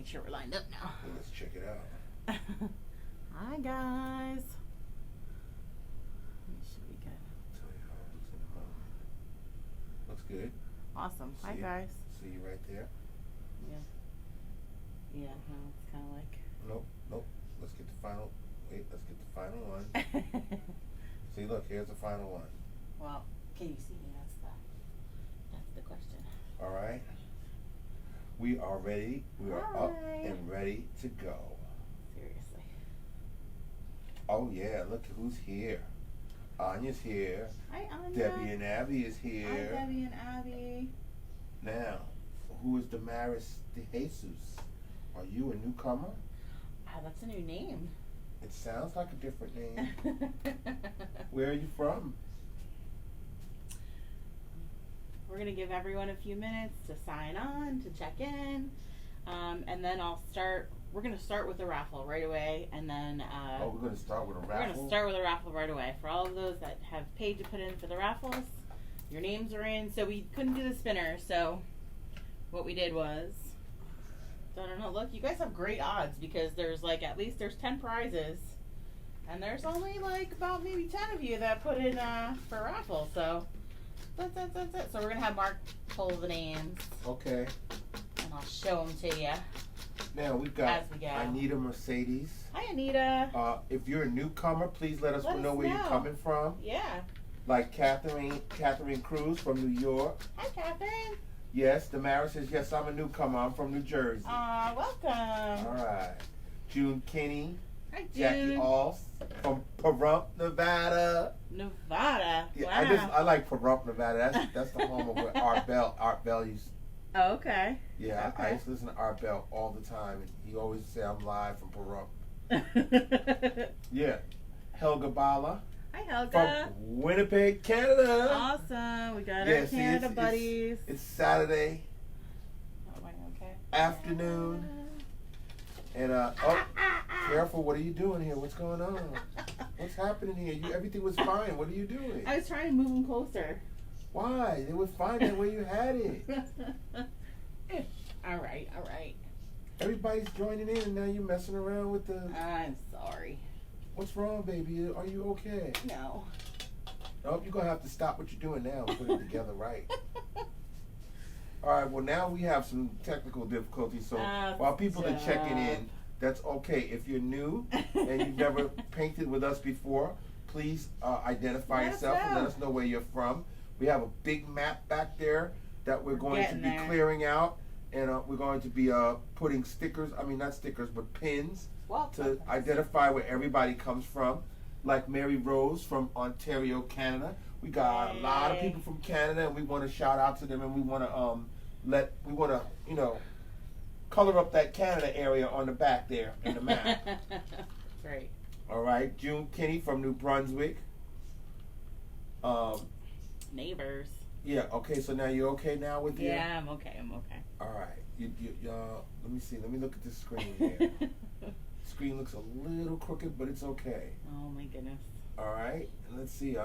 make sure we're lined up now. Well, let's check it out. Hi guys. It should be good. Tell you how it looks in the moment. Looks good. Awesome. Hi See? guys. See you right there. Yeah. Yeah. It's kind of like. Nope. Let's get the final. Wait. Let's get the final one. See, look. Here's the final one. Well, can you see me? That's the question. All right. We are ready. We are up and ready to go. Seriously. Oh yeah, look who's here. Anya's here. Hi Anya. Debbie and Abby is here. Hi Debbie and Abby. Now, who is Damaris de Jesus? Are you a newcomer? That's a new name. It sounds like a different name. Where are you from? We're going to give everyone a few minutes to sign on, to check in, and then we're going to start with the raffle right away, and then we're going to start with a raffle? We're going to start with a raffle right away. For all of those that have paid to put in for the raffles, your names are in. So we couldn't do the spinner, so what we did was, I don't know, look, you guys have great odds because there's like, at least there's 10 prizes, and there's only like about maybe 10 of you that put in for a raffle, so that's it. So we're going to have Mark pull the names. Okay. And I'll show them to you. Now we've got as we go. Anita Mercedes. Hi, Anita. If you're a newcomer, please let us know where you're coming from. Yeah. Like Catherine Cruz from New York. Hi, Catherine. Yes, Damaris says, yes, I'm a newcomer. I'm from New Jersey. Welcome. All right. June Kinney. Hi, June. Jackie Alls from Pahrump, Nevada. Nevada. Yeah, wow. I like Pahrump, Nevada. That's the home of where Art Bell used. Oh, okay. Yeah, okay. I used to listen to Art Bell all the time, and he always say I'm live from Pahrump. Yeah, Helga Bala. Hi, Helga. From Winnipeg, Canada. Awesome. We got our Canada buddies. It's Saturday okay. afternoon. And, careful, what are you doing here? What's going on? What's happening here? Everything was fine. What are you doing? I was trying to move them closer. Why? They were fine that way you had it. All right. Everybody's joining in, and now you're messing around with the... I'm sorry. What's wrong, baby? Are you okay? No. Nope, you're going to have to stop what you're doing now and put it together right. All right, well, now we have some technical difficulties, so while people are checking in, that's okay. If you're new and you've never painted with us before, please identify yourself and let us know where you're from. We have a big map back there that we're going to be clearing out, and we're going to be putting stickers, not stickers, but pins to identify where everybody comes from. Like Mary Rose from Ontario, Canada. We got a lot of people from Canada, and we want to shout out to them, and we want to color up that Canada area on the back there in the map. Great. All right, June Kinney from New Brunswick. Neighbors. Yeah. Okay. So now you're okay now with you? Yeah, I'm okay. All right. Let me see. Let me look at this screen here. Screen looks a little crooked, but it's okay. Oh my goodness. All right. Let's see.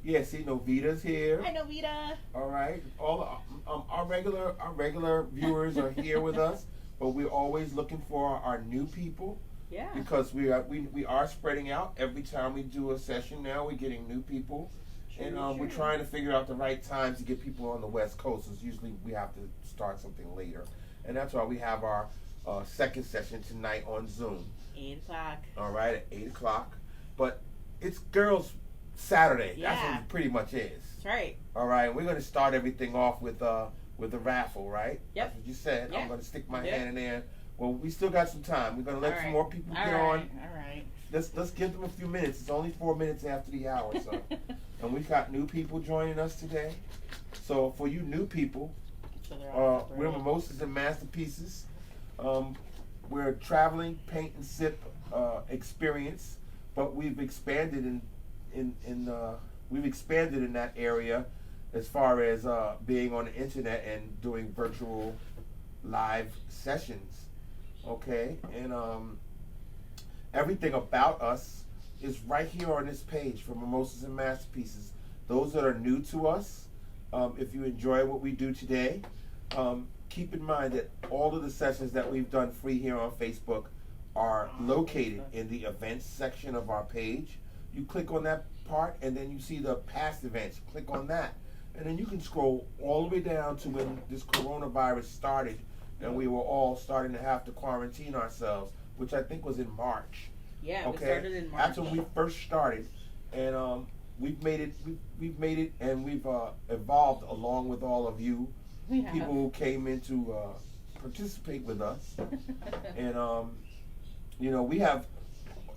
See, Novita's here. Hi, Novita. All right. All our regular viewers are here with us, but we're always looking for our new people. Yeah. Because we are spreading out. Every time we do a session now, we're getting new people. And we're trying to figure out the right times to get people on the West Coast. Because usually we have to start something later. And that's why we have our second session tonight on Zoom. 8 o'clock. All right, at 8 o'clock. But it's Girls Saturday. Yeah. That's what it pretty much is. That's right. All right, we're going to start everything off with the raffle, right? Yep. That's what you said. Yeah. I'm going to stick my hand in there. Well, we still got some time. We're going to let some more people get on. All right. Let's give them a few minutes. It's only 4 minutes after the hour, so. And we've got new people joining us today. So for you new people, we're Mimosas and Masterpieces. We're traveling paint and sip experience, but we've expanded we've expanded in that area as far as being on the internet and doing virtual live sessions. Okay, and everything about us is right here on this page for Mimosas and Masterpieces. Those that are new to us, if you enjoy what we do today, keep in mind that all of the sessions that we've done free here on Facebook are located in the events section of our page. You click on that part, and then you see the past events. Click on that, and then you can scroll all the way down to when this coronavirus started, and we were all starting to have to quarantine ourselves, which I think was in March. Yeah, we started in March. That's when we first started, and we've made it. We've made it, and we've evolved along with all of you, people who came in to participate with us, and you know, we have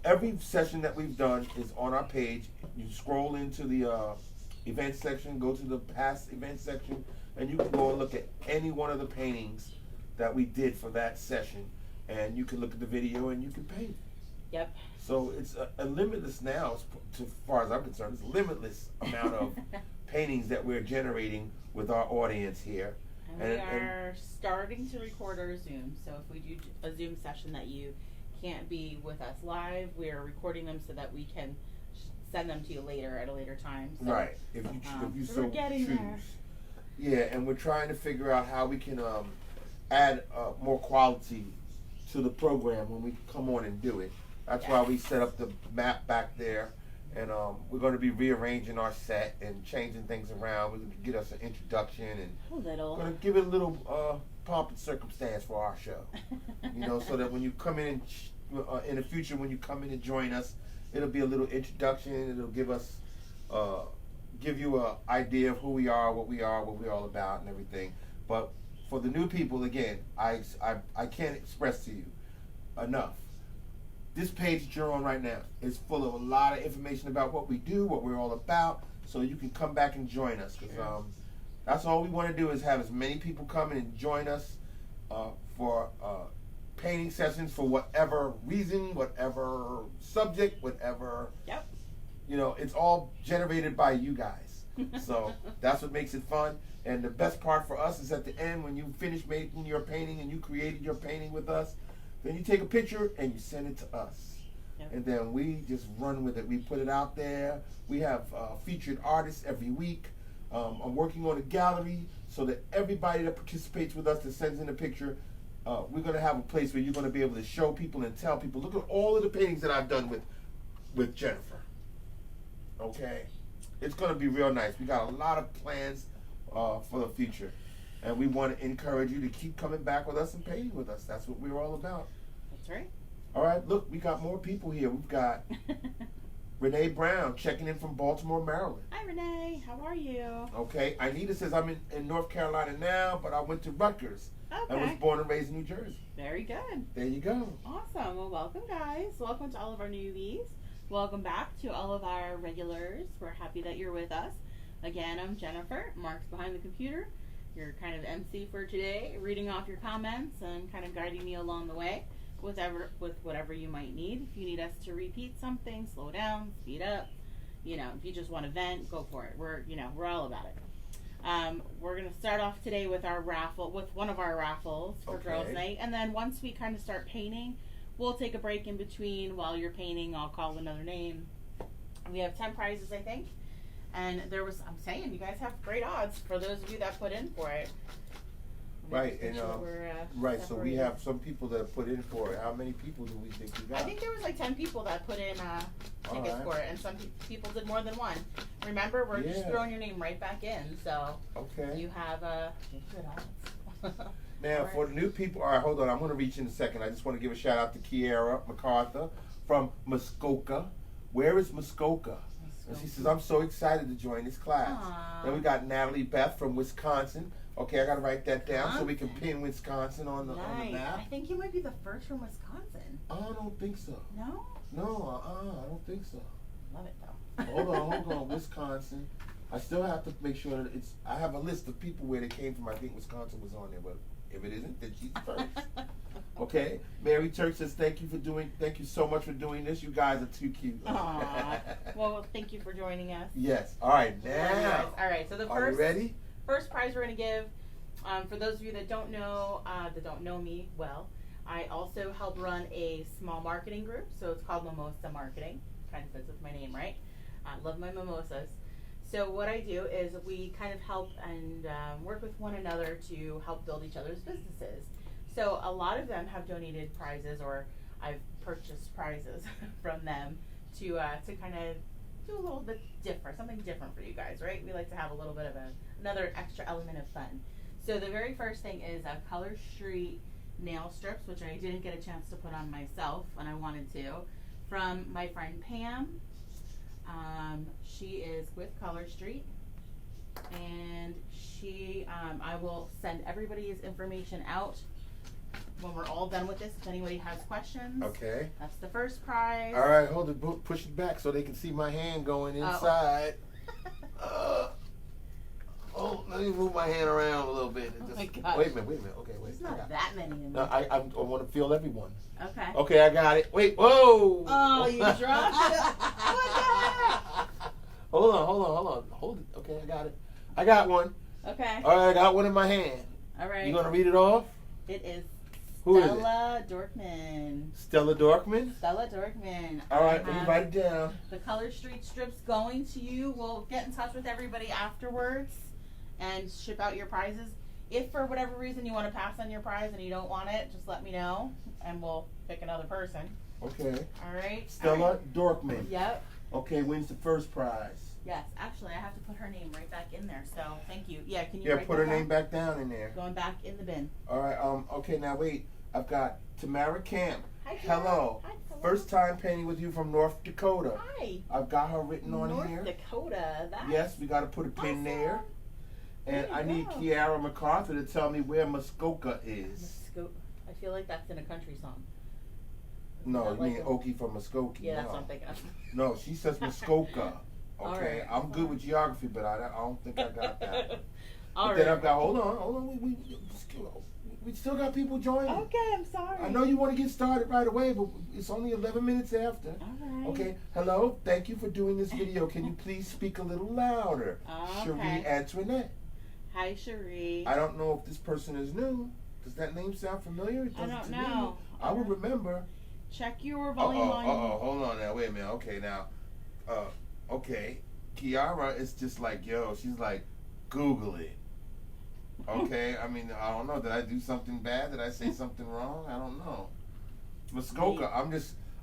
every session that we've done is on our page. You scroll into the event section, go to the past event section, and you can go and look at any one of the paintings that we did for that session, and you can look at the video and you can paint. Yep. So it's a limitless now, as far as I'm concerned, it's a limitless amount of paintings that we're generating with our audience here. And we are starting to record our Zoom. So if we do a Zoom session that you can't be with us live, we're recording them so that we can send them to you later at a later time. So, right. If you so choose. There. Yeah, and we're trying to figure out how we can add more quality to the program when we come on and do it. That's why we set up the map back there, and we're going to be rearranging our set and changing things around. We're going to get us an introduction and we're going to give it a little pomp and circumstance for our show. You know, so that when you come in the future, when you come in and join us, it'll be a little introduction. It'll give us, give you an idea of who we are, what we're all about, and everything. But for the new people, again, I can't express to you enough. This page that you're on right now is full of a lot of information about what we do, what we're all about, so you can come back and join us. Because that's all we want to do is have as many people come in and join us for painting sessions for whatever reason, whatever subject, whatever. Yep. You know, it's all generated by you guys. So that's what makes it fun. And the best part for us is at the end, when you finish making your painting and you created your painting with us, then you take a picture and you send it to us. Yep. And then we just run with it. We put it out there. We have featured artists every week. I'm working on a gallery so that everybody that participates with us that sends in a picture, we're going to have a place where you're going to be able to show people and tell people, look at all of the paintings that I've done with Jennifer. Okay? It's going to be real nice. We got a lot of plans for the future. And we want to encourage you to keep coming back with us and painting with us. That's what we're all about. That's right. All right, look, we got more people here. We've got Renee Brown checking in from Baltimore, Maryland. Hi, Renee. How are you? Okay. Anita says, I'm in North Carolina now, but I went to Rutgers. Okay. I was born and raised in New Jersey. Very good. There you go. Awesome. Well, welcome, guys. Welcome to all of our newbies. Welcome back to all of our regulars. We're happy that you're with us. Again, I'm Jennifer. Mark's behind the computer. You're kind of MC for today, reading off your comments and kind of guiding me along the way with whatever you might need. If you need us to repeat something, slow down, speed up, you know, if you just want to vent, go for it. We're all about it. We're going to start off today with one of our raffles for Girls Night, and then once we kind of start painting, we'll take a break in between. While you're painting, I'll call another name. We have 10 prizes, I think. And I'm saying, you guys have great odds for those of you that put in for it. Right, and so we have some people that have put in for it. How many people do we think we got? I think there was like 10 people that put in tickets for it, and some people did more than one. Remember, we're just throwing your name right back in, so you have good odds. Now, for the new people, all right, hold on. I'm going to reach in a second. I just want to give a shout out to Kiara MacArthur from Muskoka. Where is Muskoka? And she says, I'm so excited to join this class. Aww. Then we got Natalie Beth from Wisconsin. Okay, I got to write that down so we can pin Wisconsin on the map. I think you might be the first from Wisconsin. I don't think so. No? No, I don't think so. Love it, though. Hold on. Wisconsin. I still have to make sure that I have a list of people where they came from. I think Wisconsin was on there, but if it isn't, then she's first. Okay, Mary Turk says thank you so much for doing this. You guys are too cute. Aww. Well, thank you for joining us. Yes. All right, now. All right. So are you ready? First prize we're gonna give, for those of you that don't know me well, I also help run a small marketing group. So it's called Mimosa Marketing. Kind of fits with my name, right? I love my mimosas. So what I do is we kind of help and work with one another to help build each other's businesses. So a lot of them have donated prizes, or I've purchased prizes from them to kind of do a little bit different, something different for you guys, right? We like to have a little bit of another extra element of fun. So the very first thing is Color Street nail strips, which I didn't get a chance to put on myself, and I wanted to, from my friend Pam. She is with Color Street, and she, I will send everybody's information out when we're all done with this. If anybody has questions, okay, that's the first prize. All right, hold it, push it back so they can see my hand going inside. Oh, let me move my hand around a little bit. My gosh. Wait a minute. Okay, wait. There's not that many in No, there. I want to feel everyone. Okay. Okay, I got it. Wait, whoa! Oh, you dropped it. What the heck? Hold on. Hold it. Okay, I got it. I got one. Okay. All right, I got one in my hand. All right. You gonna read it off? It is Who is it? Stella Dorkman. Stella Dorkman? Stella Dorkman. All right, let me write it down. The Color Street strips going to you. We'll get in touch with everybody afterwards and ship out your prizes. If for whatever reason you want to pass on your prize and you don't want it, just let me know and we'll pick another person. Okay. All right. Stella Dorkman. Yep. Okay, when's the first prize? Yes, actually, I have to put her name right back in there. So thank you. Yeah, can you? Yeah, write put that her name down? back down in there. Going back in the bin. All right. Okay, now wait. I've got Tamara Camp. Hi, Tamara. Hello. Hi, hello. First time painting with you from North Dakota. Hi. I've got her written on North here. Dakota. That's Yes, we got to put a pin awesome. there. And There I you need go. Kiara MacArthur to tell me where Muskoka is. I feel like that's in a country song. No, Not you like mean a- Okie from Muskoka. Yeah, that's no. what I'm thinking of. No, she says Muskoka. All Okay, right. I'm good with geography, but I don't think I got that. All But right. then I've got, hold on, we still got people joining. Okay, I'm sorry. I know you want to get started right away, but it's only 11 minutes after. All right. Okay, hello, thank you for doing this video. Can you please speak a little louder? Okay. Cherie Antoinette. Hi, Cherie. I don't know if this person is new. Does that name sound familiar? It I doesn't don't to me. know. I would remember. Check your volume on. Hold on now. Wait a minute. Okay, now. Okay. Kiara is just like, yo, she's like, Google it. Okay? I mean, I don't know. Did I do something bad? Did I say something wrong? I don't know. Muskoka,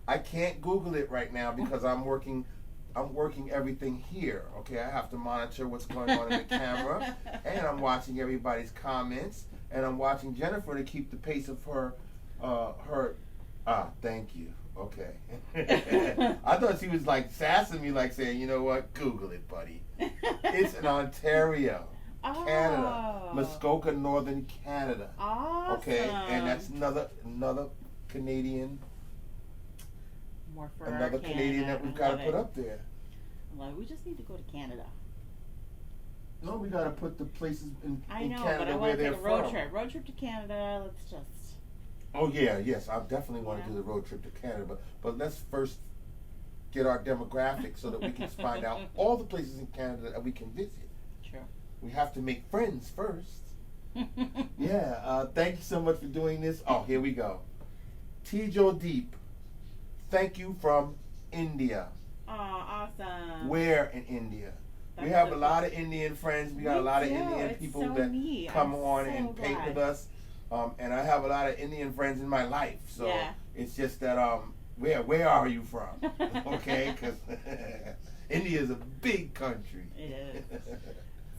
I can't Google it right now because I'm working everything here. Okay? I have to monitor what's going on in the camera. And I'm watching everybody's comments. And I'm watching Jennifer to keep the pace of her thank you. Okay. I thought she was like sassing me, like saying, you know what, Google it, buddy. It's in Ontario, Canada. Muskoka, Northern Canada. Awesome. Okay, and that's another Canadian. More for Another our Canadian that we've got to put up there. Well, we just need to go to Canada. No, we got to put the places in I know, Canada but I where want to they're take a road from. trip. Road trip to Canada. Let's just. Oh yes, I definitely want to do the road trip to Canada, but let's first get our demographics so that we can find out all the places in Canada that we can visit. True. We have to make friends first. Yeah, thank you so much for doing this. Oh, here we go. Tijo Deep, thank you from India. Oh, awesome. Where in India? We That's have so a lot of Indian friends. We got a lot of do. Indian It's people so that neat. come I'm on so and paint glad. with us. And I have a lot of Indian friends in my life. So Yeah. it's just that, where are you from? Okay? Because India is a big country. It is.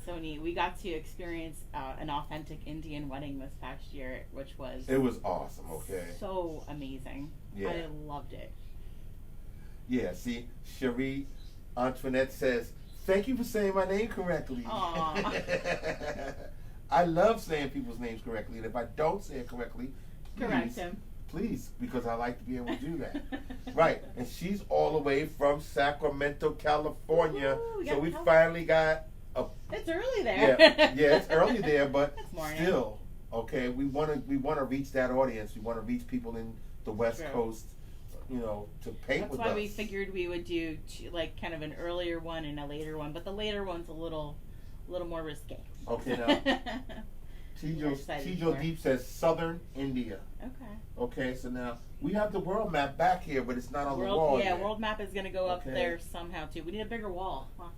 So neat. We got to experience an authentic Indian wedding this past year, which was It was awesome, okay? so amazing. Yeah. I loved it. Yeah, see, Cherie Antoinette says, thank you for saying my name correctly. Aw. I love saying people's names correctly, and if I don't say it correctly, Correct him. Please, because I like to be able to do that. Right, and she's all the way from Sacramento, California. Woo-hoo, So we yeah. finally got a It's early there. yeah, it's early there, but It's morning. still, okay. We want to reach that audience. We want to reach people in the West True. Coast, you know, to paint That's with why us. we figured we would do like kind of an earlier one and a later one, but the later one's a little more risque. Okay, now We're excited Tijo for it. Deep says Southern India. Okay. Okay, so now we have the world map back here, but it's not on the wall Yeah, yet. world map is gonna go up Okay. there somehow too. We need a bigger wall. Huh?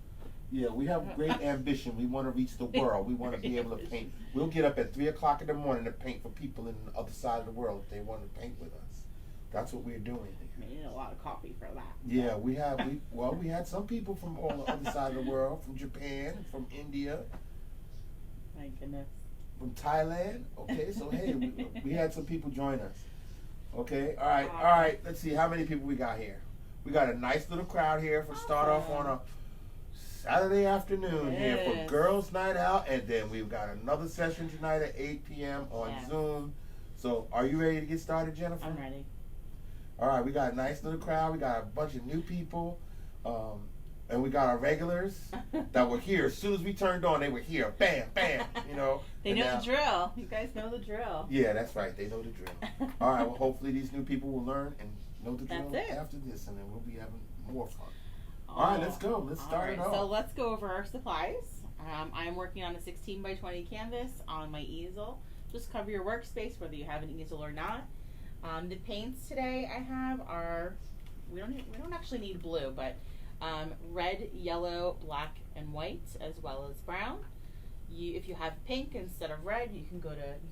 Yeah, we have great ambition. We want to reach the world. We want to be able to paint. We'll get up at 3 o'clock in the morning to paint for people in the other side of the world if they want to paint with us. That's what we're doing. We need a lot of coffee for that. Yeah, we had some people from all the other side of the world, from Japan, from India. My goodness. From Thailand. Okay, so hey, we had some people join us. Okay, all right. Let's see how many people we got here. We got a nice little crowd here for start off on a Saturday afternoon here for Girls Night Out, and then we've got another session tonight at 8 p.m. on Zoom. So, are you ready to get started, Jennifer? I'm ready. All right, we got a nice little crowd. We got a bunch of new people, and we got our regulars that were here as soon as we turned on. They were here, bam, bam. You know. They know the drill. You guys know the drill. Yeah, that's right. They know the drill. All right. Well, hopefully these new people will learn and know the drill after this, and then we'll be having more fun. All right, let's go. Let's start it off. So let's go over our supplies. I'm working on a 16 by 20 canvas on my easel. Just cover your workspace, whether you have an easel or not. The paints today I have are, we don't actually need blue, but red, yellow, black, and white, as well as brown. If you have pink instead of red, you can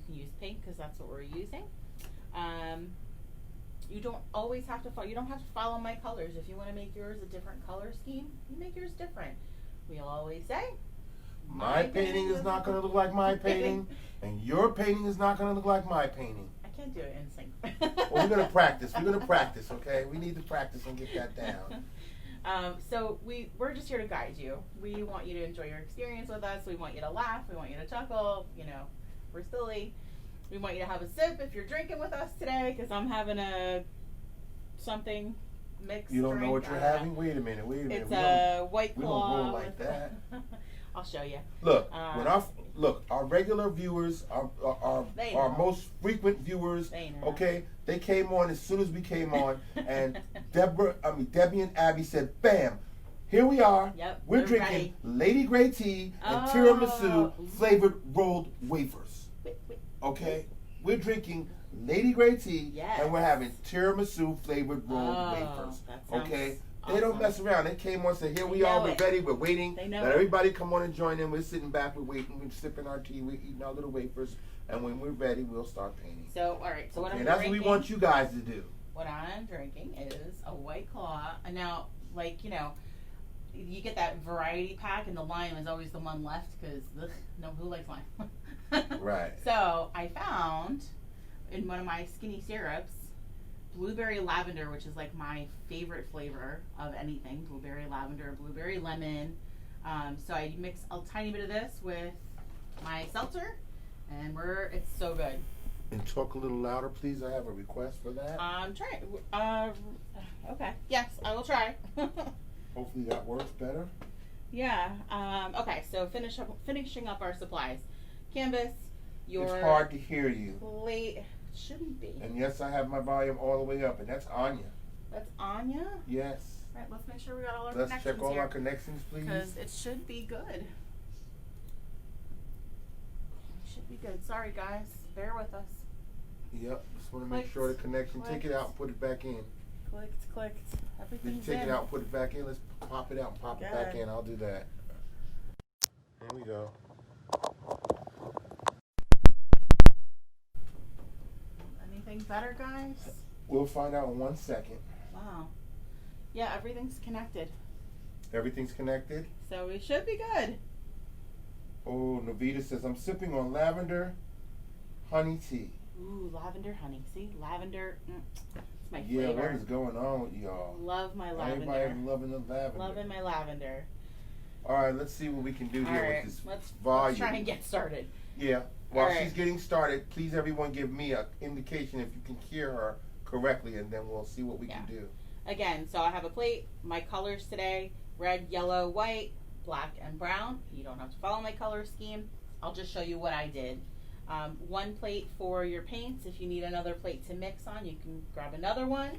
use pink because that's what we're using. You don't always have to follow. You don't have to follow my colors. If you want to make yours a different color scheme, you make yours different. We'll always say, my painting is not going to look like my painting, and your painting is not going to look like my painting. I can't do it in sync. Well, we're going to practice. We're going to practice, okay? We need to practice and get that down. So we're just here to guide you. We want you to enjoy your experience with us. We want you to laugh. We want you to chuckle. You know, we're silly. We want you to have a sip if you're drinking with us today, because I'm having something mixed. You don't know what you're having? Wait a minute. It's a White Claw. We don't roll like that. I'll show you. Look, our regular viewers, our most frequent viewers, okay, they came on as soon as we came on, and Debbie and Abby said, bam, here we are. Yep, we're drinking ready. Lady Grey tea and tiramisu flavored rolled wafers. Okay? We're drinking Lady Grey tea, and we're having tiramisu flavored rolled wafers. Okay? They don't mess around. They came on and said, here we are, we're ready, we're waiting. Let everybody come on and join in. We're sitting back, we're waiting, we're sipping our tea, we're eating our little wafers, and when we're ready, we'll start painting. So, all right, so what I'm drinking. And that's what we want you guys to do. What I'm drinking is a White Claw. And now, like, you know, you get that variety pack, and the lime is always the one left, because, who likes lime? Right. So, I found, in one of my skinny syrups, blueberry lavender, which is like my favorite flavor of anything. Blueberry lavender, blueberry lemon. So I mix a tiny bit of this with my seltzer, and it's so good. And talk a little louder, please. I have a request for that. I'm trying. Okay. Yes, I will try. Hopefully that works better. Yeah. Okay. So finishing up our supplies. Canvas. It's hard to hear you. Plate. Shouldn't be. And yes, I have my volume all the way up, and that's Anya. That's Anya? Yes. All right, let's make sure we got all our connections here. Let's check all our connections, please. Because it should be good. It should be good. Sorry, guys. Bear with us. Yep. Just want to make sure the connection. Take it out and put it back in. Clicked. Everything's in. Take it out and put it back in. Let's pop it out and pop it back in. I'll do that. There we go. Better, guys? We'll find out in 1 second. Wow. Yeah, everything's connected. Everything's connected? So we should be good. Oh, Navita says, I'm sipping on lavender honey tea. Ooh, lavender honey. See? Lavender. It's my flavor. Yeah, what is going on with y'all? Love my lavender. Everybody loving the lavender. Loving my lavender. All right, let's see what we can do here with this volume. Let's try and get started. Yeah. While she's getting started, please everyone give me an indication if you can hear her correctly, and then we'll see what we can do. Again, so I have a plate. My colors today, red, yellow, white, black, and brown. You don't have to follow my color scheme. I'll just show you what I did. One plate for your paints. If you need another plate to mix on, you can grab another one.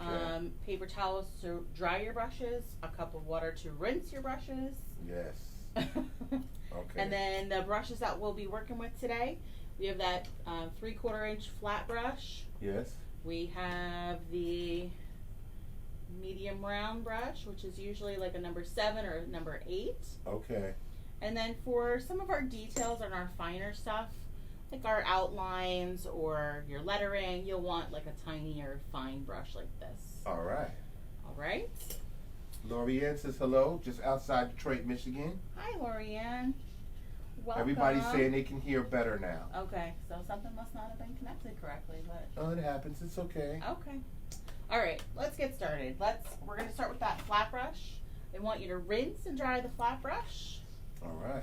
Okay. Paper towels to dry your brushes. A cup of water to rinse your brushes. Yes. Okay. And then the brushes that we'll be working with today, we have that 3/4 inch flat brush. Yes. We have the medium round brush, which is usually like a number 7 or a number 8. Okay. And then for some of our details on our finer stuff, like our outlines or your lettering, you'll want like a tinier fine brush like this. All right. All right. Lorianne says hello, just outside Detroit, Michigan. Hi, Lorianne. Welcome. Everybody's saying they can hear better now. Okay, so something must not have been connected correctly, but. Oh, it happens. It's okay. Okay. All right, let's get started. We're gonna start with that flat brush. I want you to rinse and dry the flat brush. All right.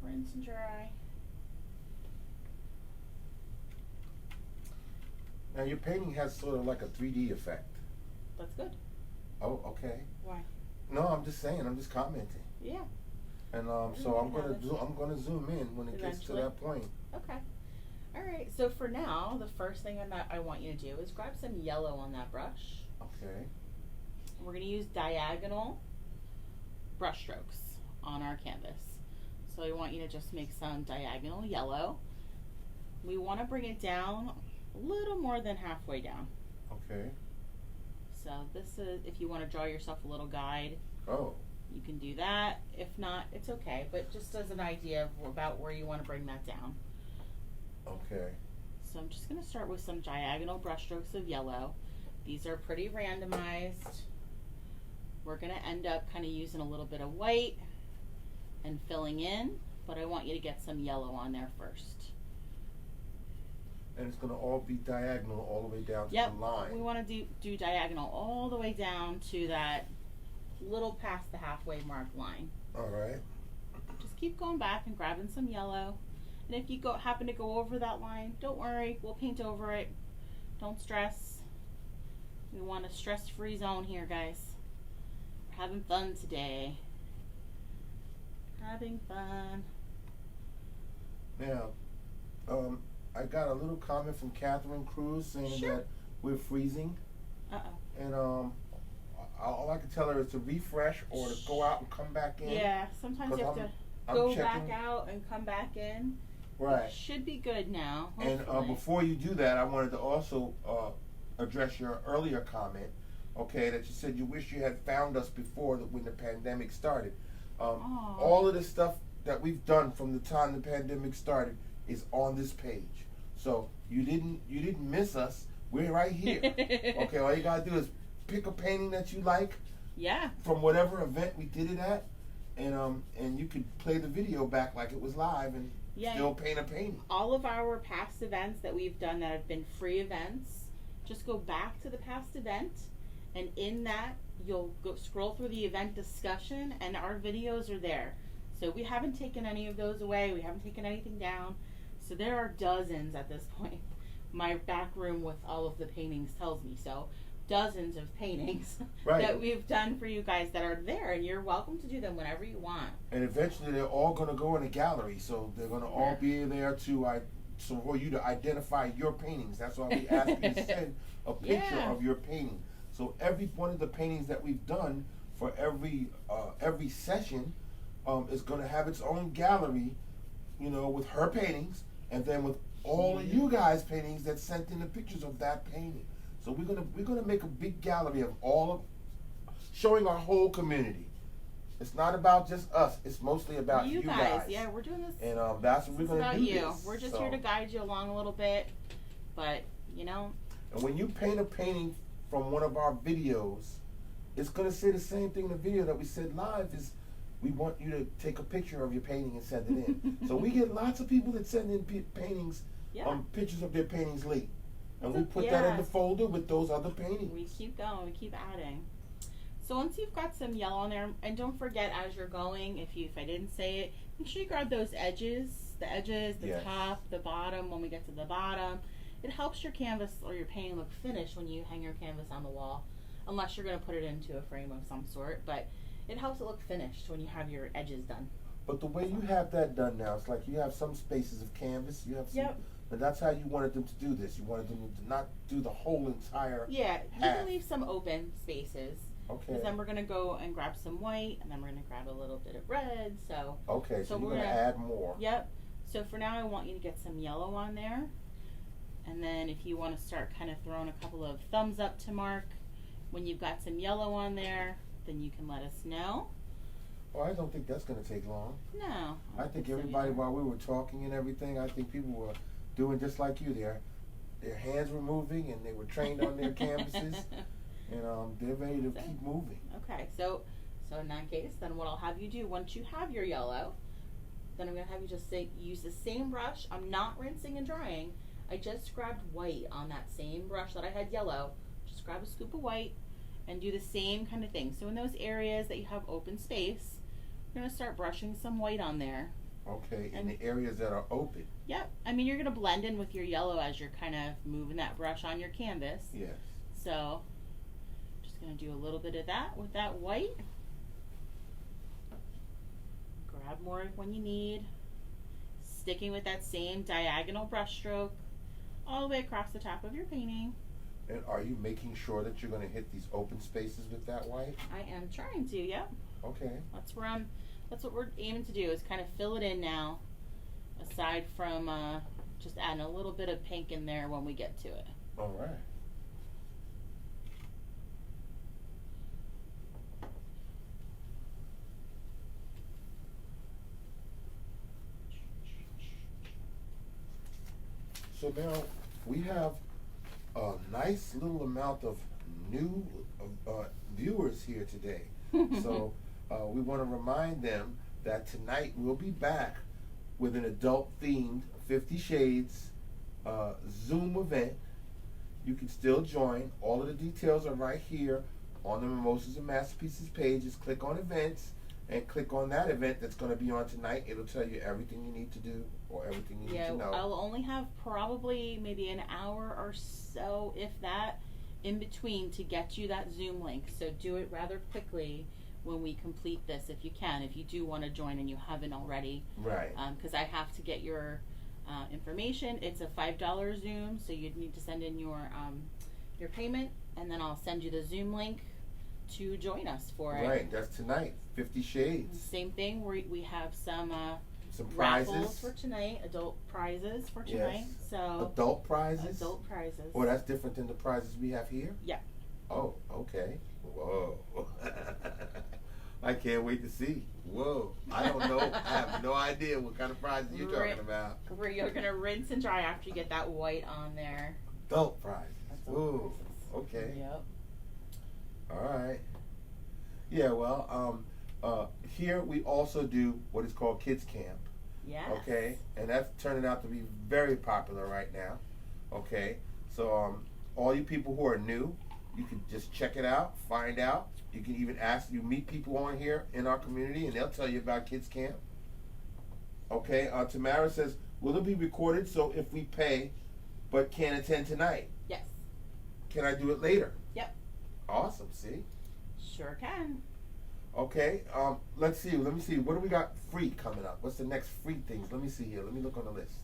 Rinse and dry. Now your painting has sort of like a 3D effect. That's good. Oh, okay. Why? No, I'm just saying. I'm just commenting. Yeah. And so I'm gonna zoom in when it gets to that point. Okay. All right. So for now, the first thing I want you to do is grab some yellow on that brush. Okay. We're gonna use diagonal brush strokes on our canvas. So I want you to just make some diagonal yellow. We want to bring it down a little more than halfway down. Okay. So this is, if you want to draw yourself a little guide, oh, you can do that. If not, it's okay, but just as an idea of about where you want to bring that down. Okay. So I'm just going to start with some diagonal brush strokes of yellow. These are pretty randomized. We're going to end up kind of using a little bit of white and filling in, but I want you to get some yellow on there first. And it's going to all be diagonal all the way down to the line. We want to do diagonal all the way down to that little past the halfway mark line. All right. Just keep going back and grabbing some yellow. And if you happen to go over that line, don't worry, we'll paint over it. Don't stress. We want a stress-free zone here, guys. We're having fun today. Having fun. Now, I got a little comment from Catherine Cruz saying that we're freezing. And all I can tell her is to refresh or to go out and come back in. Yeah, sometimes you have to go back out and come back in. Right. It should be good now. Hopefully. And before you do that, I wanted to also address your earlier comment, okay, that you said you wish you had found us before when the pandemic started. All of the stuff that we've done from the time the pandemic started is on this page. So you didn't miss us. We're right here. Okay, all you gotta do is pick a painting that you like. Yeah. From whatever event we did it at, and you could play the video back like it was live and still paint a painting. All of our past events that we've done that have been free events, just go back to the past event, and in that you'll go scroll through the event discussion, and our videos are there. So we haven't taken any of those away. We haven't taken anything down. So there are dozens at this point. My back room with all of the paintings tells me so. Dozens of paintings that we've done for you guys that are there, and you're welcome to do them whenever you want. And eventually they're all going to go in a gallery, so they're going to all be there so for you to identify your paintings. That's why we ask you to send a picture of your painting. So every one of the paintings that we've done for every session is going to have its own gallery, with her paintings, and then with all of you guys' paintings that sent in the pictures of that painting. So we're gonna make a big gallery of showing our whole community. It's not about just us. It's mostly about you guys. Yeah, we're doing this. And that's what we're gonna do. This. We're just here to guide you along a little bit, but And when you paint a painting from one of our videos, it's gonna say the same thing in the video that we said live. Is we want you to take a picture of your painting and send it in. So we get lots of people that send in paintings, pictures of their paintings late. And we put that in the folder with those other paintings. We keep going, we keep adding. So once you've got some yellow on there, and don't forget as you're going, if I didn't say it, make sure you grab those edges, the top, the bottom when we get to the bottom. It helps your canvas or your painting look finished when you hang your canvas on the wall, unless you're going to put it into a frame of some sort, but it helps it look finished when you have your edges done. But the way you have that done now, it's like you have some spaces of canvas, you have some, and that's how you wanted them to do this. You wanted them to not do the whole entire you can leave some open spaces. Okay. Because then we're going to go and grab some white, and then we're going to grab a little bit of red, so you're going to add more. Yep. So for now I want you to get some yellow on there. And then if you want to start kind of throwing a couple of thumbs up to Mark, When you've got some yellow on there, then you can let us know. Oh, I don't think that's going to take long. No. I think everybody, while we were talking and everything, I think people were doing just like you there. Their hands were moving and they were trained on their canvases. And they're ready to keep moving. Okay, so in that case, then what I'll have you do, once you have your yellow, then I'm going to have you just use the same brush. I'm not rinsing and drying. I just grabbed white on that same brush that I had yellow. Just grab a scoop of white and do the same kind of thing. So in those areas that you have open space, I'm going to start brushing some white on there. Okay, in the areas that are open. Yep. I mean, you're going to blend in with your yellow as you're kind of moving that brush on your canvas. Yes. So just going to do a little bit of that with that white. Grab more when you need. Sticking with that same diagonal brush stroke all the way across the top of your painting. And are you making sure that you're going to hit these open spaces with that white? I am trying to, yep. Okay. That's what we're aiming to do, is kind of fill it in now, aside from just adding a little bit of pink in there when we get to it. All right. So now we have a nice little amount of new viewers here today. So we want to remind them that tonight we'll be back with an adult-themed 50 Shades Zoom event. You can still join. All of the details are right here on the Mimosas and Masterpieces page. Just click on events and click on that event that's going to be on tonight. It'll tell you everything you need to do or everything you need to know. I'll only have probably maybe an hour or so, if that, in between to get you that Zoom link. So do it rather quickly when we complete this, if you can, if you do want to join and you haven't already. Right. Because I have to get your information. It's a $5 Zoom, so you'd need to send in your payment, and then I'll send you the Zoom link to join us for it. Right, that's tonight, 50 Shades. Same thing, we have some prizes raffles for tonight, adult prizes for tonight. Yes. So adult prizes? Adult prizes. Oh, that's different than the prizes we have here? Yeah. Oh, okay. Whoa. I can't wait to see. Whoa. I don't know. I have no idea what kind of prizes you're talking about. Where you're going to rinse and dry after you get that white on there. Adult prizes. Adult Ooh, okay. Yep. All right. Yeah, well, here we also do what is called Kids Camp. Yes. Okay, and that's turning out to be very popular right now. Okay, so all you people who are new, you can just check it out, find out. You can even ask, you meet people on here in our community, and they'll tell you about Kids Camp. Okay, Tamara says, will it be recorded so if we pay but can't attend tonight? Yes. Can I do it later? Yep. Awesome, see? Sure can. Okay, let's see. Let me see. What do we got free coming up? What's the next free things? Let me see here. Let me look on the list.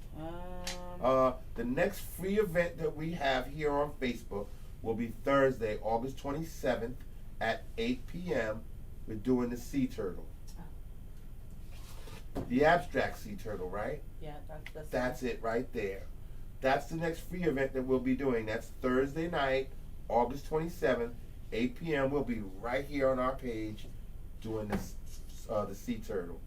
The next free event that we have here on Facebook will be Thursday, August 27th at 8 p.m. We're doing the sea turtle. The abstract sea turtle, right? Yeah, that's it right there. That's the next free event that we'll be doing. That's Thursday night, August 27th, 8 p.m. We'll be right here on our page doing this, the sea turtle.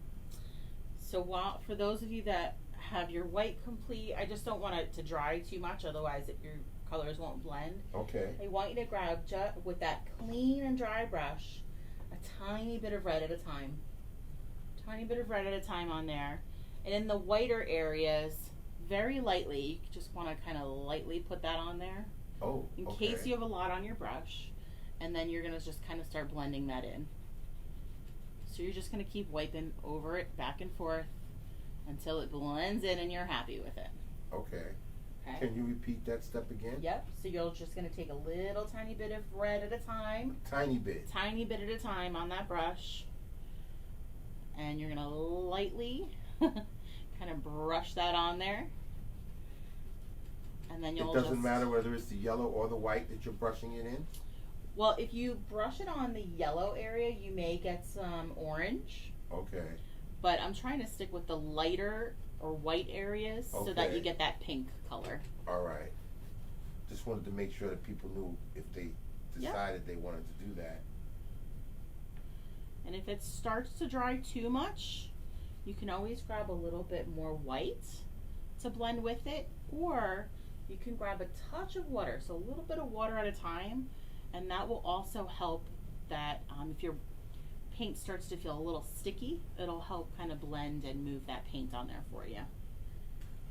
So for those of you that have your white complete, I just don't want it to dry too much, otherwise your colors won't blend. Okay. I want you to grab, with that clean and dry brush, a tiny bit of red at a time. Tiny bit of red at a time on there. And in the whiter areas, very lightly, you just want to kind of lightly put that on there. Oh, in case you have a lot on your brush. And then you're going to just kind of start blending that in. So you're just going to keep wiping over it back and forth until it blends in and you're happy with it. Okay. Can you repeat that step again? Yep. So you're just going to take a little tiny bit of red at a time. Tiny bit. Tiny bit at a time on that brush. And you're going to lightly kind of brush that on there. And then you'll It doesn't matter whether it's the yellow or the white that you're brushing it in? Well, if you brush it on the yellow area, you may get some orange. Okay. But I'm trying to stick with the lighter or white areas so that you get that pink color. All right. Just wanted to make sure that people knew if they decided they wanted to do that. And if it starts to dry too much, you can always grab a little bit more white to blend with it, or you can grab a touch of water, so a little bit of water at a time, and that will also help that if your paint starts to feel a little sticky, it'll help kind of blend and move that paint on there for you.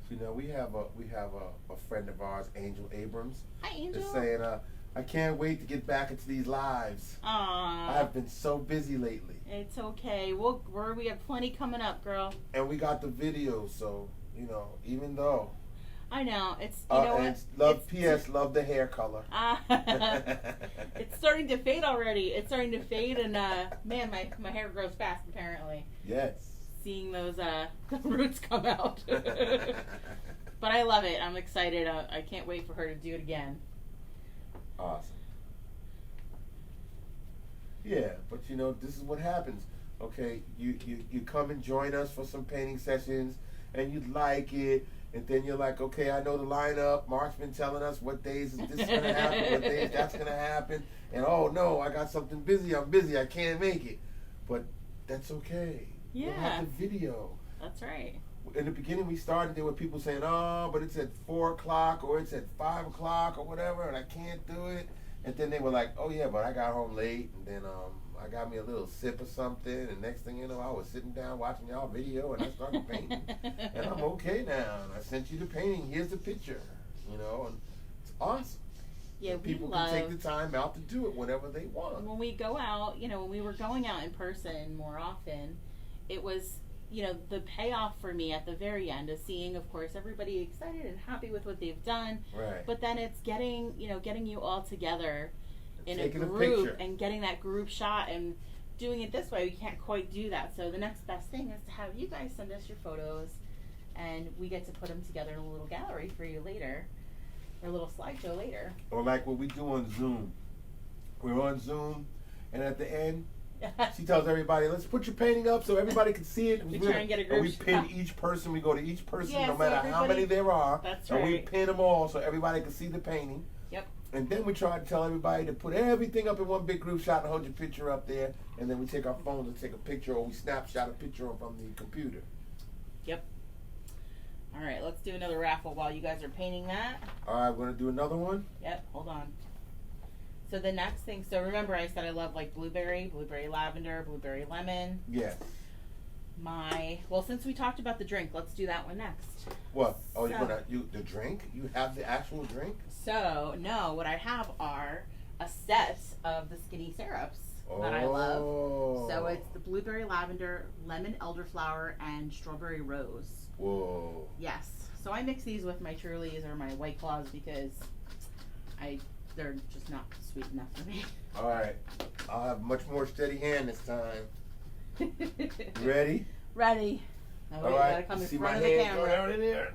So, you know, we have a friend of ours, Angel Abrams. Hi, Angel. Is saying, I can't wait to get back into these lives. I have been so busy lately. It's okay. We have plenty coming up, girl. And we got the video, so, you know, even though. I know. It's, you know what? P.S. Love the hair color. It's starting to fade already. It's starting to fade, and man, my hair grows fast, apparently. Yes. Seeing those roots come out. But I love it. I'm excited. I can't wait for her to do it again. Awesome. Yeah, but you know, this is what happens. Okay, you come and join us for some painting sessions, and you like it, and then you're like, okay, I know the lineup. Mark's been telling us what days this is going to happen, what days that's going to happen, and oh no, I got something busy. I'm busy. I can't make it. But that's okay. Yeah. We'll have the video. That's right. In the beginning, we started there with people saying, oh, but it's at 4 o'clock or it's at 5 o'clock or whatever, and I can't do it. And then they were like, oh, yeah, but I got home late, and then I got me a little sip of something, and next thing you know, I was sitting down watching y'all video, and I started painting. And I'm okay now, and I sent you the painting. Here's the picture, you know, and it's awesome. Yeah, people can take the time out to do it whenever they want. When we go out, you know, when we were going out in person more often, it was, you know, the payoff for me at the very end is seeing, of course, everybody excited and happy with what they've done. Right. But then it's getting you all together in Taking a group and getting that group shot and doing it this way. We can't quite do that. So the next best thing is to have you guys send us your photos, and we get to put them together in a little gallery for you later, or a little slideshow later. Or like what we do on Zoom. We're on Zoom, and at the end, she tells everybody, let's put your painting up so everybody can see it. We try and get a group and we pin each person. We go to each person, no so matter how many there are. That's and right. we pin them all so everybody can see the painting. Yep. And then we try to tell everybody to put everything up in one big group shot and hold your picture up there. And then we take our phones and take a picture, or we snapshot a picture from the computer. Yep. All right, let's do another raffle while you guys are painting that. All right, we're going to do another one? Yep, hold on. So the next thing, so remember I said I love like blueberry lavender, blueberry lemon. Yes. Well, since we talked about the drink, let's do that one next. What? Oh, the drink? You have the actual drink? So, no, what I have are a set of the skinny syrups that I love. So it's the blueberry lavender, lemon elderflower, and strawberry rose. Whoa. Yes. So I mix these with my Trulies or my White Claws because they're just not sweet enough for me. All right. I'll have much more steady hand this time. Ready? Ready. Now, wait, all right. gotta come in See front my of the hand? camera. Go down in there.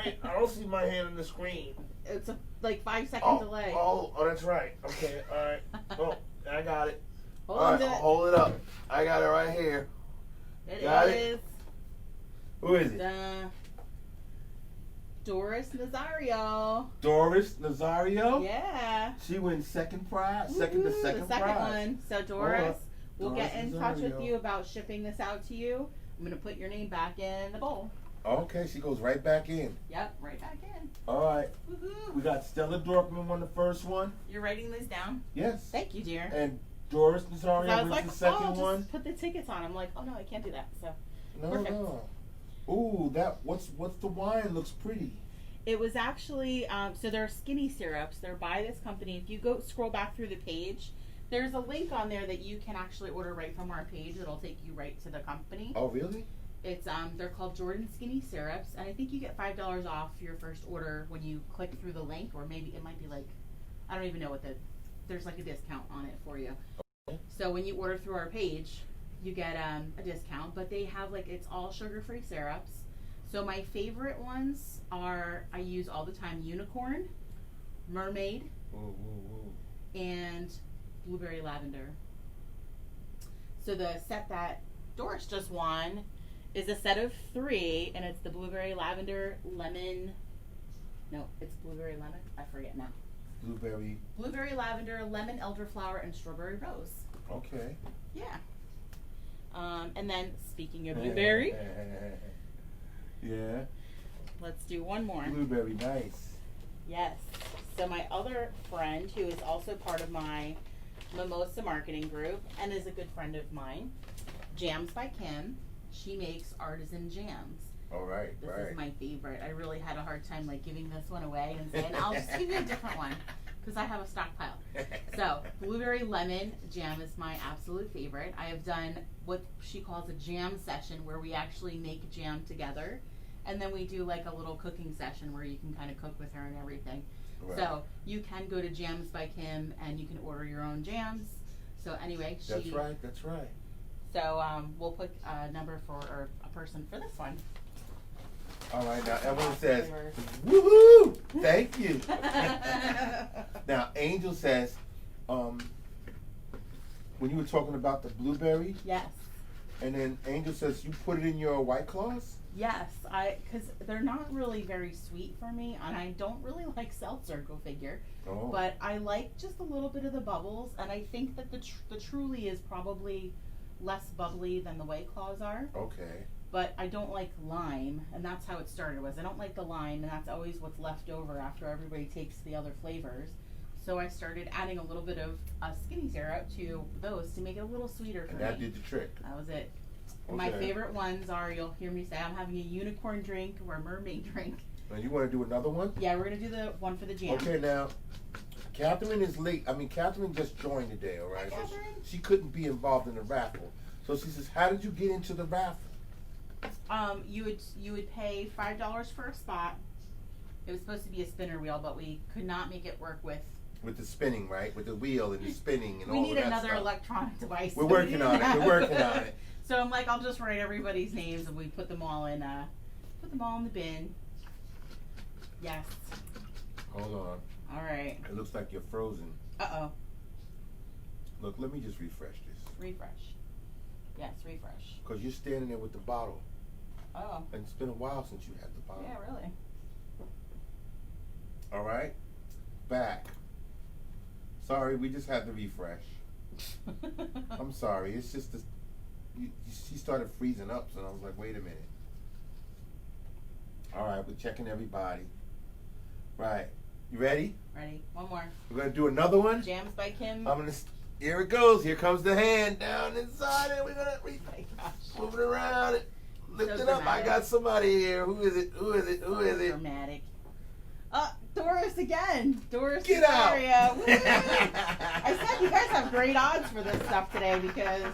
Wait, I don't see my hand on the screen. It's a 5-second delay. Oh, that's right. Okay, all right. Oh, I got it. Hold all on right, to it. hold it up. I got it right here. Got it? Who is it? Doris Nazario. Doris Nazario? Yeah. She wins second prize. The second one. So Doris, we'll get in touch with you about shipping this out to you. I'm going to put your name back in the bowl. Okay, she goes right back in. Yep, right back in. All right. Woohoo. We got Stella Dorkman on the first one. You're writing these down? Yes. Thank you, dear. And Doris Nazario was the second one. Just put the tickets on. I'm like, oh no, I can't do that. So No. Ooh, what's the wine? Looks pretty. It was actually so they're skinny syrups. They're by this company. If you scroll back through the page, there's a link on there that you can actually order right from our page. It'll take you right to the company. Oh, really? It's they're called Jordan Skinny Syrups, and I think you get $5 off your first order when you click through the link, or maybe it might be like, I don't even know there's like a discount on it for you. Okay. So when you order through our page, you get a discount, but they have it's all sugar-free syrups. So my favorite ones I use all the time, Unicorn, Mermaid, and Blueberry Lavender. So the set that Doris just won is a set of 3, and it's the Blueberry Lavender Lemon. No, it's Blueberry Lemon. I forget now. Blueberry. Blueberry, lavender, lemon, elderflower, and strawberry rose. Okay. Yeah. And then, speaking of blueberry. Yeah. Let's do one more. Blueberry, nice. Yes. So my other friend, who is also part of my Mimosa marketing group and is a good friend of mine, Jams by Kim. She makes artisan jams. All right, This is my favorite. I really had a hard time like giving this one away and saying, I'll just give you a different one because I have a stockpile. So blueberry lemon jam is my absolute favorite. I have done what she calls a jam session where we actually make jam together. And then we do like a little cooking session where you can kind of cook with her and everything. Right. So you can go to Jams by Kim and you can order your own jams. So anyway, That's right. So we'll put a number for, or a person for this one. All right, now Evelyn says, woohoo, thank you. Now Angel says, when you were talking about the blueberry. Yes. And then Angel says, you put it in your White Claws? Yes, because they're not really very sweet for me, and I don't really like seltzer, go figure. Oh. But I like just a little bit of the bubbles, and I think that the Truly is probably less bubbly than the White Claws are. Okay. But I don't like lime, and that's how it started. Was I don't like the lime, and that's always what's left over after everybody takes the other flavors. So I started adding a little bit of skinny syrup to those to make it a little sweeter for me. And that did the trick. That was it. Okay. My favorite ones are, you'll hear me say, I'm having a unicorn drink or a mermaid drink. And you want to do another one? Yeah, we're going to do the one for the jam. Okay, now, Catherine is late. Catherine just joined today, all right? Hi, Catherine. So she couldn't be involved in the raffle. So she says, how did you get into the raffle? You would pay $5 for a spot. It was supposed to be a spinner wheel, but we could not make it work with the spinning, right? With the wheel and the spinning and all of that stuff. We need another electronic device. We're working on it. So I'm like, I'll just write everybody's names and we put them all in the bin. Yes. Hold on. All right. It looks like you're frozen. Uh-oh. Look, let me just refresh this. Refresh. Yes, refresh. Because you're standing there with the bottle. Oh. And it's been a while since you had the bottle. Yeah, really. All right. Back. Sorry, we just had to refresh. I'm sorry. It's just she started freezing up, so I was like, wait a minute. All right, we're checking everybody. Right. You ready? Ready. One more. We're going to do another one? Jams by Kim. Here it goes. Here comes the hand down inside it. We're going to move it around. Lift it up. I got somebody here. Who is it? Dramatic. Doris again. Doris. Get out. I said you guys have great odds for this stuff today because,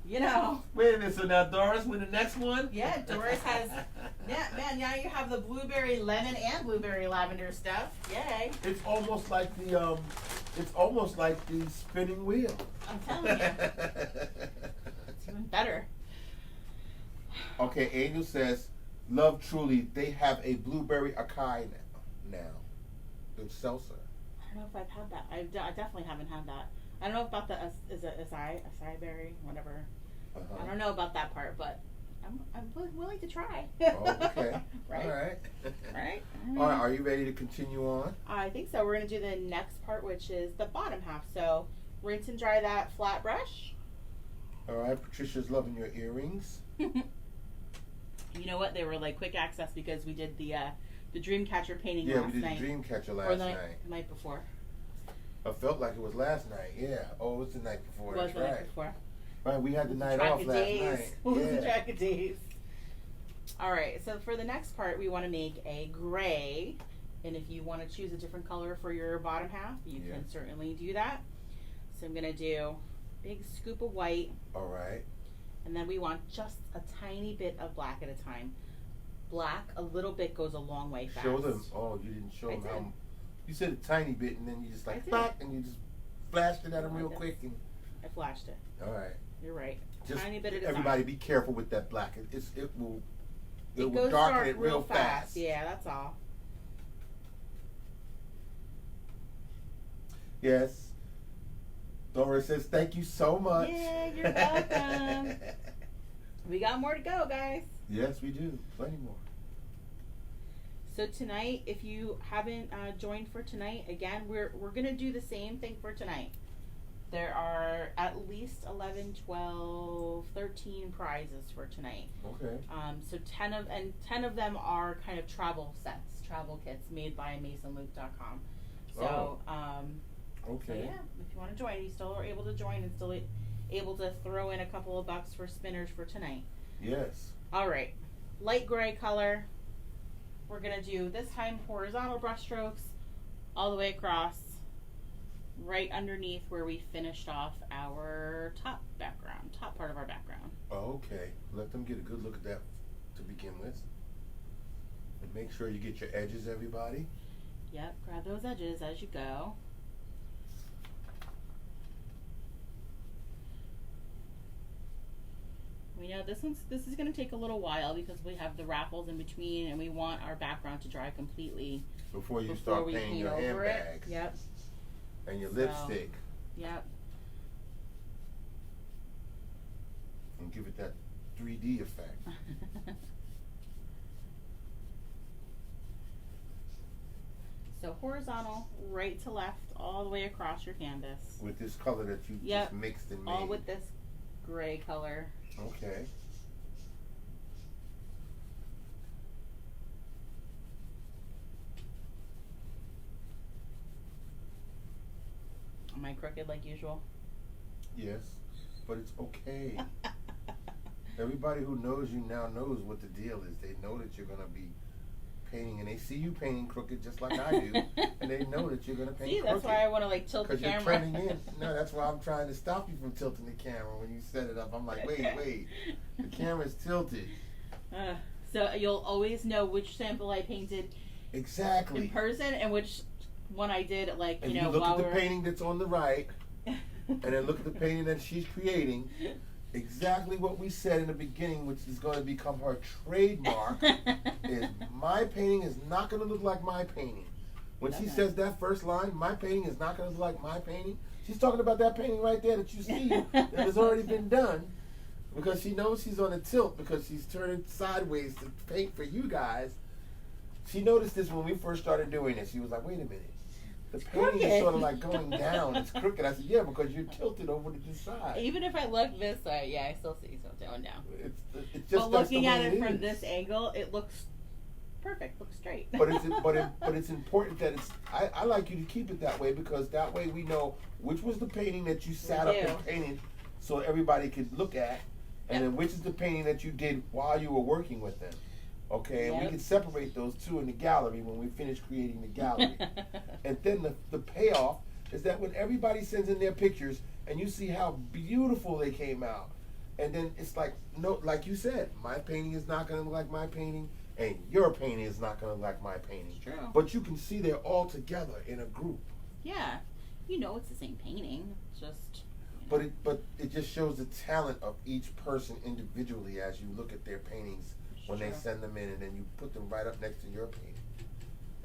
you know. Wait a minute. So now Doris win the next one? Yeah, Doris has. Yeah, man. Now you have the blueberry lemon and blueberry lavender stuff. Yay! It's almost like the spinning wheel. I'm telling you. It's even better. Okay, Angel says, "Love Truly. They have a blueberry acai now. It's seltzer." I don't know if I've had that. I definitely haven't had that. I don't know about the acai berry, whatever. I don't know about that part, but I'm willing to try. Oh, okay. Right? All right. Right? All right. Are you ready to continue on? I think so. We're going to do the next part, which is the bottom half. So rinse and dry that flat brush. All right. Patricia's loving your earrings. You know what? They were like quick access because we did the Dreamcatcher painting last night. Yeah, we did the Dreamcatcher last night. The night before. I felt like it was last night. Yeah. Oh, it was the night before. It was the night before. Right, we had the night off last night. Lose the track of days. All right, so for the next part, we want to make a gray. And if you want to choose a different color for your bottom half, you can certainly do that. So I'm going to do a big scoop of white. All right. And then we want just a tiny bit of black at a time. Black, a little bit goes a long way fast. Show them. Oh, you didn't show them how. You said a tiny bit, and then you just like, and you just flashed it at them real quick. And I flashed it. All right. You're right. Just tiny bit at a everybody time. Be careful with that black. It will goes darken it real fast. Yeah, that's all. Yes. Doris says, thank you so much. Yeah, you're welcome. We got more to go, guys. Yes, we do. Plenty more. So tonight, if you haven't joined for tonight, again, we're gonna do the same thing for tonight. There are at least 11, 12, 13 prizes for tonight. Okay. So 10 of them are kind of travel sets, travel kits made by MasonLuke.com. So, okay. So yeah, if you want to join, you still are able to join and still able to throw in a couple of bucks for spinners for tonight. Yes. All right, light gray color. We're gonna do this time horizontal brush strokes all the way across, right underneath where we finished off our top part of our background. Okay. Let them get a good look at that to begin with. And make sure you get your edges, everybody. Yep, grab those edges as you go. We know this is going to take a little while because we have the raffles in between and we want our background to dry completely before you start painting your handbags. Yep. And your lipstick. Yep. And give it that 3D effect. So horizontal, right to left, all the way across your canvas. With this color that you just mixed and made. All with this gray color. Okay. Am I crooked like usual? Yes, but it's okay. Everybody who knows you now knows what the deal is. They know that you're going to be painting, and they see you painting crooked just like I do, and they know that you're going to paint crooked. See, that's why I want to like tilt the camera. Because you're trending in. No, that's why I'm trying to stop you from tilting the camera when you set it up. I'm like, wait, the camera's tilted. So you'll always know which sample I painted exactly in person and which one I did, like, and you know, look while at the painting that's on the right, and then look at the painting that she's creating. Exactly what we said in the beginning, which is going to become her trademark, is my painting is not going to look like my painting. When she says that first line, my painting is not going to look like my painting, she's talking about that painting right there that you see that has already been done, because she knows she's on a tilt because she's turning sideways to paint for you guys. She noticed this when we first started doing this. She was like, wait a minute. The painting is sort of like going down. It's crooked. I said, yeah, because you're tilted over to the side. Even if I look this way, yeah, I still see some going down. It's just but looking at it from this angle, it looks perfect. Looks straight. But it's important that it's. I like you to keep it that way, because that way we know which was the painting that you sat up and painted, so everybody could look at, and then which is the painting that you did while you were working with them. Okay, and we can separate those two in the gallery when we finish creating the gallery. And then the payoff is that when everybody sends in their pictures and you see how beautiful they came out, and then it's like, no, like you said, my painting is not going to look like my painting, and your painting is not going to look like my painting. True. But you can see they're all together in a group. Yeah, you know it's the same painting. It's just. But it just shows the talent of each person individually as you look at their paintings. When they send them in, and then you put them right up next to your painting,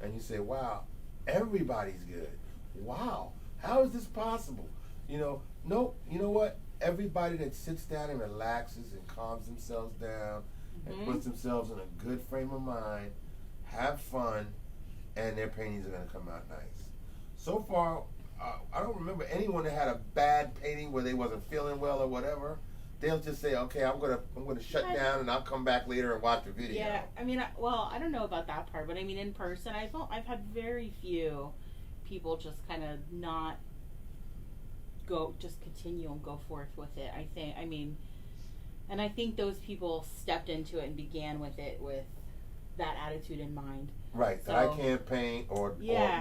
and you say, wow, everybody's good. Wow, how is this possible? You know, no, you know what? Everybody that sits down and relaxes and calms themselves down and puts themselves in a good frame of mind, have fun, and their paintings are going to come out nice. So far, I don't remember anyone that had a bad painting where they wasn't feeling well or whatever. They'll just say, okay, I'm gonna shut down and I'll come back later and watch the video. Yeah, I mean, I don't know about that part, but I mean, in person, I've had very few people just kind of not just continue and go forth with it. I think those people stepped into it and began with it with that attitude in mind. Right, that I can't paint or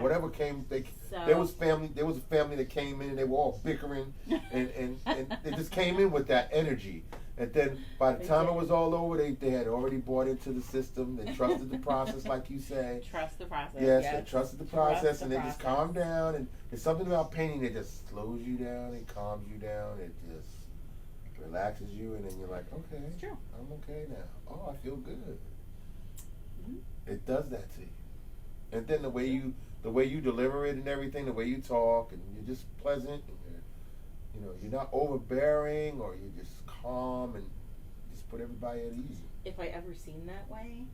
whatever came. There was a family that came in and they were all bickering and they just came in with that energy. And then by the time it was all over, they had already bought into the system. They trusted the process, like you say. Trust the process. Yes, they trusted the process, and they just calmed down. And there's something about painting that just slows you down, it calms you down, it just relaxes you, and then you're like, okay, it's true. I'm okay now. Oh, I feel good. Mm-hmm. It does that to you. And then the way you deliver it and everything, the way you talk, and you're just pleasant, and you're not overbearing, or you're just calm and just put everybody at ease. If I ever seem that way,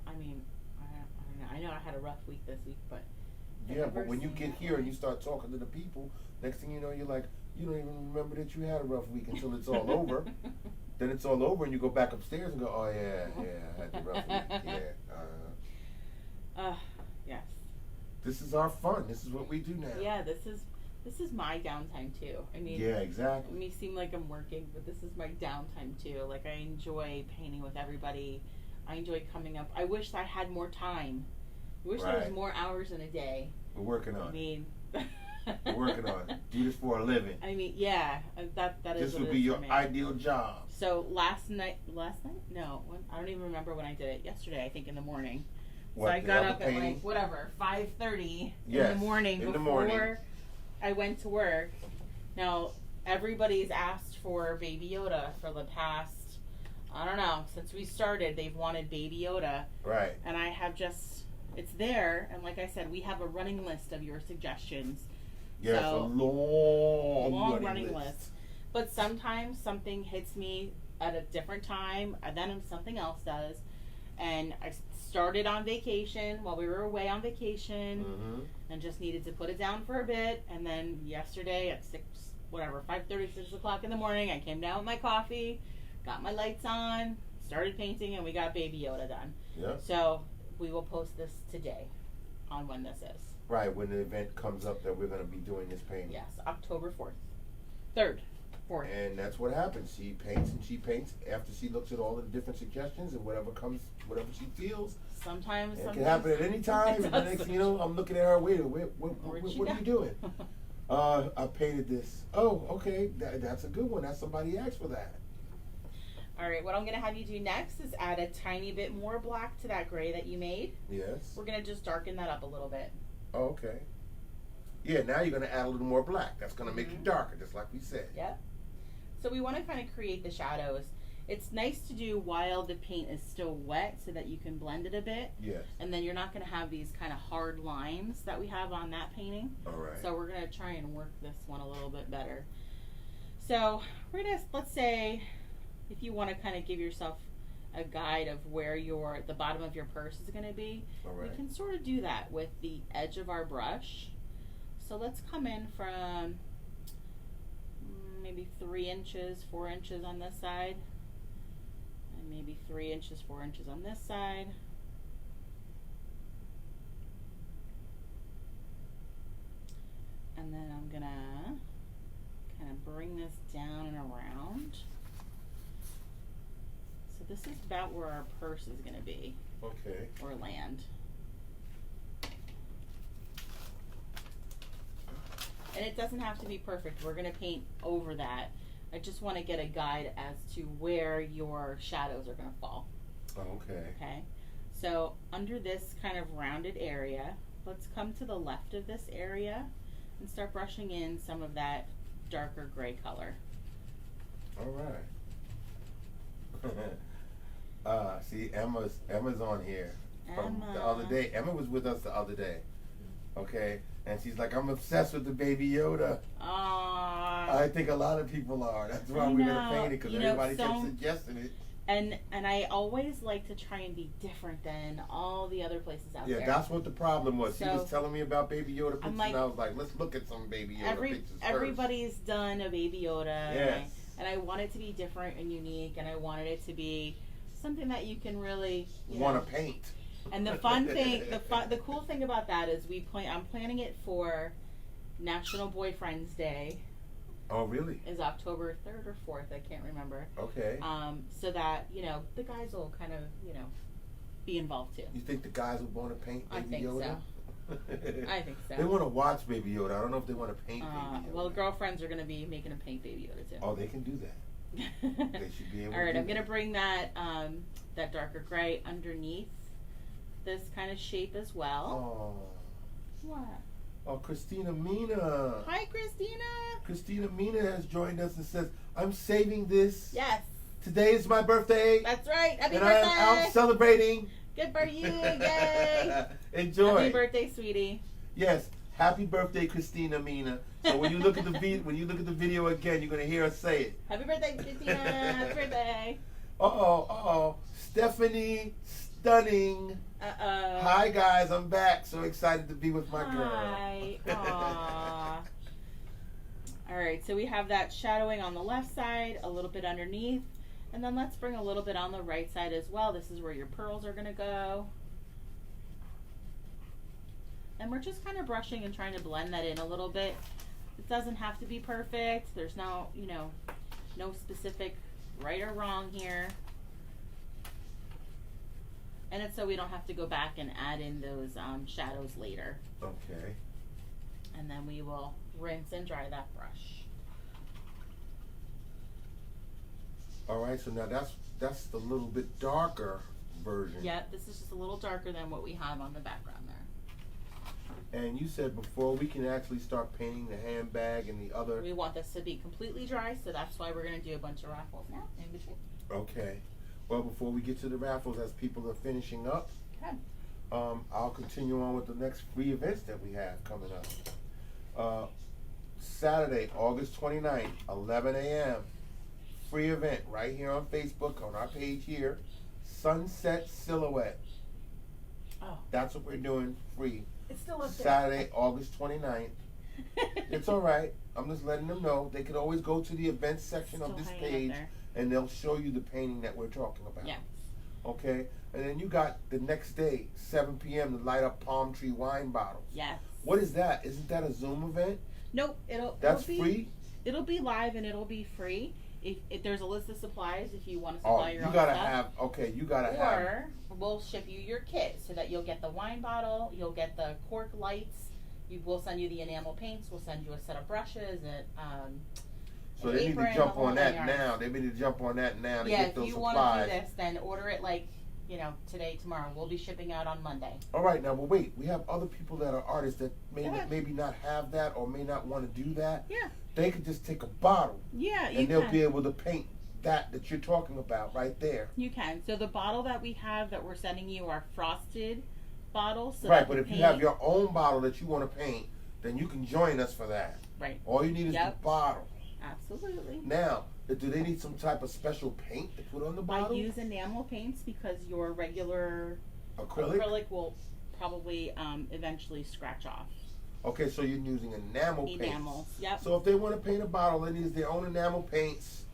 I don't know. I know I had a rough week this week, but yeah, but when you get here and you start talking to the people, next thing you know, you're like, you don't even remember that you had a rough week until it's all over. Then it's all over, and you go back upstairs and go, oh yeah, I had the rough week. Yeah. Yes. This is our fun. This is what we do now. Yeah, this is my downtime too. I mean, yeah, exactly. It may seem like I'm working, but this is my downtime too. Like, I enjoy painting with everybody. I enjoy coming up. I wish I had more time. I wish there was more hours in a day. We're working on it. I mean, we're working on it. Do this for a living. I mean, yeah, that is. This would be your ideal job. So last night? No, I don't even remember when I did it. Yesterday, I think, in the morning. What, so I got up at like 5:30 in the morning before I went to work. Now, everybody's asked for Baby Yoda for the past, I don't know, since we started, they've wanted Baby Yoda. Right. And I have it's there, and like I said, we have a running list of your suggestions. Yes, so, a long running list. But sometimes something hits me at a different time, and then something else does. And I started on vacation while we were away on vacation, and just needed to put it down for a bit. And then yesterday at 5:30, 6 o'clock in the morning, I came down with my coffee, got my lights on, started painting, and we got Baby Yoda done. Yeah. So we will post this today on when this is. Right, when the event comes up that we're going to be doing this painting. Yes, October 4th. 4th. And that's what happens. She paints after she looks at all of the different suggestions and whatever she feels. Sometimes it can happen at any time. And the next thing you know, I'm looking at her, what are you doing? I painted this. Oh, okay, that's a good one. That's somebody asked for that. All right, what I'm going to have you do next is add a tiny bit more black to that gray that you made. Yes. We're going to just darken that up a little bit. Oh, okay. Yeah, now you're going to add a little more black. That's going to make it darker, just like we said. Yep. So we want to kind of create the shadows. It's nice to do while the paint is still wet so that you can blend it a bit. Yes. And then you're not going to have these kind of hard lines that we have on that painting. All right. So we're going to try and work this one a little bit better. So we're going to, let's say, if you want to kind of give yourself a guide of where the bottom of your purse is going to be, we can sort of do that with the edge of our brush. So let's come in from maybe 3 inches, 4 inches on this side, and maybe 3 inches, 4 inches on this side. And then I'm gonna kind of bring this down and around. So this is about where our purse is gonna be. Okay. Or land. And it doesn't have to be perfect. We're going to paint over that. I just want to get a guide as to where your shadows are going to fall. Okay. Okay. So under this kind of rounded area, let's come to the left of this area and start brushing in some of that darker gray color. All right. See, Emma's on here from the other day. Emma was with us the other day. Okay. And she's like, I'm obsessed with the Baby Yoda. I think a lot of people are. That's why we're going to paint it, because everybody kept suggesting it. And I always like to try and be different than all the other places out there. Yeah, that's what the problem was. She was telling me about Baby Yoda pictures, and I was like, let's look at some Baby Yoda pictures first. Everybody's done a Baby Yoda. Yes. And I want it to be different and unique, and I wanted it to be something that you can really want to paint. And the fun thing, the cool thing about that is I'm planning it for National Boyfriend's Day. Oh, really? Is October 3rd or 4th, I can't remember. Okay. So that, the guys will kind of, be involved too. You think the guys will want to paint Baby Yoda? So. I think so. They want to watch Baby Yoda. I don't know if they want to paint Baby Yoda. Well, girlfriends are going to be making them paint Baby Yoda too. Oh, they can do that. They should be able to. All right, I'm going to bring that darker gray underneath this kind of shape as well. Oh. What? Oh, Christina Mina. Hi, Christina. Christina Mina has joined us and says, I'm saving this. Yes. Today is my birthday. That's right. Happy birthday. And I am out celebrating. Good for you. Yay. Enjoy. Happy birthday, sweetie. Yes. Happy birthday, Christina Mina. So when you look at the video again, you're going to hear us say it. Happy birthday, Christina. Happy birthday. Uh-oh. Stephanie Stunning. Hi guys, I'm back. So excited to be with my girl. Hi. Aww. All right, so we have that shadowing on the left side, a little bit underneath, and then let's bring a little bit on the right side as well. This is where your pearls are going to go. And we're just kind of brushing and trying to blend that in a little bit. It doesn't have to be perfect. There's no, no specific right or wrong here. And it's so we don't have to go back and add in those shadows later. Okay. And then we will rinse and dry that brush. All right, so now that's the little bit darker version. Yeah, this is just a little darker than what we have on the background there. And you said before we can actually start painting the handbag and the other. We want this to be completely dry, so that's why we're going to do a bunch of raffles now in between. Okay. Well, before we get to the raffles, as people are finishing up, okay. I'll continue on with the next free events that we have coming up. Saturday, August 29th, 11 a.m. Free event right here on Facebook on our page here. Sunset Silhouette. Oh. That's what we're doing free. It's still up there. Saturday, August 29th. It's all right. I'm just letting them know. They could always go to the events section of this page and they'll show you the painting that we're talking about. Yeah. Okay? And then you got the next day, 7 p.m. to light up palm tree wine bottles. Yes. What is that? Isn't that a Zoom event? Nope. That's free? It'll be live and it'll be free. If there's a list of supplies, if you want to supply your own you gotta stuff. you gotta have. Or we'll ship you your kit so that you'll get the wine bottle, you'll get the cork lights, we'll send you the enamel paints, we'll send you a set of brushes, so they need to jump on that now. They need to jump on that now to get those supplies. Yeah, if you want to do this, then order it like, today, tomorrow. We'll be shipping out on Monday. All right, now, but wait. We have other people that are artists that maybe not have that or may not want to do that. Yeah. They could just take a bottle. Yeah, and they'll be able to paint that you're talking about right there. You can. So the bottle that we have that we're sending you are frosted bottles. So right, but if you have your own bottle that you want to paint, then you can join us for that. Right. All you need is the bottle. Absolutely. Now, do they need some type of special paint to put on the bottle? I use enamel paints because your regular acrylic will probably eventually scratch off. Okay, so you're using enamels. Yep. So if they want to paint a bottle, it needs their own enamel paints,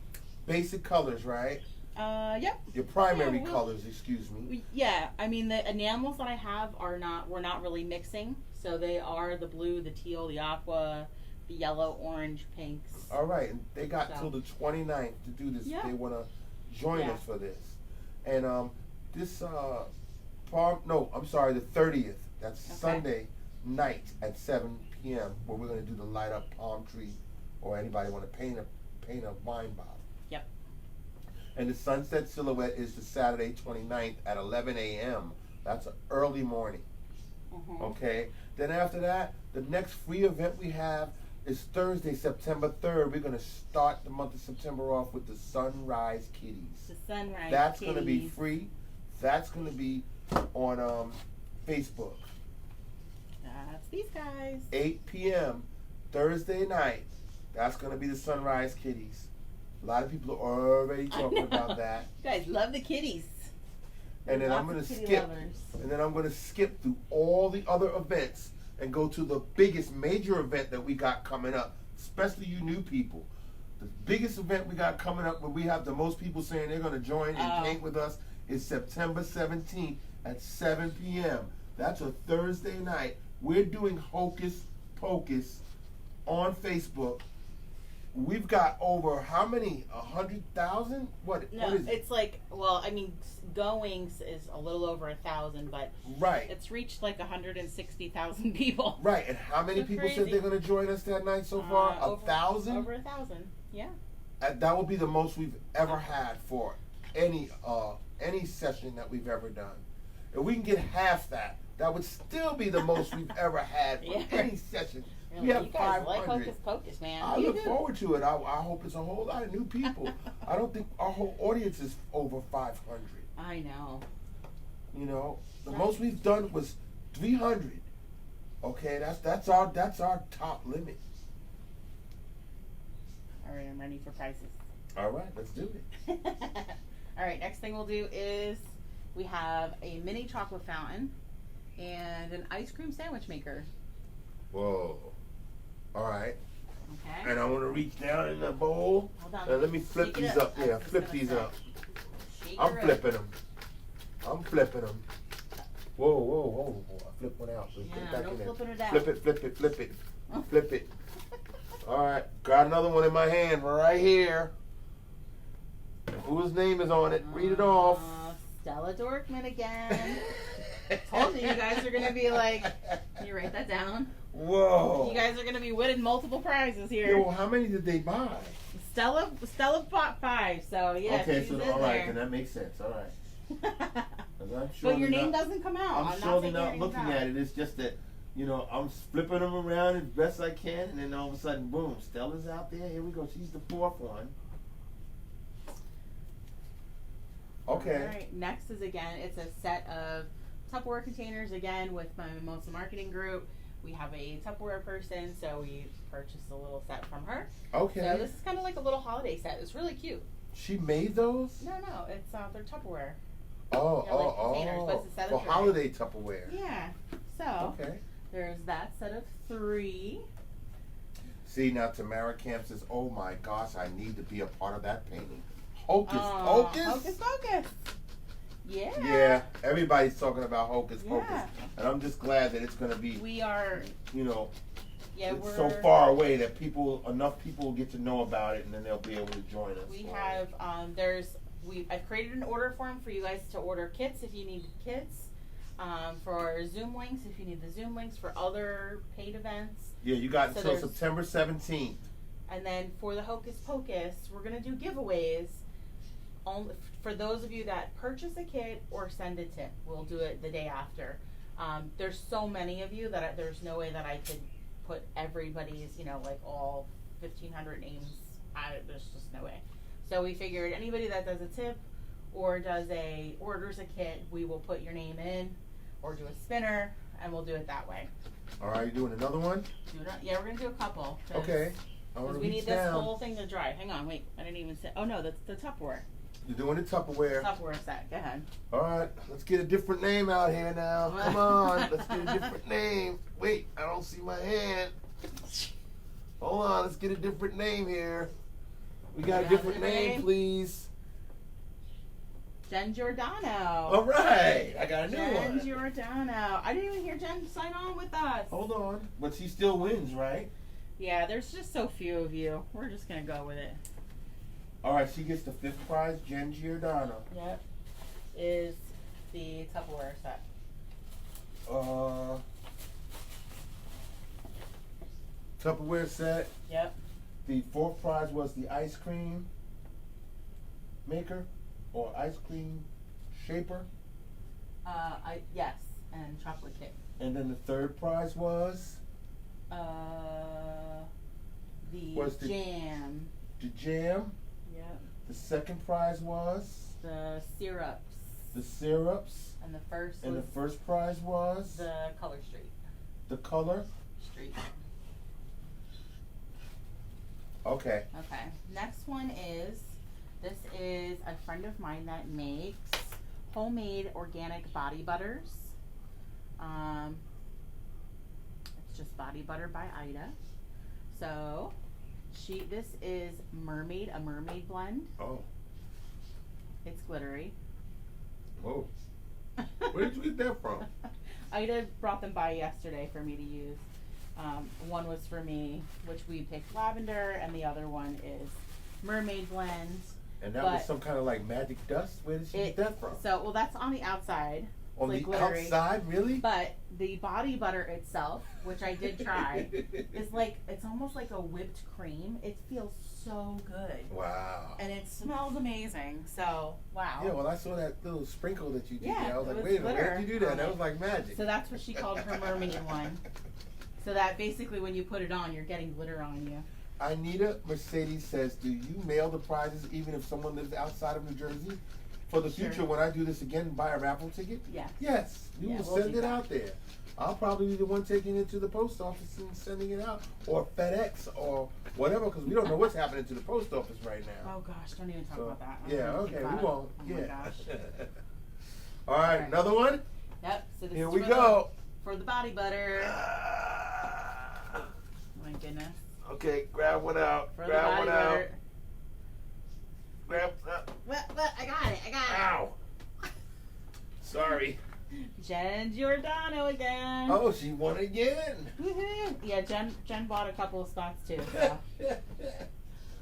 basic colors, right? Yep. Your primary colors, excuse me. Yeah, I mean the enamels that I have we're not really mixing, so they are the blue, the teal, the aqua, the yellow, orange, pinks. All right, and they got till the 29th to do this. Yeah. They want to join us for this, and this the 30th. That's Sunday night at 7 p.m. where we're going to do the light up palm tree, or anybody want to paint a wine bottle. Yep. And the Sunset Silhouette is the Saturday 29th at 11 a.m. That's an early morning. Mm-hmm. Okay. Then after that, the next free event we have is Thursday, September 3rd. We're going to start the month of September off with the Sunrise Kitties. The Sunrise That's Kitties. going to be free. That's going to be on Facebook. That's these guys. 8 p.m. Thursday night. That's going to be the Sunrise Kitties. A lot of people are already talking about that. You guys love the kitties. And then I'm going to skip. And then I'm going to skip through all the other events and go to the biggest major event that we got coming up, especially you new people. The biggest event we got coming up where we have the most people saying they're going to join and paint with us is September 17th at 7 p.m. That's a Thursday night. We're doing Hocus Pocus on Facebook. We've got over how many? 100,000? What is it? It's like, well, I mean, goings is a little over 1,000, but it's reached like 160,000 people. Right, and how many people said they're going to join us that night so far? 1,000? Over 1,000, yeah. That would be the most we've ever had for any session that we've ever done. If we can get half that, that would still be the most we've ever had for any session. Really? We have you guys 500. like Hocus Pocus, man. I look forward to it. I hope it's a whole lot of new people. I don't think our whole audience is over 500. I know. You know, the most we've done was 300. Okay, that's our top limit. All right, I'm ready for prices. All right, let's do it. All right, next thing we'll do is We have a mini chocolate fountain and an ice cream sandwich maker. Whoa. All right. Okay. And I want to reach down in the bowl. Hold on. And let me flip these up. Yeah, flip these up. I'm flipping them. I'm flipping them. Whoa, whoa, whoa. I flipped one out. So yeah, put it back no in there. flipping it out. Flip it, flip it, flip it. Flip it. All right. Got another one in my hand right here. Whose name is on it? Read it off. Stella Dorkman again. Told you guys are going to be like, can you write that down? Whoa. You guys are going to be winning multiple prizes here. Yo, how many did they buy? Stella bought 5, so yeah. Okay, so all right, there. then that makes sense. All right. But your name doesn't come out. I'm surely not looking at it. It's just that, you know, I'm flipping them around as best I can, and then all of a sudden, boom, Stella's out there. Here we go. She's the 4th one. Okay. All right. Next is again, it's a set of Tupperware containers again with my Mimosa marketing group. We have a Tupperware person, so we purchased a little set from her. Okay. So this is kind of like a little holiday set. It's really cute. She made those? No, it's they're Tupperware. Oh, containers, but it's a set for of 3. holiday Tupperware. Yeah. So okay. There's that set of 3. See, now Tamara Camp says, "Oh my gosh, I need to be a part of that painting." Hocus Pocus. Hocus Pocus. Yeah. Yeah, everybody's talking about Hocus Pocus, and I'm just glad that it's going to be. We are. You know. Yeah, it's so far away that enough people will get to know about it, and then they'll be able to join us. We have I've created an order form for you guys to order kits if you need kits, for Zoom links if you need the Zoom links for other paid events. Yeah, you got until September 17th. And then for the Hocus Pocus, we're gonna do giveaways. Only for those of you that purchase a kit or send a tip. We'll do it the day after. There's so many of you that there's no way that I could put everybody's, like all 1,500 names. There's just no way. So we figured anybody that does a tip or orders a kit, we will put your name in or do a spinner, and we'll do it that way. All right, you doing another one? Yeah, we're gonna do a couple. Okay. Because we need this whole thing to dry. Hang on, wait. I didn't even say. Oh no, that's the Tupperware. You're doing the Tupperware. Tupperware set. Go ahead. All right, let's get a different name out here now. Come on, let's get a different name. Wait, I don't see my hand. Hold on, let's get a different name here. We got a different name, please. Jen Giordano. All right, I got a new one. Jen Giordano. I didn't even hear Jen sign on with us. Hold on, but she still wins, right? Yeah, there's just so few of you. We're just gonna go with it. All right, she gets the 5th prize, Jen Giordano. Yep. Is the Tupperware set. Tupperware set. Yep. The 4th prize was the ice cream maker or ice cream shaper. Yes, and chocolate cake. And then the 3rd prize was the jam. The jam. Yep. The 2nd prize was the syrups. The syrups. And the first. And the 1st prize was the color street. The color street. Okay. Okay. Next one is, this is a friend of mine that makes homemade organic body butters. It's just body butter by Ida. So, this is a mermaid blend. Oh. It's glittery. Oh. Where did you get that from? Ida brought them by yesterday for me to use. One was for me, which we picked lavender, and the other one is mermaid blend. And that was some kind of like magic dust? Where did she get that from? Well, that's on the outside. On the glittery. Outside, really? But the body butter itself, which I did try, is like, it's almost like a whipped cream. It feels so good. Wow. And it smells amazing. So, wow. Yeah, well, I saw that little sprinkle that you did there. I was like, wait a minute, where did you do that? That was like magic. So that's what she called her mermaid one. So that basically when you put it on, you're getting glitter on you. Anita Mercedes says, do you mail the prizes even if someone lives outside of New Jersey? For the future, when I do this again and buy a raffle ticket? Yes. Yes. We'll send it out there. I'll probably be the one taking it to the post office and sending it out. Or FedEx or whatever, because we don't know what's happening to the post office right now. Oh, gosh. Don't even talk about that. Yeah, okay. We won't. Oh, my gosh. All right, another one? Yep. So this Here is we go. For the body butter. My goodness. Okay, grab one out. For Grab the body one butter. out. Grab. What? I got it. Ow. Sorry. Jen Giordano again. Oh, she won again. Woohoo. Yeah, Jen bought a couple of spots too. So.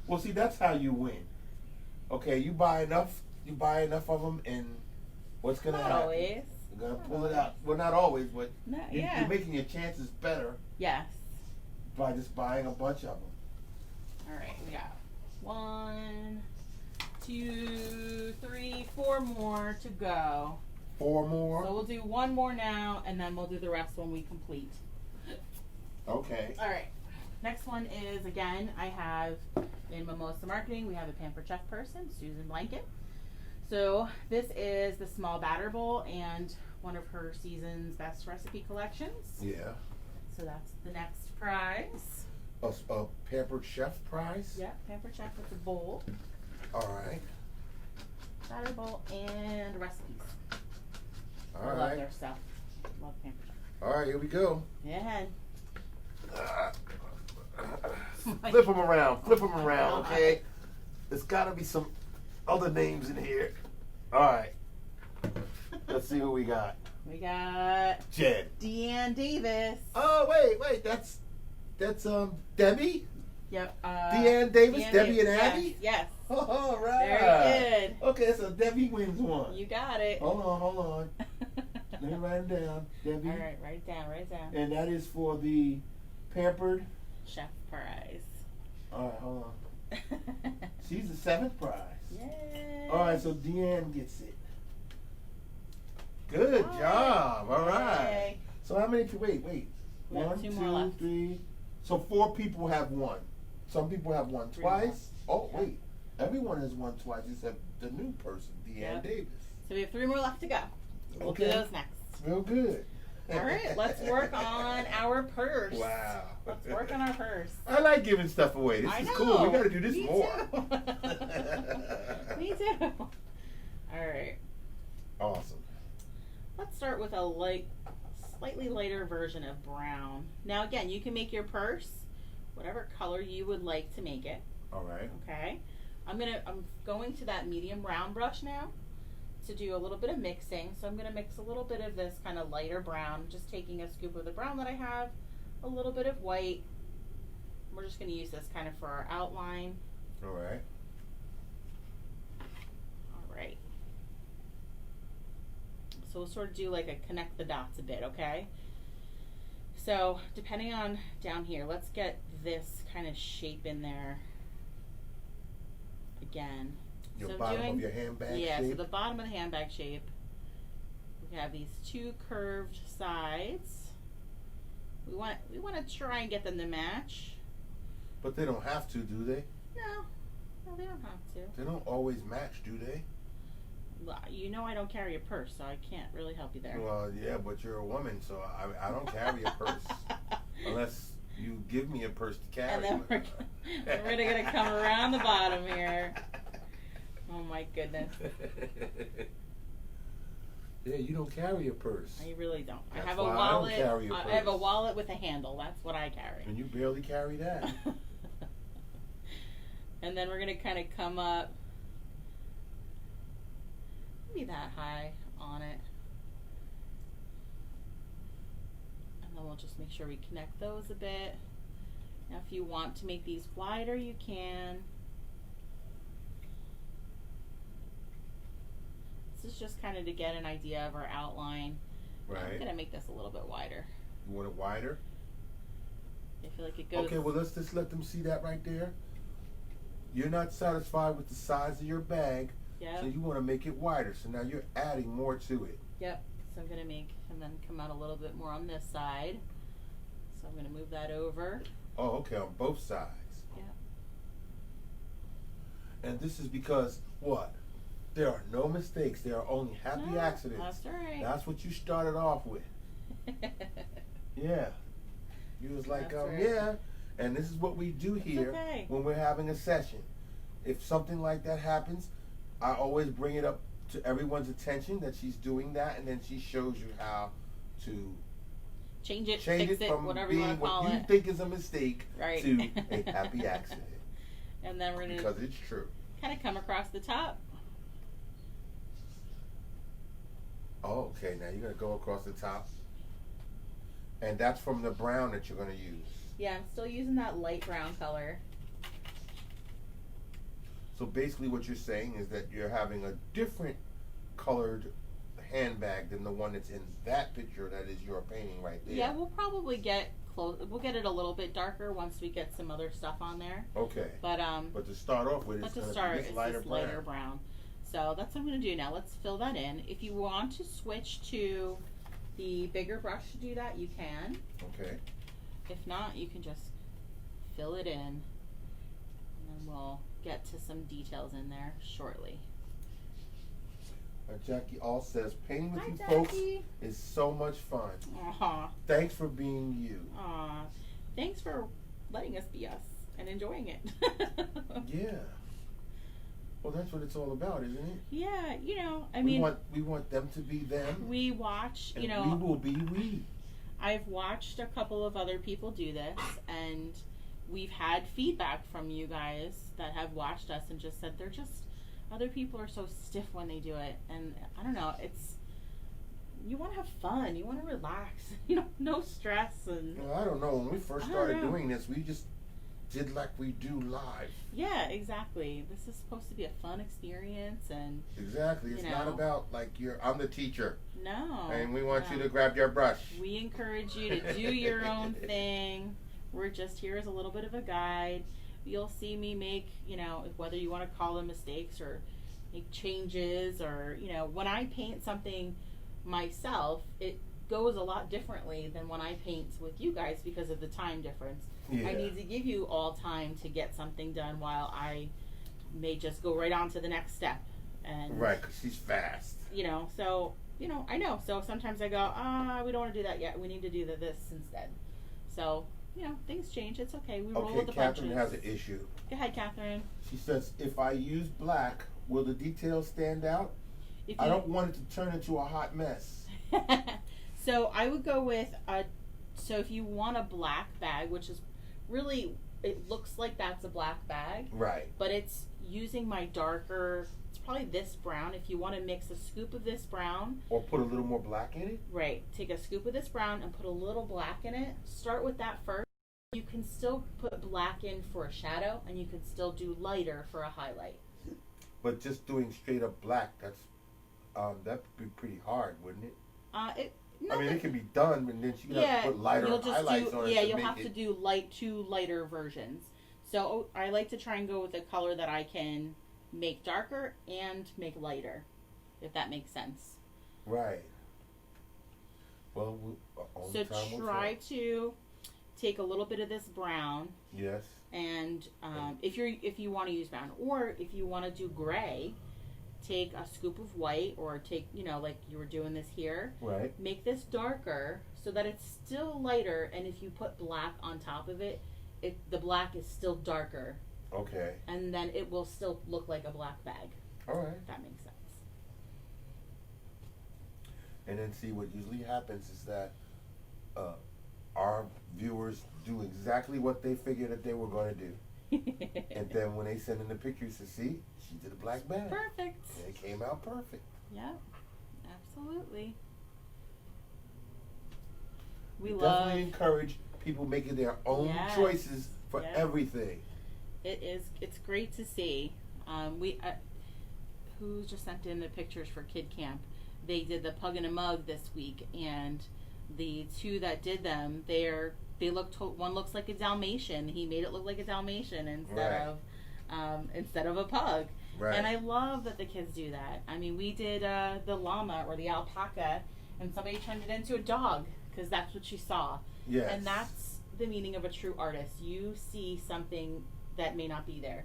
Well, see, that's how you win. Okay, you buy enough of them, and what's gonna happen? Not always. You're gonna pull it out. Well, not always, but yeah. you're making your chances better. Yes. By just buying a bunch of them. All right, we got 1, 2, 3, 4 more to go. 4 more. So we'll do 1 more now, and then we'll do the rest when we complete. Okay. All right. Next one is, again, I have in Mimosa Marketing, we have a Pampered Chef person, Susan Blanket. So this is the small batter bowl and one of her season's best recipe collections. Yeah. So that's the next prize. A Pampered Chef prize? Yeah, Pampered Chef with a bowl. All right. Batter bowl and recipes. All right. Love their stuff. Love Pampered Chef. All right, here we go. Yeah. Flip them around. Flip them around, okay? There's got to be some other names in here. All right. Let's see who we got. We got Jen. Deanne Davis. Oh, wait. That's Debbie? Yep. Deanne Davis, Deanne Debbie Davis. and Abby? Yes. Oh, all right. Very good. Okay, so Debbie wins one. You got it. Hold on. Let me write it down. Debbie. All right, write it down. And that is for the Pampered Chef prize. All right, hold on. She's the 7th prize. Yay. All right, so Deanne gets it. Good job. All right. So how many? Wait. We have 1, 2 2, more left. 3. So 4 people have won. Some people have won 3 twice. more. Oh, wait. Everyone has won twice except the new person, Deanne Davis. So we have 3 more left to go. We'll do those next. Real good. All right, let's work on our purse. Wow. Let's work on our purse. I like giving stuff away. This is cool. We got to do this more. Me too. All right. Awesome. Let's start with a slightly lighter version of brown. Now again, you can make your purse whatever color you would like to make it. All right. Okay. I'm going to that medium round brush now to do a little bit of mixing. So I'm going to mix a little bit of this kind of lighter brown, just taking a scoop of the brown that I have, a little bit of white. We're just going to use this kind of for our outline. All right. All right. So we'll sort of do like a connect the dots a bit, okay? So depending on down here, let's get this kind of shape in there again. Your bottom of your handbag shape? Yeah, so the bottom of the handbag shape. We have these 2 curved sides. We want to try and get them to match. But they don't have to, do they? No, they don't have to. They don't always match, do they? Well, you know I don't carry a purse, so I can't really help you there. Well, yeah, but you're a woman, so I don't carry a purse. Unless you give me a purse to carry. And then we're going to come around the bottom here. Oh my goodness. Yeah, you don't carry a purse. I really don't. That's I have a why wallet. I don't carry a purse. I have a wallet with a handle. That's what I carry. And you barely carry that. And then we're going to kind of come up maybe that high on it. And then we'll just make sure we connect those a bit. Now if you want to make these wider, you can. This is just kind of to get an idea of our outline. Right. I'm going to make this a little bit wider. You want it wider? I feel like it goes... Okay, well, let's just let them see that right there. You're not satisfied with the size of your bag, so you want to make it wider. So now you're adding more to it. Yep. So I'm going to make, and then come out a little bit more on this side. So I'm going to move that over. Oh, okay, on both sides. Yep. And this is because, what? There are no mistakes. There are only happy accidents. That's right. That's what you started off with. Yeah. You was like, right. yeah. And this is what we do here when we're having a session. If something like that happens, I always bring it up to everyone's attention that she's doing that, and then she shows you how to change it, fix it, from whatever you want to call what it. you think is a mistake right. to a happy accident. And then we're going to, because it's true, kind of come across the top. Oh, okay, now you're going to go across the top. And that's from the brown that you're going to use. Yeah, I'm still using that light brown color. So basically what you're saying is that you're having a different colored handbag than the one that's in that picture that is your painting right there. Yeah, we'll probably get close. We'll get it a little bit darker once we get some other stuff on there. Okay. But to start off with, it's this lighter brown. So that's what I'm going to do now. Let's fill that in. If you want to switch to the bigger brush to do that, you can. Okay. If not, you can just fill it in, and then we'll get to some details in there shortly. Jackie All says, painting with Hi, you Jackie. folks is so much fun. Aw. Thanks for being you. Aw. Thanks for letting us be us and enjoying it. Yeah. Well, that's what it's all about, isn't it? Yeah, I we mean, we want them to be them. we watch, and we will be we. I've watched a couple of other people do this, and we've had feedback from you guys that have watched us and just said other people are so stiff when they do it, and I don't know, you want to have fun, you want to relax, no stress, and I don't know, when we first started doing this, we just did like we do live. Yeah, exactly. This is supposed to be a fun experience, and exactly, it's not about like I'm the teacher. No. And we want you to grab your brush. We encourage you to do your own thing. We're just here as a little bit of a guide. You'll see me make, whether you want to call them mistakes or make changes, or, when I paint something myself, it goes a lot differently than when I paint with you guys because of the time difference. Yeah. I need to give you all time to get something done while I may just go right on to the next step. And right, because she's fast. So, I know. So sometimes I go, we don't want to do that yet. We need to do this instead. So, things change. It's okay. We roll with the punches. Catherine has an issue. Go ahead, Catherine. She says, if I use black, will the details stand out? I don't want it to turn into a hot mess. So I would go with so if you want a black bag, which is really, it looks like that's a black bag. Right. But it's using my darker, it's probably this brown. If you want to mix a scoop of this brown. Or put a little more black in it? Right. Take a scoop of this brown and put a little black in it. Start with that first. You can still put black in for a shadow, and you can still do lighter for a highlight. But just doing straight up black, that'd be pretty hard, wouldn't it? It can be done, and then you have to put lighter highlights on it. Yeah, you'll have to do two lighter versions. So I like to try and go with a color that I can make darker and make lighter, if that makes sense. Right. Well, so try to take a little bit of this brown. Yes. And if you want to use brown, or if you want to do gray, take a scoop of white, or take, like you were doing this here. Right. Make this darker so that it's still lighter, and if you put black on top of it, the black is still darker. Okay. And then it will still look like a black bag. All right. If that makes sense. And then see, what usually happens is that our viewers do exactly what they figured that they were going to do. And then when they send in the pictures to see, she did a black bag. Perfect. And it came out perfect. Yeah, absolutely. We definitely encourage people making their own choices for everything. It's great to see. Who just sent in the pictures for Kid Camp? They did the Pug and a Mug this week, and the two that did them, one looks like a Dalmatian. He made it look like a Dalmatian instead of a pug. Right. And I love that the kids do that. I mean, we did the llama or the alpaca, and somebody turned it into a dog because that's what you saw. Yes. And that's the meaning of a true artist. You see something that may not be there.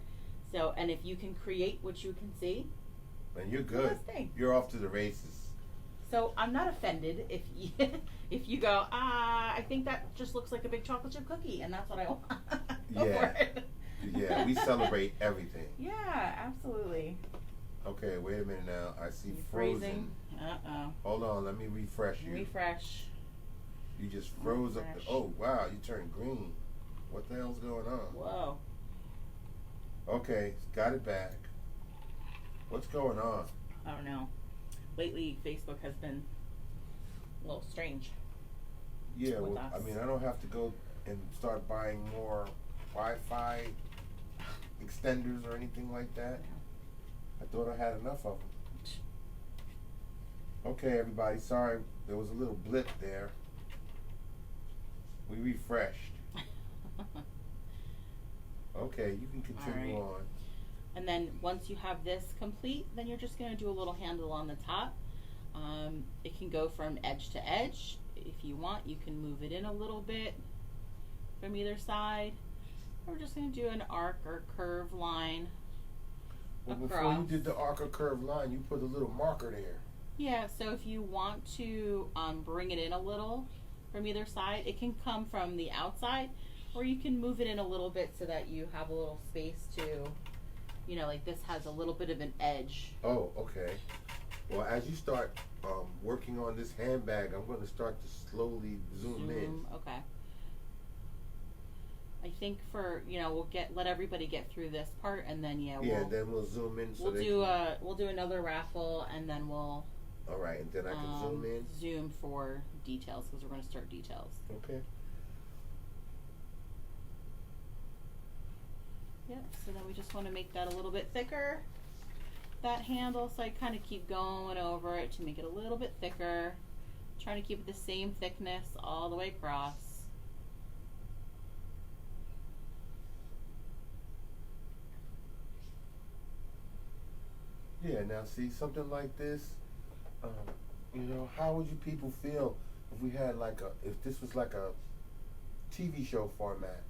So, and if you can create what you can see, then you're good. You're off to the races. So I'm not offended if you go, I think that just looks like a big chocolate chip cookie, and that's what I want. Go for it. Yeah, we celebrate everything. Yeah, absolutely. Okay, wait a minute now. I see Freezing. frozen. Uh-oh. Hold on, let me refresh you. Refresh. You just froze up. Oh, wow, you turned green. What the hell's going on? Whoa. Okay, got it back. What's going on? I don't know. Lately, Facebook has been a little strange. Yeah, well, I mean, I don't have to go and start buying more Wi-Fi extenders or anything like that. I thought I had enough of them. Okay, everybody, sorry, there was a little blip there. We refreshed. Okay, you can continue on. And then once you have this complete, then you're just going to do a little handle on the top. It can go from edge to edge. If you want, you can move it in a little bit from either side. We're just going to do an arc or curve line Well, across. before you did the arc or curve line, you put a little marker there. Yeah, so if you want to bring it in a little from either side, it can come from the outside, or you can move it in a little bit so that you have a little space to, you know, like this has a little bit of an edge. Oh, okay. Well, as you start working on this handbag, I'm going to start to slowly zoom in. Okay. I think for, you know, let everybody get through this part, and then then we'll zoom in. We'll do another raffle, and then we'll. All right, and then I can zoom in. Zoom for details, because we're going to start details. Okay. Yeah. So then we just want to make that a little bit thicker. That handle, so I kind of keep going over it to make it a little bit thicker. Trying to keep it the same thickness all the way across. Yeah, now see, something like this, you know, how would you people feel if we had if this was like a TV show format?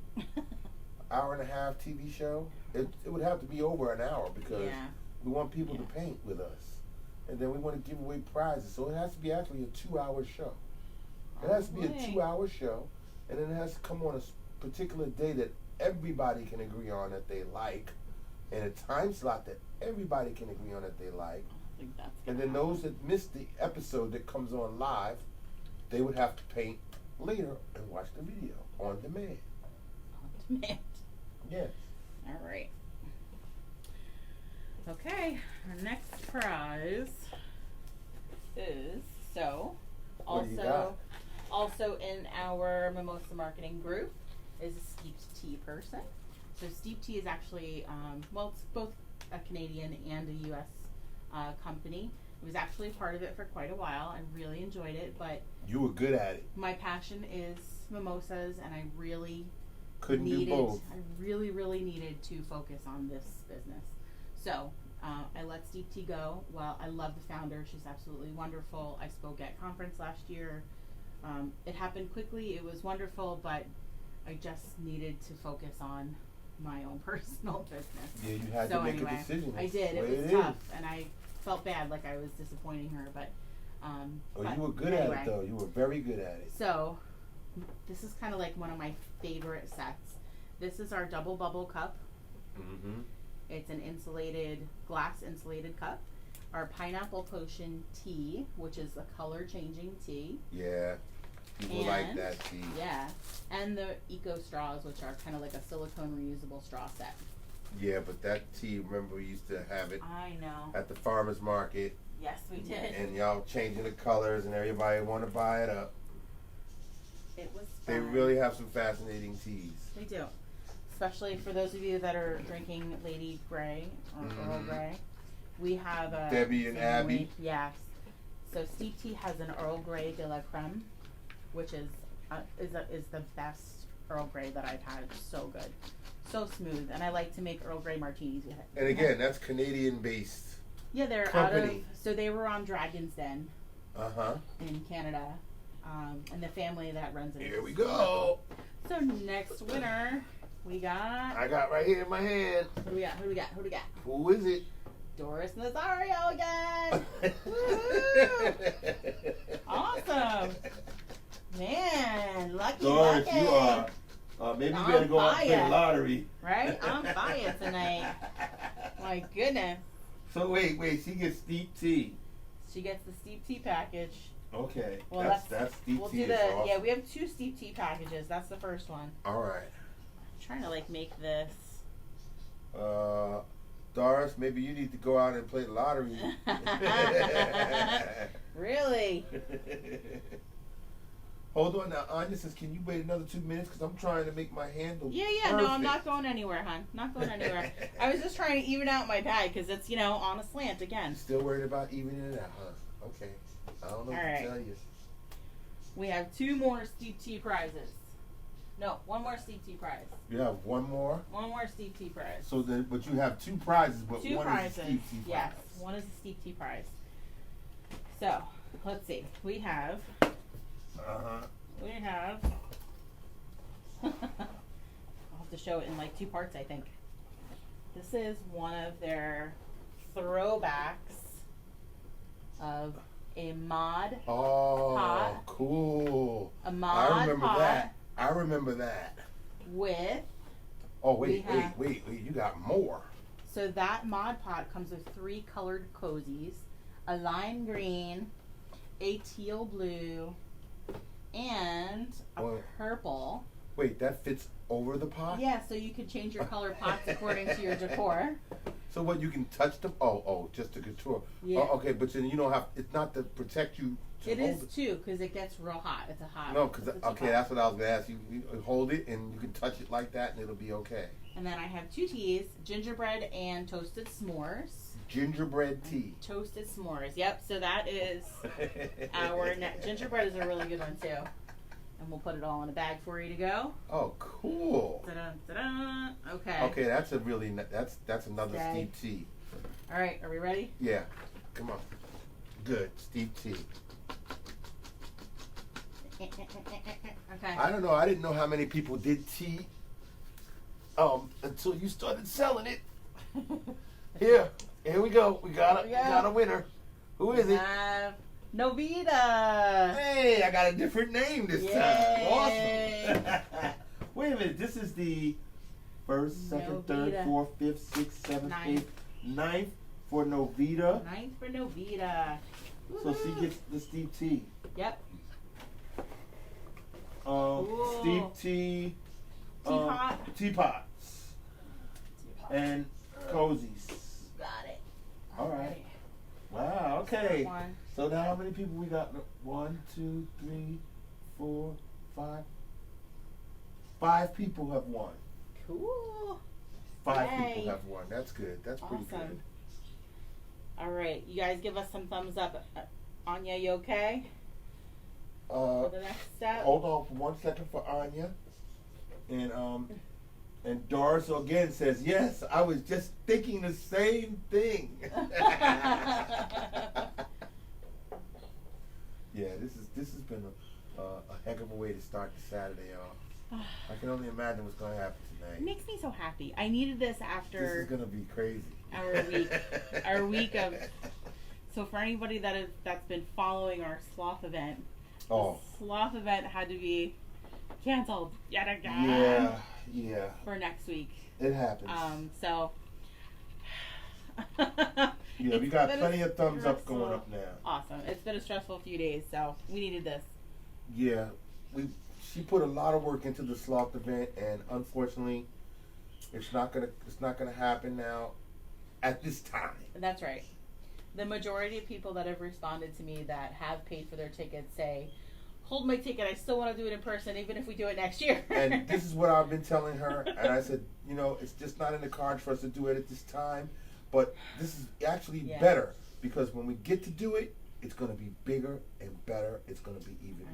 Hour and a half TV show? It would have to be over an hour because we want people to paint with us. And then we want to give away prizes. So it has to be actually a 2-hour show. It has to be a 2-hour show, and then it has to come on a particular day that everybody can agree on that they like, and a time slot that everybody can agree on that they like. I think that's and then those that missed the episode that comes on live, they would have to paint later and watch the video on demand. On demand. Yes. All right. Okay, our next prize is also in our Mimosa marketing group is a steeped tea person. So steeped tea is actually it's both a Canadian and a U.S. Company. I was actually a part of it for quite a while. I really enjoyed it, but you were good at it. My passion is mimosas, and I really do both. I really needed to focus on this business. So I let Steep Tea go. Well, I love the founder. She's absolutely wonderful. I spoke at conference last year. It happened quickly. It was wonderful, but I just needed to focus on my own personal business. Yeah, you had to make a decision. I did. It was tough, and I felt bad, like I was disappointing her. But you were good at it, though. You were very good at it. So this is kind of like one of my favorite sets. This is our double bubble cup. Mm-hmm. It's an glass insulated cup. Our pineapple potion tea, which is a color changing tea. Yeah, people like that tea. Yeah, and the eco straws, which are kind of like a silicone reusable straw set. Yeah, but that tea, remember we used to have it. I know. At the farmer's market. Yes, we did. And y'all changing the colors, and everybody want to buy it up. It was fun. They really have some fascinating teas. They do. Especially for those of you that are drinking Lady Grey or Earl Grey. We have a Debbie and Abby. Yes. So Steep Tea has an Earl Grey de la Creme, which is the best Earl Grey that I've had. It's so good, so smooth, and I like to make Earl Grey martinis with it. And again, that's Canadian based. Yeah, they're company. So they were on Dragon's Den. In Canada, and the family that runs it. Here we go. So next winner. I got right here in my hand. Who do we got? Who is it? Doris Nazario again. Awesome. Man, lucky. Doris, you are. Maybe you better go out and play the lottery. Right? I'm fire tonight. My goodness. So wait, she gets steep tea. She gets the steep tea package. Okay. Well, that's steep we'll tea. do the awesome. Yeah, we have 2 steep tea packages. That's the first one. All right. I'm trying to like make this. Doris, maybe you need to go out and play the lottery. Really? Hold on now. Anya says, can you wait another 2 minutes? Because I'm trying to make my handle Yeah. perfect. No, I'm not going anywhere, hon. Not going anywhere. I was just trying to even out my bag because it's, on a slant again. Still worried about evening it out, huh? Okay. I don't know what to tell you. We have 2 more steep tea prizes. No, 1 more steep tea prize. You have 1 more? 1 more steep tea prize. So then, but you have 2 prizes, but 2 one prizes. is a steep tea prize. Yes, 1 is a steep tea prize. So, let's see. We have. We have. I'll have to show it in like 2 parts, I think. This is one of their throwbacks of a mod pot. Cool. A mod I remember pot that. I remember that. with. Oh, wait. You got more. So that mod pot comes with 3 colored cozies, a lime green, a teal blue, and a purple. Wait, that fits over the pot? Yeah, so you could change your color pots according to your decor. So what, you can touch them? Oh, just the couture. Yeah. Oh, okay, but then you don't have, it's not to protect you to It hold is too, because it gets real hot. It's a hot. No, because, okay, that's what I was going to ask you. You hold it and you can touch it like that and it'll be okay. And then I have 2 teas, gingerbread and toasted s'mores. Gingerbread tea. Toasted s'mores. Yep, so that is our gingerbread is a really good one too. And we'll put it all in a bag for you to go. Oh, cool. Ta-da, ta-da. Okay. Okay, that's a really, that's another steep tea. All right, are we ready? Yeah. Come on. Good. Steep tea. Okay. I don't know. I didn't know how many people did tea until you started selling it. Here we go. We got a winner. Who is it? Novita. Hey, I got a different name this time. Awesome. Wait a minute. This is the 1st, 2nd, 3rd, 4th, 5th, 6th, 7th, 8th, 9th for Novita. 9th for Novita. So she gets the steep tea. Yep. Steep tea. Teapots. And cozies. Got it. All right. Wow. Okay. So now how many people we got? 1, 2, 3, 4, 5. 5 people have won. Cool. 5 people have won. That's good. That's pretty good. All right. You guys give us some thumbs up. Anya, you okay? For the next step. Hold on for 1 second for Anya. And Doris again says, yes, I was just thinking the same thing. Yeah, this has been a heck of a way to start the Saturday off. I can only imagine what's going to happen tonight. It makes me so happy. I needed this after. This is going to be crazy. Our week of. So for anybody that's been following our sloth event, the sloth event had to be canceled yet again. Yeah. For next week. It happens. So. Yeah, we got plenty of thumbs up going up now. Awesome. It's been a stressful few days, so we needed this. Yeah, she put a lot of work into the sloth event, and unfortunately, it's not gonna happen now at this time. That's right. The majority of people that have responded to me that have paid for their tickets say, hold my ticket, I still want to do it in person even if we do it next year. And this is what I've been telling her, and I said, it's just not in the cards for us to do it at this time, but this is actually better, because when we get to do it, it's going to be bigger and better. It's going to be even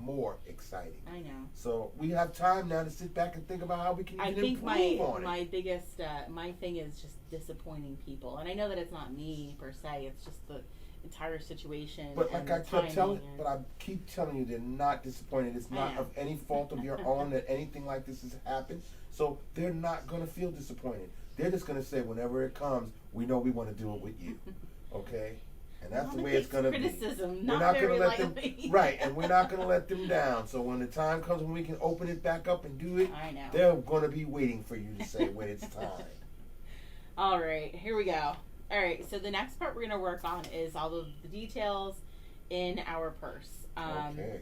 more exciting. I know. So we have time now to sit back and think about how we can improve on it. My biggest, my thing is just disappointing people. And I know that it's not me per se, it's just the entire situation. But like I keep telling you, they're not disappointed. It's not of any fault of your own that anything like this has happened. So they're not going to feel disappointed. They're just going to say, whenever it comes, we know we want to do it with you. Okay? And that's the way it's going to be. Criticism, we're not going to let them, right, and we're not going to let them down. So when the time comes when we can open it back up and do it, they're going to be waiting for you to say when it's time. All right, here we go. All right, so the next part we're going to work on is all of the details in our purse. Okay.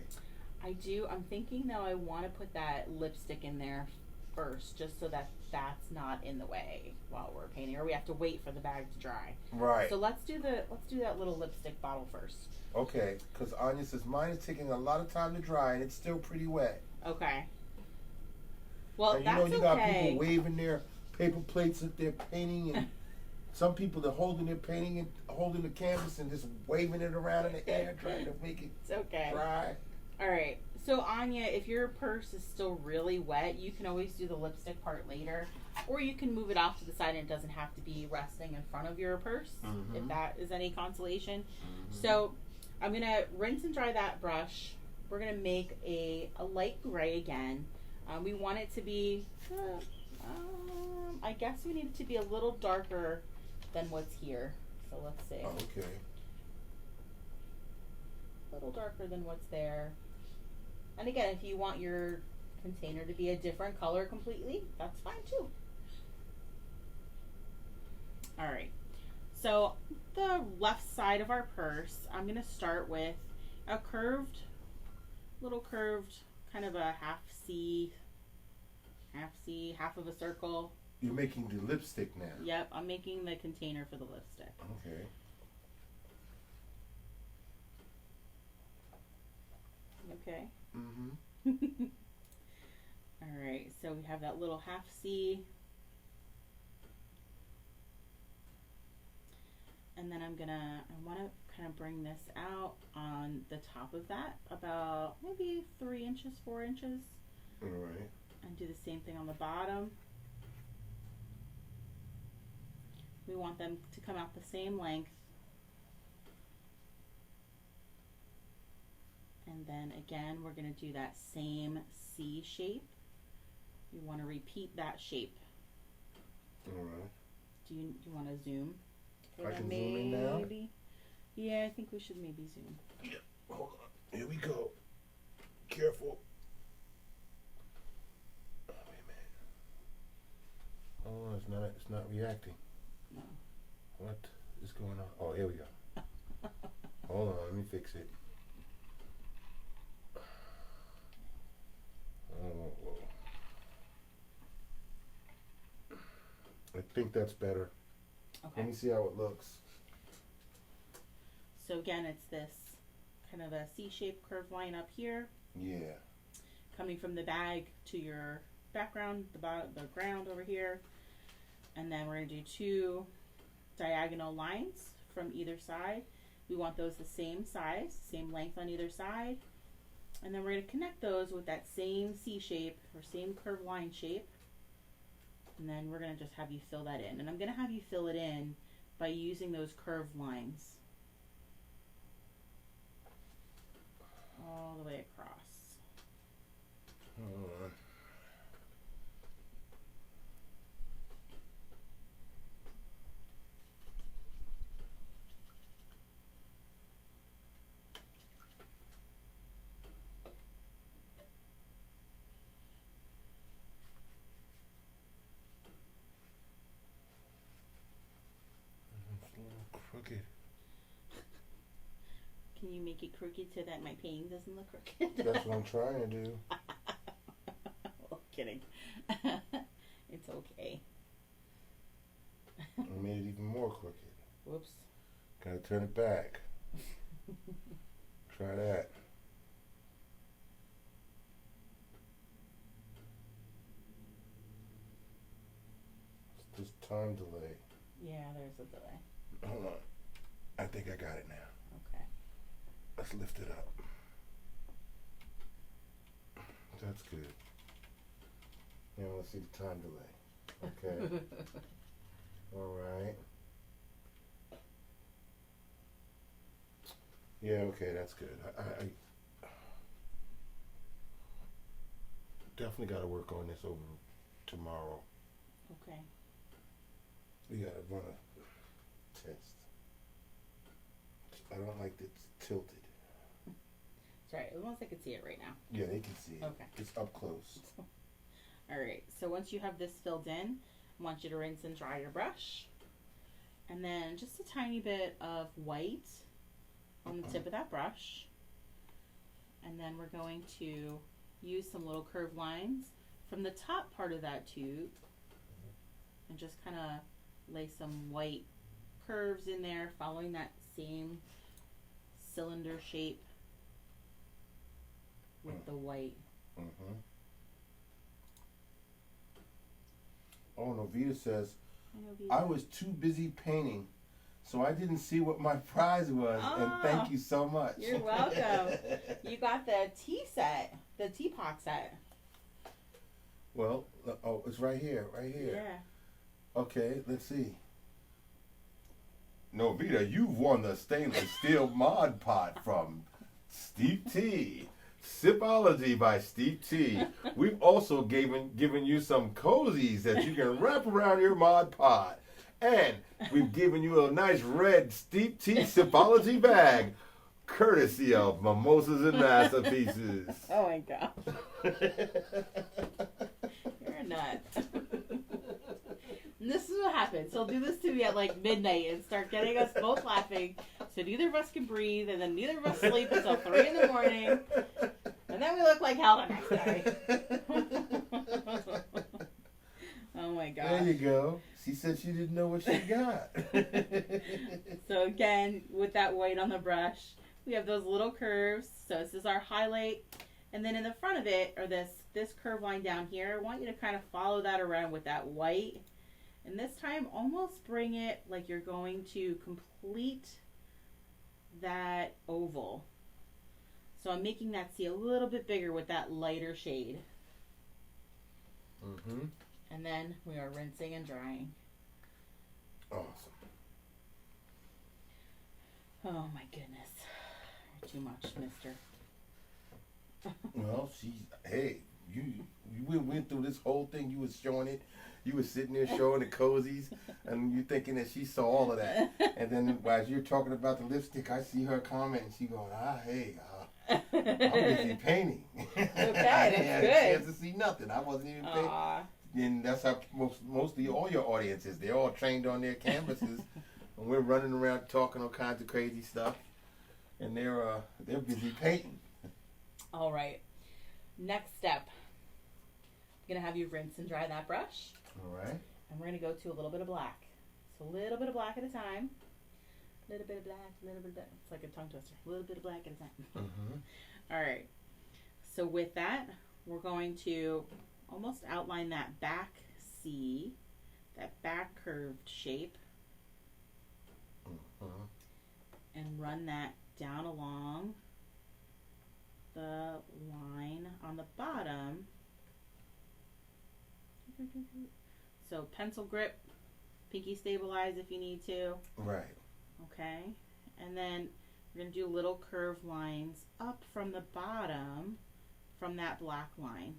I'm thinking though I want to put that lipstick in there first, just so that that's not in the way while we're painting, or we have to wait for the bag to dry. Right. So let's do that little lipstick bottle first. Okay, because Anya says mine is taking a lot of time to dry and it's still pretty wet. Okay. Well, and that's you got people waving their paper plates that they're painting, and some people they're holding their painting and holding the canvas and just waving it around in the air trying to make it dry. All right. So Anya, if your purse is still really wet, you can always do the lipstick part later, or you can move it off to the side and it doesn't have to be resting in front of your purse, if that is any consolation. So I'm gonna rinse and dry that brush. We're gonna make a light gray again. We want it to be, I guess we need it to be a little darker than what's here. So let's see. Okay. A little darker than what's there. And again, if you want your container to be a different color completely, that's fine too. All right. So the left side of our purse, I'm going to start with a little curved, kind of a half C, half of a circle. You're making the lipstick now. Yep, I'm making the container for the lipstick. Okay. Okay. All right, so we have that little half C. And then I want to kind of bring this out on the top of that, about maybe 3 inches, 4 inches. All right. And do the same thing on the bottom. We want them to come out the same length. And then again, we're going to do that same C shape. You want to repeat that shape. All right. Do you want to zoom? I can zoom in now? Yeah, I think we should maybe zoom. Yeah. Hold on. Here we go. Careful. Oh, wait a minute. Oh, it's not reacting. No. What is going on? Oh, here we go. Hold on, let me fix it. Oh, whoa. I think that's better. Okay. Let me see how it looks. So again, it's this kind of a C-shaped curved line up here. Yeah. Coming from the bag to your background, the ground over here. And then we're going to do 2 diagonal lines from either side. We want those the same size, same length on either side. And then we're going to connect those with that same C shape or same curved line shape. And then we're going to just have you fill that in. And I'm going to have you fill it in by using those curved lines all the way across. Hold on. Crooked. Can you make it crooked so that my painting doesn't look crooked? That's what I'm trying to do. Oh, kidding. It's okay. I made it even more crooked. Whoops. Gotta turn it back. Try that. It's just time delay. Yeah, there's a delay. Hold on. I think I got it now. Okay. Let's lift it up. That's good. Now let's see the time delay. Okay. All right. Yeah, okay, that's good. I definitely got to work on this over tomorrow. Okay. We got to run a test. I don't like that it's tilted. That's right. As long as I can see it right now. Yeah, they can see it. Okay. It's up close. All right. So once you have this filled in, I want you to rinse and dry your brush. And then just a tiny bit of white on the tip of that brush. And then we're going to use some little curved lines from the top part of that tube and just kind of lay some white curves in there, following that same cylinder shape with the white. Oh, Novita says, I was too busy painting, so I didn't see what my prize was, and thank you so much. You're welcome. You got the tea set, the teapot set. Well, oh, it's right here, right here. Yeah. Okay, let's see. Novita, you've won the stainless steel Mod Pot from Steve T. Sipology by Steve T. We've also given you some cozies that you can wrap around your Mod Pot. And we've given you a nice red Steve T Sipology bag, courtesy of Mimosas and Masterpieces. Oh my God. You're a nut. And this is what happens. He'll do this to me at like midnight and start getting us both laughing so neither of us can breathe, and then neither of us sleep until 3 in the morning. And then we look like hell the next day. Oh my God. There you go. She said she didn't know what she got. So again, with that white on the brush, we have those little curves. So this is our highlight. And then in the front of it, or this curve line down here, I want you to kind of follow that around with that white. And this time, almost bring it like you're going to complete that oval. So I'm making that C a little bit bigger with that lighter shade. And then we are rinsing and drying. Awesome. Oh my goodness. You're too much, mister. Well, hey, you went through this whole thing. You was showing it. You was sitting there showing the cozies, and you thinking that she saw all of that. And then as you're talking about the lipstick, I see her comment, and she going, I'm busy painting. Okay, I that's had good. a chance to see nothing. I wasn't even paying. And that's how mostly all your audiences. They're all trained on their canvases, and we're running around talking all kinds of crazy stuff, and they're busy painting. All right. Next step. I'm going to have you rinse and dry that brush. All right. And we're going to go to a little bit of black. So a little bit of black at a time. A little bit of black, a little bit of black. It's like a tongue twister. A little bit of black at a time. All right. So with that, we're going to almost outline that back C, that back curved shape. And run that down along the line on the bottom. So pencil grip, pinky stabilize if you need to. Right. Okay. And then we're going to do little curved lines up from the bottom from that black line.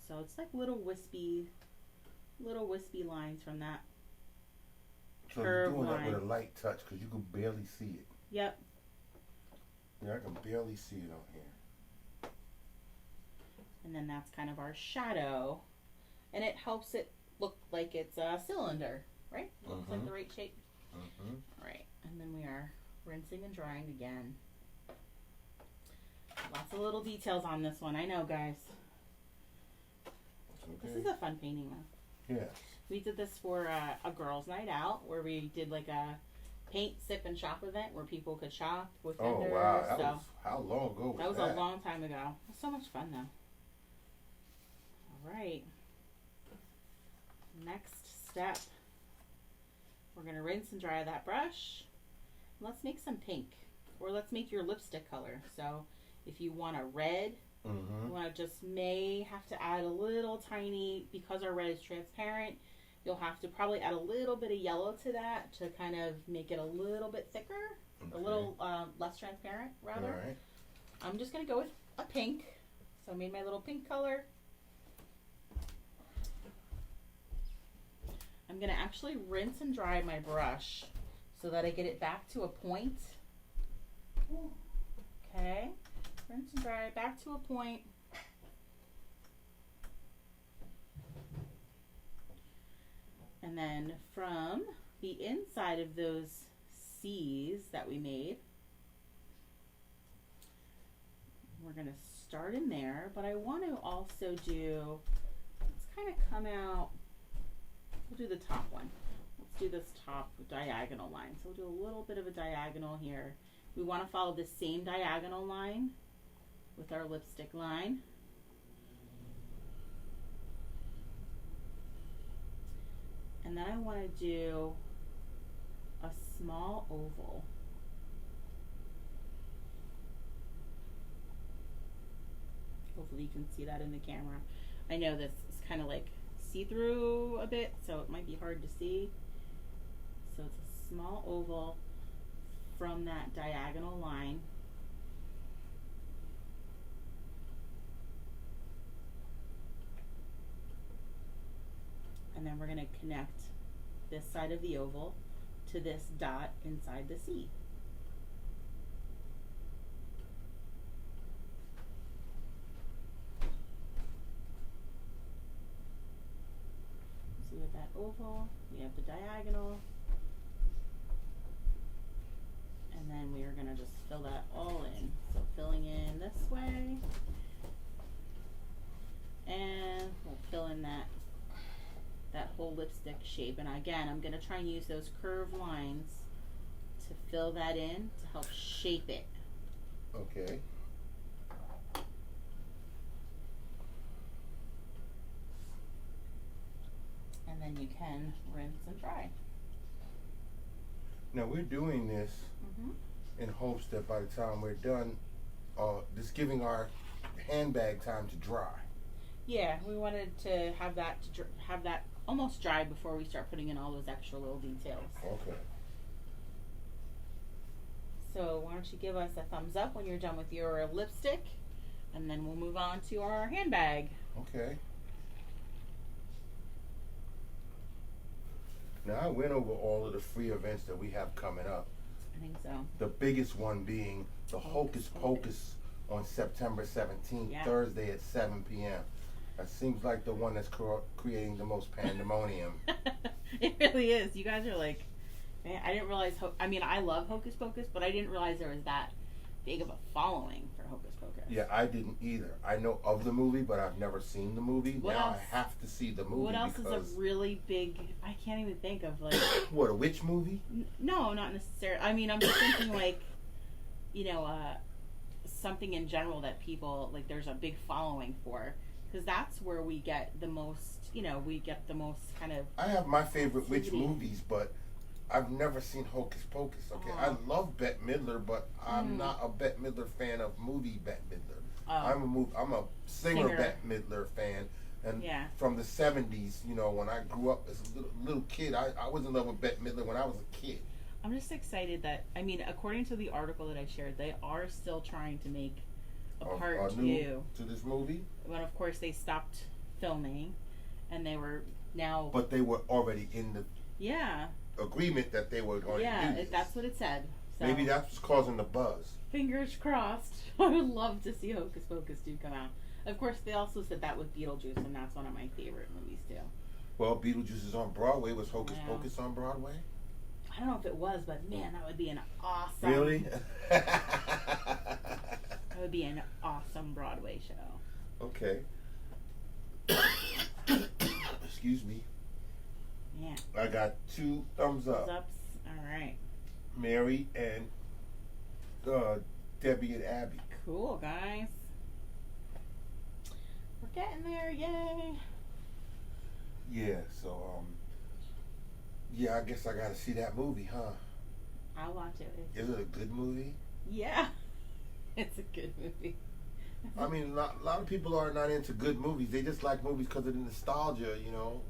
So it's like little wispy lines from that so curved you're doing line. that with a light touch because you can barely see it. Yep. Yeah, I can barely see it on here. And then that's kind of our shadow. And it helps it look like it's a cylinder, right? Looks like the right shape. All right. And then we are rinsing and drying again. Lots of little details on this one. I know, guys. Okay. This is a fun painting, though. Yes. We did this for a girls' night out where we did like a paint, sip, and shop event where people could shop with vendors. Oh, wow. That was, how long ago was that? That was a long time ago. It was so much fun, though. All right. Next step. We're going to rinse and dry that brush. Let's make some pink. Or let's make your lipstick color. So if you want a red, you want to just may have to add a little tiny, because our red is transparent, you'll have to probably add a little bit of yellow to that to kind of make it a little bit thicker, a little less transparent, rather. All right. I'm just going to go with a pink. So I made my little pink color. I'm going to actually rinse and dry my brush so that I get it back to a point. Okay. Rinse and dry it back to a point. And then from the inside of those C's that we made, we're going to start in there, but I want to also do, let's kind of come out, we'll do the top one. Let's do this top diagonal line. So we'll do a little bit of a diagonal here. We want to follow the same diagonal line with our lipstick line. And then I want to do a small oval. Hopefully you can see that in the camera. I know this is kind of like see-through a bit, so it might be hard to see. So it's a small oval from that diagonal line. And then we're going to connect this side of the oval to this dot inside the C. See with that oval, we have the diagonal, and then we are going to just fill that all in. So filling in this way, and we'll fill in that whole lipstick shape. And again, I'm going to try and use those curved lines to fill that in to help shape it. Okay. And then you can rinse and dry. Now we're doing this in hopes that by the time we're done, just giving our handbag time to dry. Yeah, we wanted to have that almost dry before we start putting in all those extra little details. Okay. So why don't you give us a thumbs up when you're done with your lipstick, and then we'll move on to our handbag. Okay. Now I went over all of the free events that we have coming up. I think so. The biggest one being the Hocus Pocus on September 17th, Yeah. Thursday at 7 p.m. That seems like the one that's creating the most pandemonium. It really is. You guys are like, man, I didn't realize, I mean, I love Hocus Pocus, but I didn't realize there was that big of a following for Hocus Pocus. Yeah, I didn't either. I know of the movie, but I've never seen the movie. What now else? I have to see the movie. What else is a really big, I can't even think of, like... What, a witch movie? No, not necessarily. I mean, I'm just thinking like, you know, something in general that people, like there's a big following for. Because that's where we get the most, you know, kind of... I have my favorite witch movies, but I've never seen Hocus Pocus. Okay, I love Bette Midler, but I'm not a Bette Midler fan of movie Bette Midler. I'm a singer Bette Midler fan, and from the 70s, you know, when I grew up as a little kid, I was in love with Bette Midler when I was a kid. I'm just excited that, I mean, according to the article that I shared, they are still trying to make a part two to this movie. But of course, they stopped filming, and they were now. But they were already in the agreement that they were going to do this. That's what it said. So, maybe that's what's causing the buzz. Fingers crossed. I would love to see Hocus Pocus 2 come out. Of course, they also said that with Beetlejuice, and that's one of my favorite movies too. Well, Beetlejuice is on Broadway. Was Hocus Pocus on Broadway? I don't know if it was, but man, that would be an awesome. Really? That would be an awesome Broadway show. Okay. Excuse me. Yeah. I got 2 thumbs up. Thumbs ups. All right. Mary and Debbie and Abby. Cool, guys. We're getting there, yay! Yeah. So yeah, I guess I got to see that movie, huh? I'll watch it. Is it a good movie? Yeah. It's a good movie. I mean, a lot of people are not into good movies. They just like movies because of the nostalgia, you know.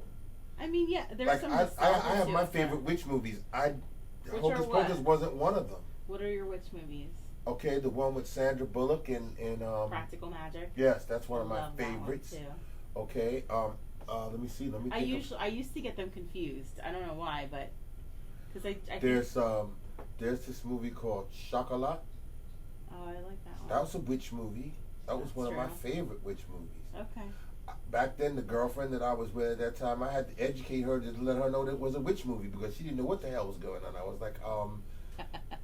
I mean, yeah, there's like, some nostalgia. I have my favorite witch movies. Hocus Pocus wasn't one of them. What are your witch movies? Okay, the one with Sandra Bullock and Practical Magic. Yes, that's one of my love favorites. That one too. Okay, let me see. Let me. I used to get them confused. I don't know why, but because I there's this movie called Chocolat. Oh, I like that one. That was a witch movie. That was one of my true. favorite witch movies. Okay. back then, the girlfriend that I was with at that time, I had to educate her to let her know that it was a witch movie because she didn't know what the hell was going on. I was like,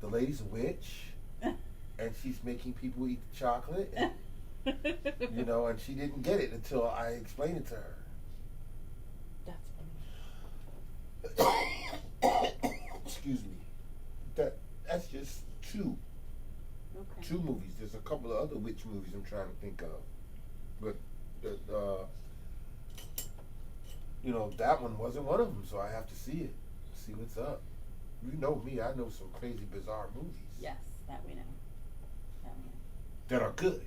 the lady's a witch, and she's making people eat chocolate, and, you know, and she didn't get it until I explained it to her. That's funny. Excuse me. That's just two. Okay. Two movies. There's a couple of other witch movies I'm trying to think of, but you know, that one wasn't one of them. So I have to see it, see what's up. You know me. I know some crazy, bizarre movies. Yes, that we know. That are good.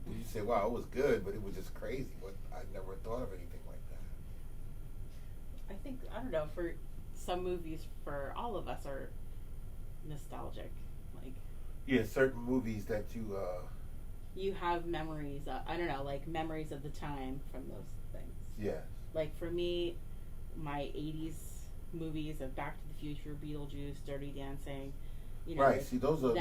You say, wow, it was good, but it was just crazy. But I never thought of anything like that. I think, I don't know, for some movies, for all of us, are nostalgic. Like, yeah, certain movies that you have memories of, I don't know, like memories of the time from those things. Yeah. Like for me, my 80s movies of Back to the Future, Beetlejuice, Dirty Dancing, you know, right. See, those are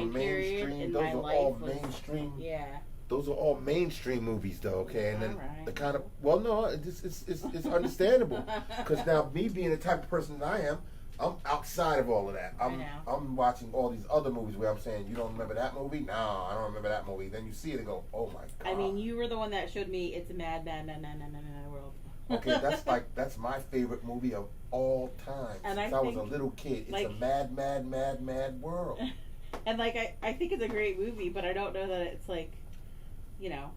mainstream. Those are all mainstream. Yeah. Those are all mainstream movies, though. Okay, and then the kind of it's understandable because now me being the type of person that I am, I'm outside of all of that. I'm watching all these other movies where I'm saying, you don't remember that movie? No, I don't remember that movie. Then you see it and go, oh my god. I mean, you were the one that showed me It's a Mad World. Okay, that's my favorite movie of all time. And since I was a little kid. It's a mad world. And like I think it's a great movie, but I don't know that it's like, you know,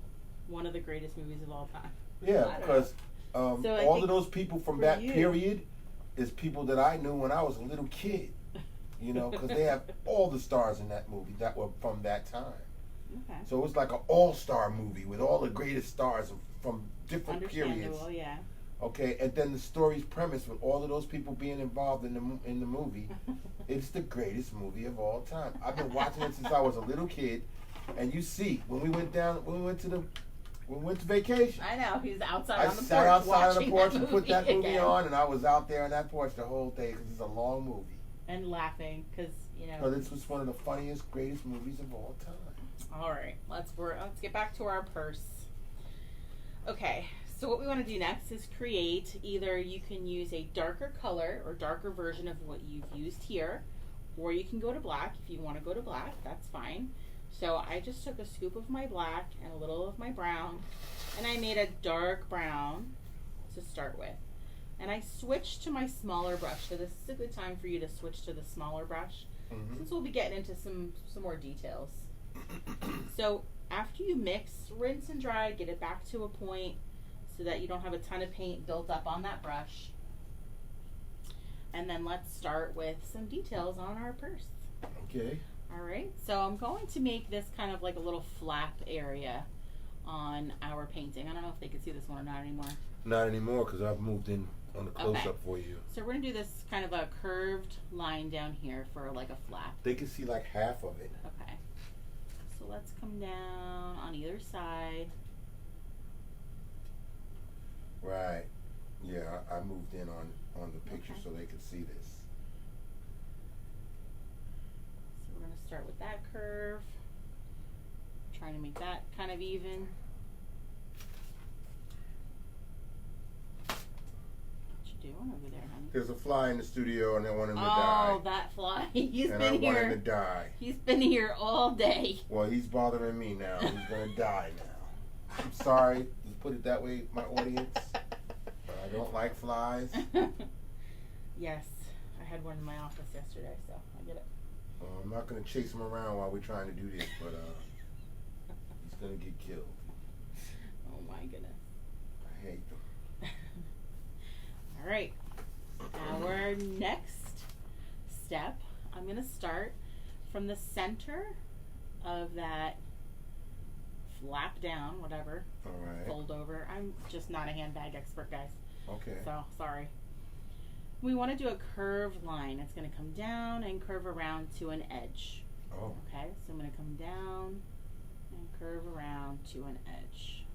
one of the greatest movies of all time. Yeah, because all of those people from that period is people that I knew when I was a little kid. You know, because they have all the stars in that movie that were from that time. Okay. So it was like an all-star movie with all the greatest stars from different periods. Yeah. Okay, and then the story's premise with all of those people being involved in the movie, it's the greatest movie of all time. I've been watching it since I was a little kid, and you see when we went to vacation. I know he's outside on the porch. I sat outside on the porch and put that movie on, and I was out there on that porch the whole day because it's a long movie. And laughing because you know. But this was one of the funniest, greatest movies of all time. All right, let's get back to our purse. Okay, so what we want to do next is create, either you can use a darker color or darker version of what you've used here, or you can go to black. If you want to go to black, that's fine. So I just took a scoop of my black and a little of my brown, and I made a dark brown to start with. And I switched to my smaller brush, so this is a good time for you to switch to the smaller brush, since we'll be getting into some more details. So after you mix, rinse and dry, get it back to a point so that you don't have a ton of paint built up on that brush. And then let's start with some details on our purse. Okay. All right, so I'm going to make this kind of like a little flap area on our painting. I don't know if they can see this one or not anymore. Not anymore because I've moved in on the close-up for you. So we're going to do this kind of a curved line down here for like a flap. They can see like half of it. Okay. So let's come down on either side. Right. Yeah, I moved in on the picture so they could see this. So we're going to start with that curve. Trying to make that kind of even. Doing over there, honey? There's a fly in the studio and I want him to die. Oh, that fly. He's and been I here. want him to die. He's been here all day. Well, he's bothering me now. He's going to die now. I'm sorry to put it that way, my audience. But I don't like flies. Yes. I had one in my office yesterday, so I get it. I'm not going to chase him around while we're trying to do this, but he's going to get killed. Oh, my goodness. I hate them. All right, our next step, I'm going to start from the center of that flap down, whatever, all right. Fold over. I'm just not a handbag expert, guys. Okay. So, sorry. We want to do a curved line. It's going to come down and curve around to an edge. Oh. Okay, so I'm going to come down and curve around to an edge.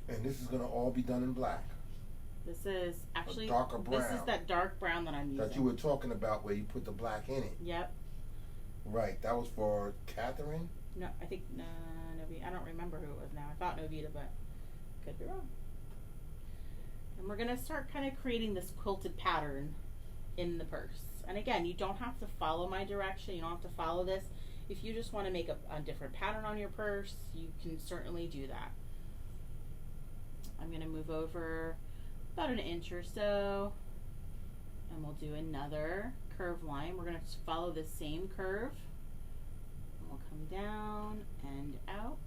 And this is going to all be done in black. This is actually, darker brown. This is that dark brown that I'm using. That you were talking about where you put the black in it. Yep. Right, that was for Catherine? No, I think, I don't remember who it was now. I thought Novita, but could be wrong. And we're going to start kind of creating this quilted pattern in the purse. And again, you don't have to follow my direction. You don't have to follow this. If you just want to make a different pattern on your purse, you can certainly do that. I'm going to move over about an inch or so, and we'll do another curve line. We're going to follow the same curve. And we'll come down and out.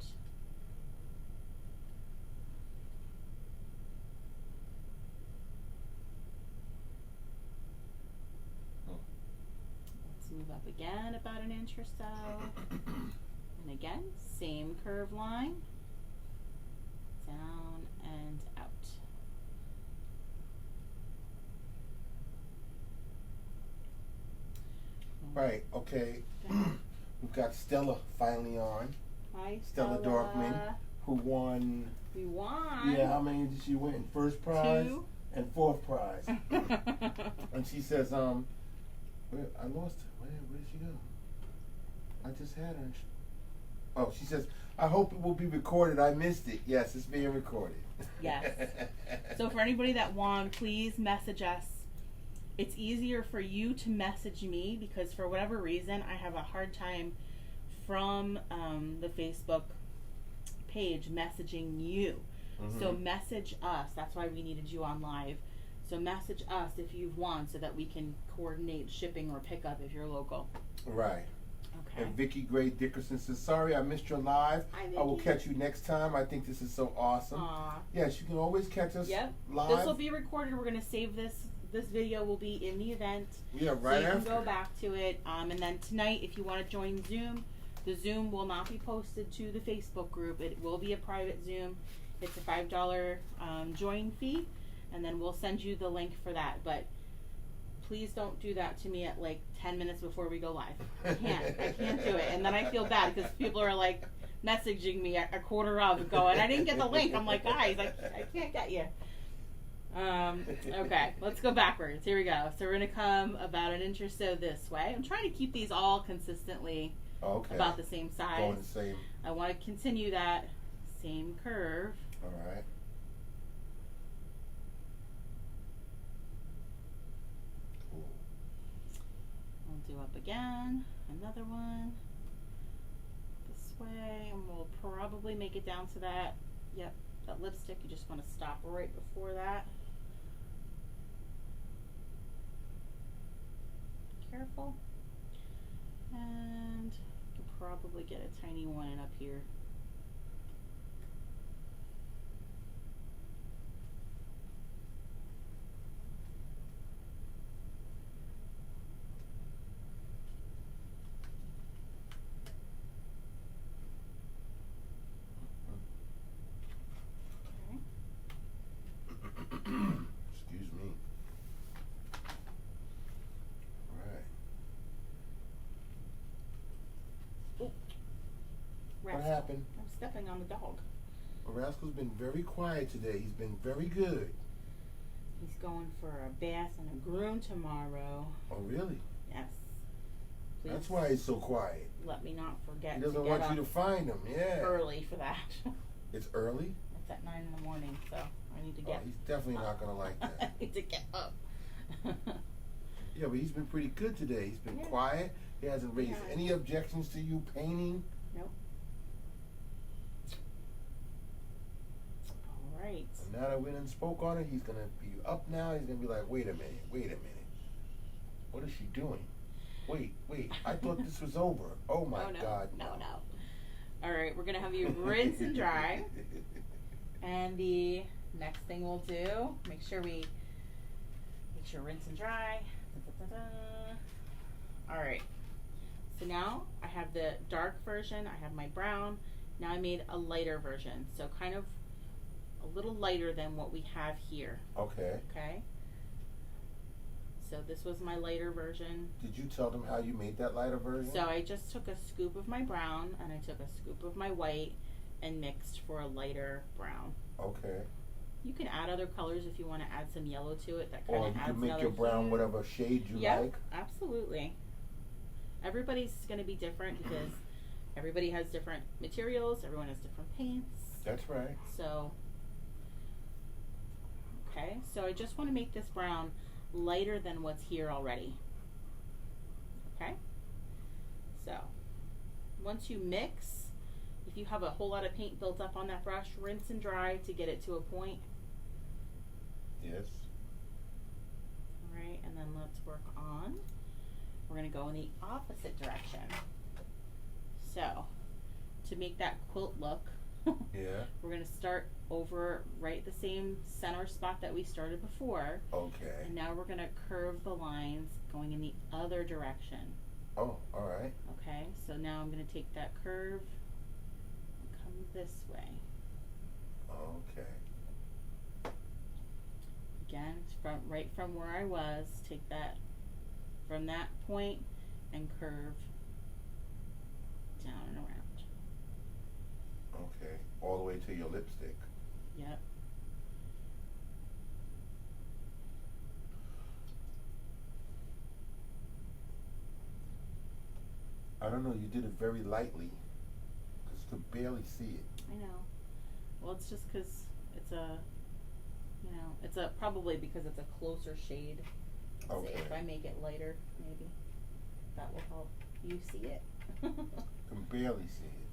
Move up again about an inch or so. And again, same curve line. Down and out. Right, okay. We've got Stella finally on. Hi, Stella Dorkman, who won. We won. Yeah, how many did she win? First prize 2 and fourth prize. And she says, I lost her. Where did she go? I just had her. Oh, she says, I hope it will be recorded. I missed it. Yes, it's being recorded. Yes. So for anybody that won, please message us. It's easier for you to message me because for whatever reason, I have a hard time from the Facebook page messaging you. Mm-hmm. So message us. That's why we needed you on live. So message us if you've won so that we can coordinate shipping or pickup if you're local. Right. Okay. And Vicky Gray Dickerson says, sorry I missed your live. Hi, Vicky. I will catch you next time. I think this is so awesome. Aww. Yes, you can always catch us live. This will be recorded. We're going to save this. This video will be in the event. Yeah, right after. So you can go back to it. And then tonight, if you want to join Zoom, the Zoom will not be posted to the Facebook group. It will be a private Zoom. It's a $5 join fee. And then we'll send you the link for that. But please don't do that to me at like 10 minutes before we go live. I can't do it. And then I feel bad because people are like messaging me a quarter of going, I didn't get the link. I'm like, guys, I can't get you. Okay, let's go backwards. Here we go. So we're going to come about an inch or so this way. I'm trying to keep these all consistently about the same size. Going the same. I want to continue that same curve. All right. We'll do up again, another one, this way, and we'll probably make it down to that, that lipstick. You just want to stop right before that. Careful. And you can probably get a tiny one in up here. Excuse me. Right. Oh. What happened? I'm stepping on the dog. Well, Rascal's been very quiet today. He's been very good. He's going for a bath and a groom tomorrow. Oh, really? Yes. Please. That's why he's so quiet. Let me not forget. He doesn't want you to find him. Yeah. Early for that. It's early? It's at 9 in the morning, so I need to get. Oh, he's definitely not going to like that. I need to get up. Yeah, but he's been pretty good today. He's been quiet. He hasn't raised any objections to you painting. Nope. All right. And now that we done spoke on it, he's going to be up now. He's going to be like, wait a minute. What is she doing? Wait, I thought this was over. Oh my God. No. All right, we're going to have you rinse and dry. And the next thing we'll do, make sure rinse and dry. All right. So now I have the dark version. I have my brown. Now I made a lighter version. So kind of a little lighter than what we have here. Okay. Okay. So this was my lighter version. Did you tell them how you made that lighter version? So I just took a scoop of my brown and I took a scoop of my white and mixed for a lighter brown. Okay. You can add other colors if you want to add some yellow to it. That kind or of adds you can make another your brown hue. whatever shade you like. Absolutely. Everybody's going to be different because everybody has different materials. Everyone has different paints. That's right. So, Okay, so I just want to make this brown lighter than what's here already. Okay, so once you mix, if you have a whole lot of paint built up on that brush, rinse and dry to get it to a point. Yes. All right, and then let's work on, we're going to go in the opposite direction. So to make that quilt look, yeah, we're going to start over right the same center spot that we started before. Okay. And now we're going to curve the lines going in the other direction. Oh, all right. Okay, so now I'm going to take that curve and come this way. Okay. Again, right from where I was, take that from that point and curve down and around. Okay, all the way to your lipstick. Yep. I don't know, you did it very lightly, because you could barely see it. I know. Well, it's just because it's a, you know, it's a, probably because it's a closer shade. Let's Okay. see, if I make it lighter, maybe that will help you see it. Can barely see it.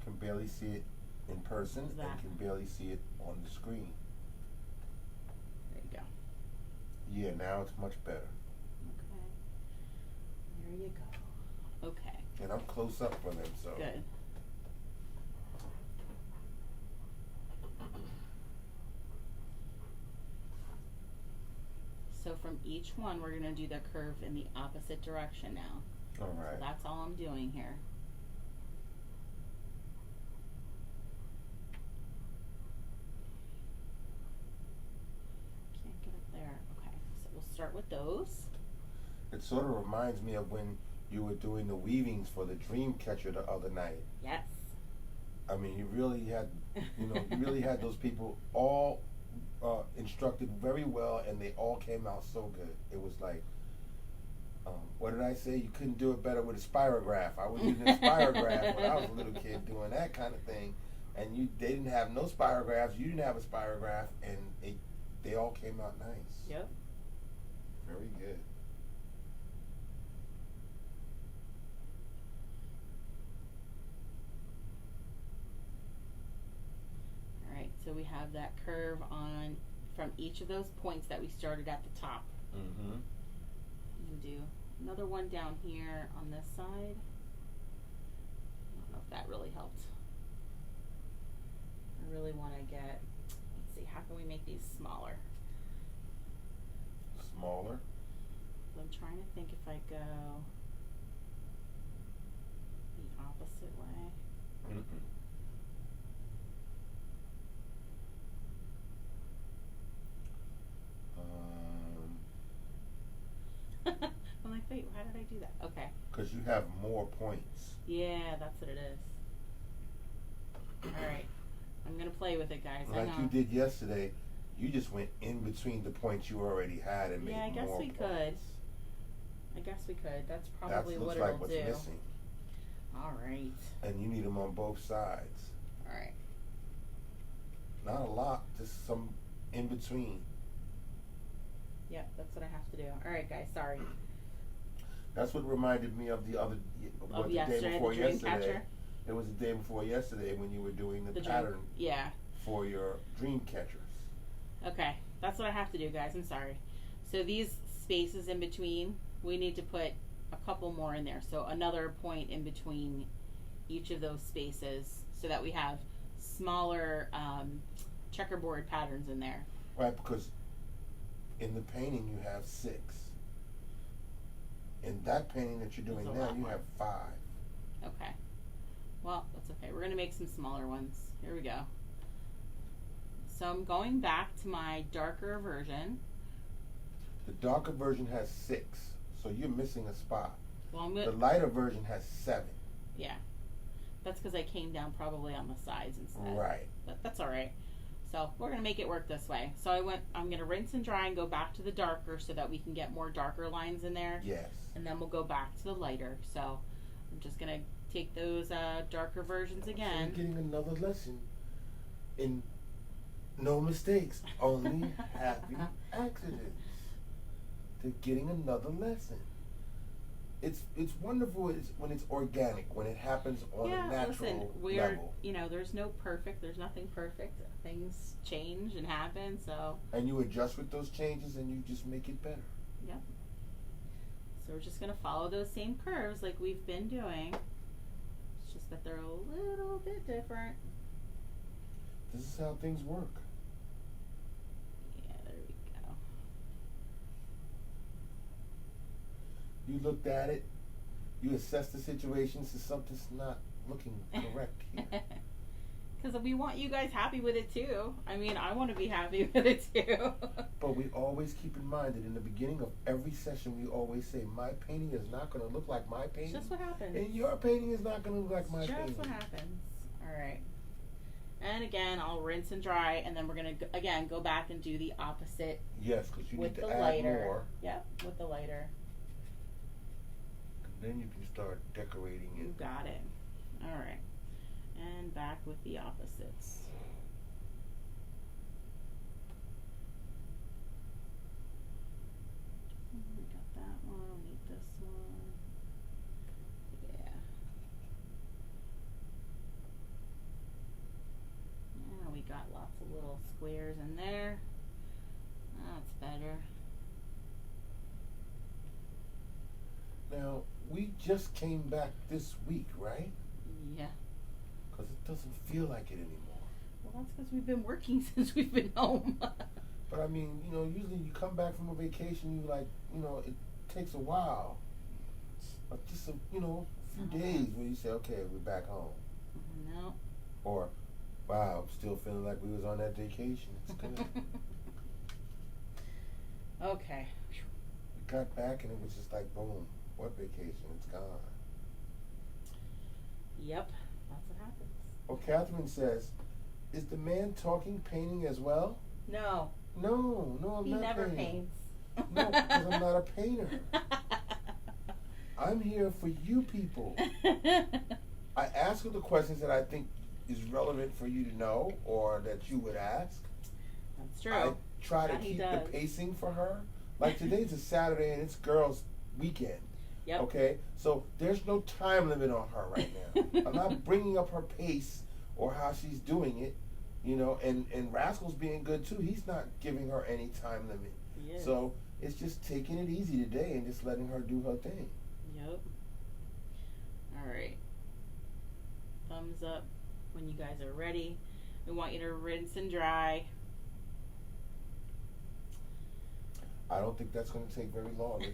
Can barely see it in person and can barely see it on the screen. There you go. Yeah, now it's much better. Okay. There you go. Okay. And I'm close up for them, so. Good. So from each one, we're going to do the curve in the opposite direction now. All right. So that's all I'm doing here. Can't get it there. Okay, so we'll start with those. It sort of reminds me of when you were doing the weavings for the dream catcher the other night. Yes. I mean, you really had, you know, you really had those people all instructed very well, and they all came out so good. It was like, what did I say? You couldn't do it better with a spirograph. I was using a spirograph when I was a little kid doing that kind of thing, and they didn't have no spirographs. You didn't have a spirograph, and they all came out nice. Yep. Very good. So we have that curve on from each of those points that we started at the top. Mm-hmm. And do another one down here on this side. I don't know if that really helped. I really want to get, let's see, how can we make these smaller? Smaller? I'm trying to think if I go the opposite way. Mm-mm. I'm like, wait, how did I do that? Okay. Because you have more points. Yeah, that's what it is. All right. I'm going to play with it, guys. Like you did yesterday, you just went in between the points you already had and made more points. Yeah, I guess we could. I guess we could. That's probably what it'll do. Looks like what's missing. All right. And you need them on both sides. All right. Not a lot, just some in between. Yeah, that's what I have to do. All right, guys. Sorry. That's what reminded me of the other, the day before yesterday. It was the day before yesterday when you were doing the pattern. Yeah. For your dream catchers. Okay, that's what I have to do, guys. I'm sorry. So these spaces in between, we need to put a couple more in there. So another point in between each of those spaces, so that we have smaller checkerboard patterns in there. Right, because in the painting you have 6. In that painting that you're doing now, you have 5. Okay. Well, that's okay. We're going to make some smaller ones. Here we go. So I'm going back to my darker version. The darker version has 6, so you're missing a spot. Well, the lighter version has 7. Yeah. That's because I came down probably on the sides instead. Right. But that's all right. So we're going to make it work this way. So I'm going to rinse and dry and go back to the darker so that we can get more darker lines in there. Yes. And then we'll go back to the lighter. So I'm just going to take those darker versions again. So you're getting another lesson in No mistakes, only happy accidents. They're getting another lesson. It's wonderful when it's organic, when it happens on a natural level. There's no perfect, there's nothing perfect. Things change and happen, so. And you adjust with those changes and you just make it better. Yep. So we're just going to follow those same curves like we've been doing. It's just that they're a little bit different. This is how things work. Yeah, there we go. You looked at it, you assessed the situation, so something's not looking correct here. Because we want you guys happy with it too. I mean, I want to be happy with it too. But we always keep in mind that in the beginning of every session, we always say, my painting is not going to look like my painting. It's just what happens. And your painting is not going to look like my painting. Just what happens. All right. And again, I'll rinse and dry, and then we're going to, again, go back and do the opposite. Yes, because you need to add lighter. more. Yep, with the lighter. And then you can start decorating it. You got it. All right. And back with the opposites. We got that one. We need this one. Yeah. Yeah, we got lots of little squares in there. That's better. Now, we just came back this week, right? Yeah. Because it doesn't feel like it anymore. Well, that's because we've been working since we've been home. But I mean, usually you come back from a vacation, it takes a while. But just a few days where you say, okay, we're back home. No. Or, wow, I'm still feeling like we was on that vacation. It's good. Okay. We got back and it was just like, boom, what vacation? It's gone. Yep, that's what happens. Well, Catherine says, is the man talking painting as well? No. No, I'm he not never painting. paints. No, because I'm not a painter. I'm here for you people. I ask her the questions that I think is relevant for you to know or that you would ask. That's true. I try to keep the pacing for her. Like today's a Saturday and it's girls' weekend. Yep. Okay? So there's no time limit on her right now. I'm not bringing up her pace or how she's doing it. And Rascal's being good too. He's not giving her any time limit. Yes. So it's just taking it easy today and just letting her do her thing. Yep. All right. Thumbs up when you guys are ready. We want you to rinse and dry. I don't think that's going to take very long.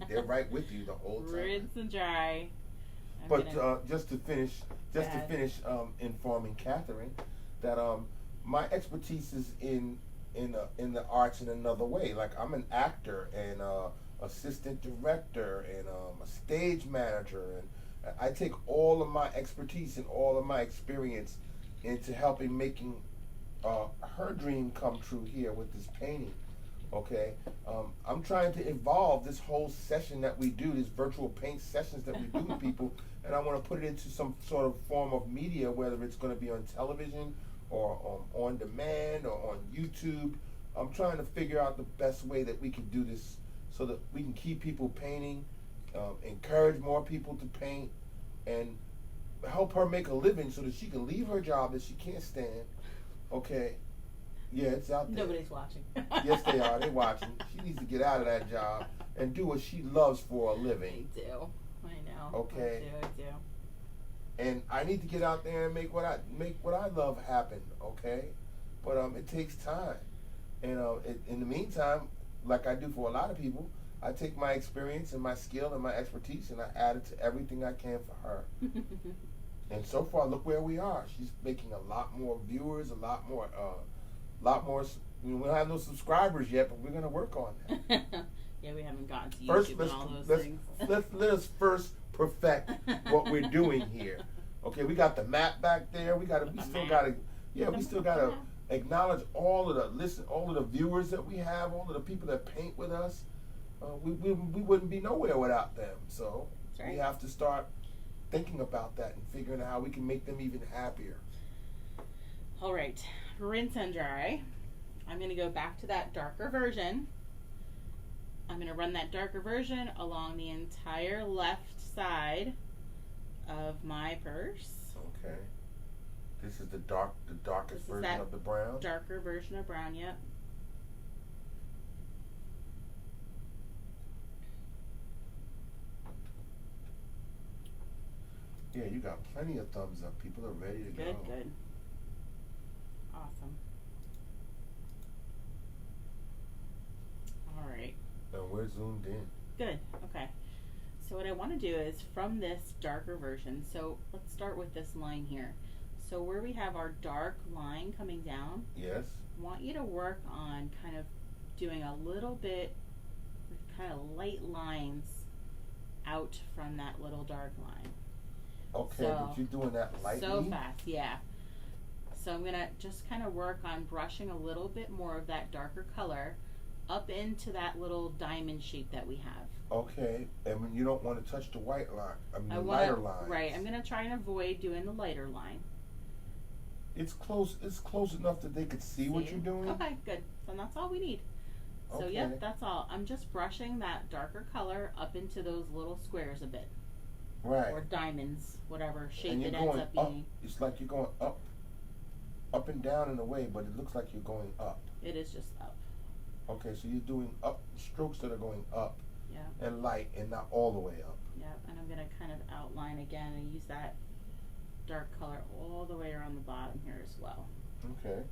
They're right with you the whole time. Rinse and dry. But just to finish informing Catherine that my expertise is in the arts in another way. Like I'm an actor and assistant director and a stage manager, and I take all of my expertise and all of my experience into helping making her dream come true here with this painting. Okay, I'm trying to evolve this whole session that we do, these virtual paint sessions that we do with people, and I want to put it into some sort of form of media, whether it's going to be on television or on demand or on YouTube. I'm trying to figure out the best way that we can do this so that we can keep people painting, encourage more people to paint, and help her make a living so that she can leave her job that she can't stand. Okay. Yeah, it's out there. Nobody's watching. Yes, they are. They're watching. She needs to get out of that job and do what she loves for a living. I do. I know. Okay. I do. And I need to get out there and make what I love happen. Okay. But it takes time. And in the meantime, like I do for a lot of people, I take my experience and my skill and my expertise and I add it to everything I can for her. And so far, look where we are. She's making a lot more viewers, a lot more. We don't have no subscribers yet, but we're going to work on that. Yeah, we haven't gotten to YouTube and all those things. Let us first perfect what we're doing here. Okay, we got the map back there. We still got to acknowledge all of the viewers that we have, all of the people that paint with us. We wouldn't be nowhere without them. So we have to start thinking about that and figuring out how we can make them even happier. All right, rinse and dry. I'm going to go back to that darker version. I'm going to run that darker version along the entire left side of my purse. Okay. This is the darkest version of the brown? Darker version of brown, yep. Yeah, you got plenty of thumbs up. People are ready to go. Good, good. Awesome. All right. And we're zoomed in. Good, okay. So what I want to do is from this darker version, so let's start with this line here. So where we have our dark line coming down, yes, I want you to work on kind of doing a little bit, kind of light lines out from that little dark line. Okay, so, but you're doing that lightly? So fast, yeah. So I'm going to just kind of work on brushing a little bit more of that darker color up into that little diamond shape that we have. Okay, and you don't want to touch the white line, the lighter lines. Right, I'm going to try and avoid doing the lighter line. It's close enough that they could see what you're doing? Okay, good. Then that's all we need. So okay. Yep, that's all. I'm just brushing that darker color up into those little squares a bit. Right. Or diamonds, whatever shape and it ends up being. It's like you're going up and down in a way, but it looks like you're going up. It is just up. Okay, so you're doing up strokes that are going up. Yeah. And light and not all the way up. Yeah, and I'm going to kind of outline again and use that dark color all the way around the bottom here as well. Okay.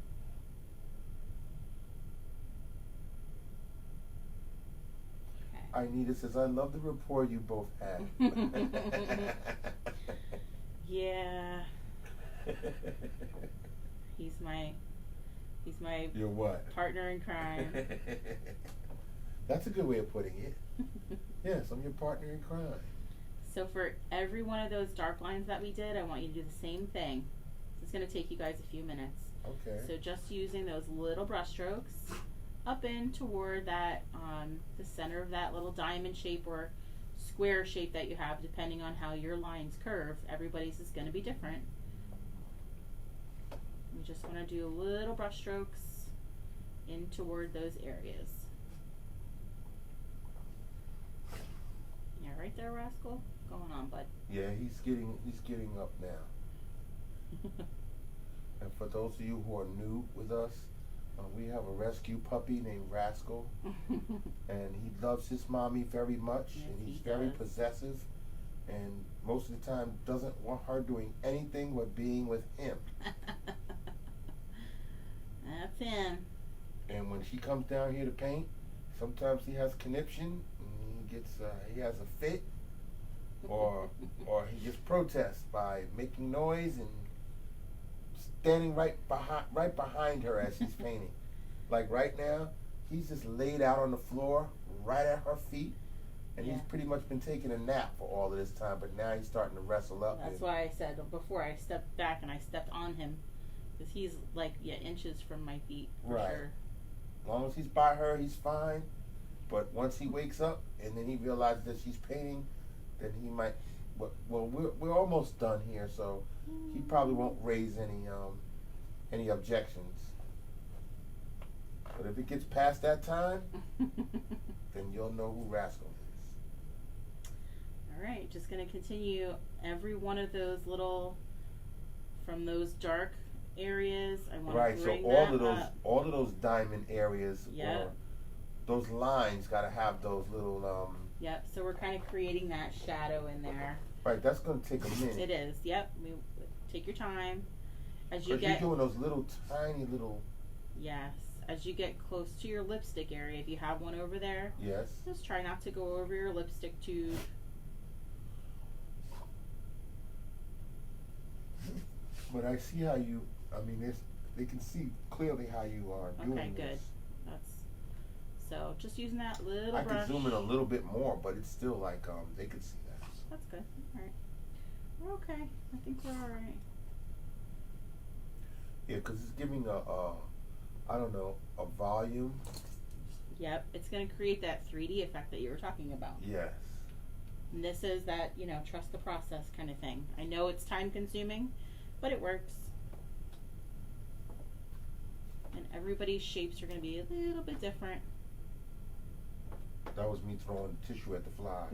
Anita says, I love the rapport you both have. Yeah. He's my You're what? Partner in crime. That's a good way of putting it. Yes, I'm your partner in crime. So for every one of those dark lines that we did, I want you to do the same thing. It's going to take you guys a few minutes. Okay. So just using those little brush strokes up in toward that, the center of that little diamond shape or square shape that you have, depending on how your lines curve. Everybody's is going to be different. We just want to do little brush strokes in toward those areas. Yeah, right there, Rascal. What's going on, bud? Yeah, he's getting up now. And for those of you who are new with us, we have a rescue puppy named Rascal, and he loves his mommy very much, yes, and he's very possessive, and most of the time doesn't want her doing anything but being with him. That's him. And when she comes down here to paint, sometimes he has conniption, and he has a fit, or he just protests by making noise and standing right behind her as she's painting. Like right now, he's just laid out on the floor right at her feet, and he's pretty much been taking a nap for all of this time, but now he's starting to wrestle up. That's why I said before I stepped back and I stepped on him, because he's like inches from my feet for sure. As long as he's by her, he's fine. But once he wakes up and then he realizes that she's painting, then he might. Well, we're almost done here, so he probably won't raise any objections. But if it gets past that time, then you'll know who Rascal is. All right, just going to continue every one of those little, from those dark areas. I want to bring all of those diamond areas, yep. Or those lines, got to have those little. Yep. So we're kind of creating that shadow in there. Right. That's going to take a minute. It is. Yep. Take your time. As you're doing those little tiny little. Yes. As you get close to your lipstick area, if you have one over there. Yes. Just try not to go over your lipstick tube. But I see how you. I mean, they can see clearly how you are doing Okay, good. This. So just using that little brush. I could zoom in a little bit more, but it's still like they could see that. That's good. All right. We're okay. I think we're all right. Yeah, because it's giving a volume. Yep, it's going to create that 3D effect that you were talking about. Yes. And this is that, trust the process kind of thing. I know it's time consuming, but it works. And everybody's shapes are going to be a little bit different. That was me throwing tissue at the fly.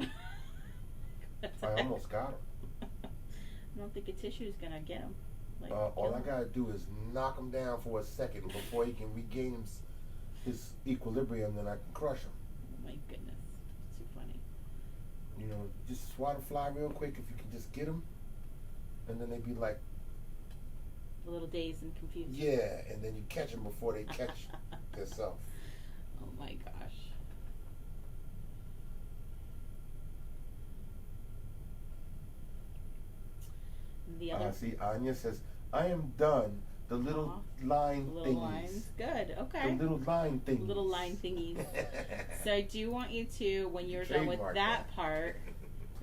I almost got him. I don't think a tissue is going to get him. Like, all I got to do is knock him down for a second before he can regain his equilibrium, then I can crush him. Oh my goodness. Too funny. You know, just swat a fly real quick if you can just get them. And then they'd be like, a little dazed and confused. Yeah, and then you catch them before they catch themselves. Oh my gosh. The other See, Anya says, I am done. The little line the little thingies. lines. Good, okay. The little line thingies. Little line thingies. So I do want you to, when you're done with that part,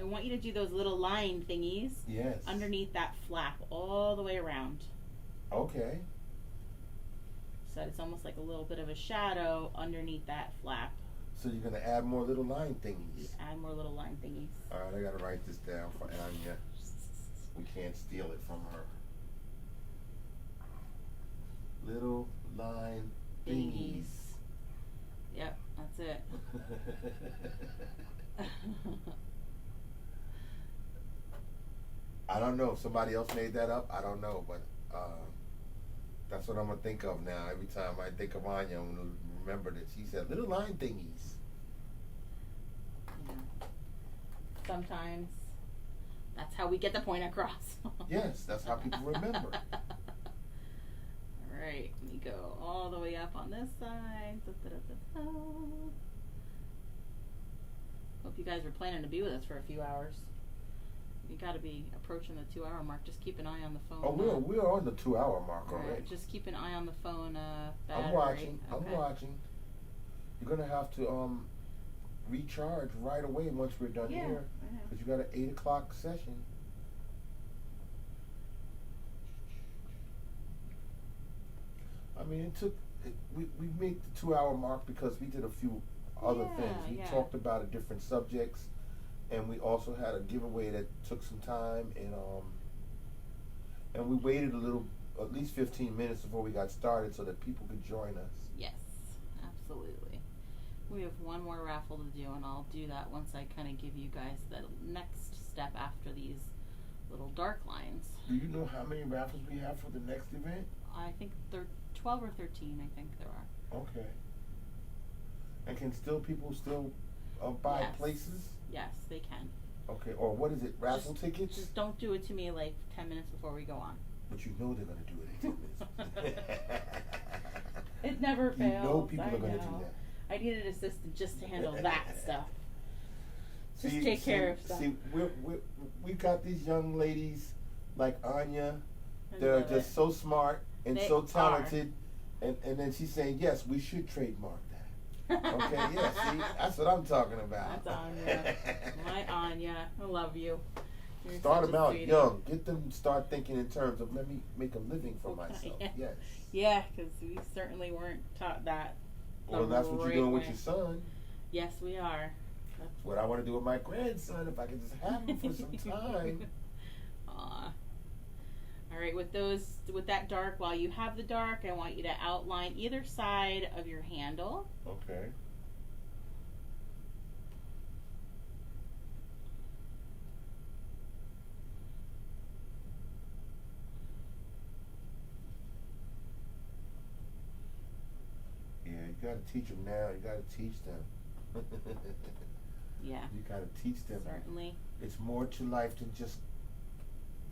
I want you to do those little line thingies. Yes. Underneath that flap all the way around. Okay. So it's almost like a little bit of a shadow underneath that flap. So you're going to add more little line thingies. Add more little line thingies. All right, I got to write this down for Anya. We can't steal it from her. Little line thingies. Yep, that's it. I don't know if somebody else made that up. I don't know, but that's what I'm going to think of now. Every time I think of Anya, I'm going to remember that she said little line thingies. Yeah. Sometimes that's how we get the point across. Yes, that's how people remember. Alright, let me go all the way up on this side. Hope you guys are planning to be with us for a few hours. You got to be approaching the 2-hour mark. Just keep an eye on the phone. Oh, we're on the 2-hour mark already. Right, just keep an eye on the phone. I'm watching. Okay. I'm watching. You're gonna have to recharge right away once we're done here, because you got an 8 o'clock session. I mean, we made the 2-hour mark because we did a few other things. We talked about different subjects, and we also had a giveaway that took some time, and we waited a little, at least 15 minutes before we got started so that people could join us. Yes, absolutely. We have one more raffle to do, and I'll do that once I kind of give you guys the next step after these little dark lines. Do you know how many raffles we have for the next event? I think 12 or 13, I think there are. Okay. And can people still buy places? Yes, they can. Okay, or what is it, raffle tickets? Just don't do it to me like 10 minutes before we go on. But you know they're going to do it in 10 minutes. It never fails. You know people are going to do that. I need an assistant just to handle that stuff. Just take care of stuff. See, we got these young ladies like Anya. They're just so smart and so talented. And then she's saying, yes, we should trademark that. Okay, yeah, see, that's what I'm talking about. That's Anya. My Anya. I love you. You're start them out young. Get them to start thinking in terms of, let me make a living for myself. Yes. Yeah, because we certainly weren't taught that. Well, that's what you're doing with your son. Yes, we are. That's what I want to do with my grandson, if I can just have him for some time. Aw. All right, with that dark, while you have the dark, I want you to outline either side of your handle. Okay. Yeah, you got to teach them now. You got to teach them. Yeah. You got to teach them. Certainly. It's more to life than just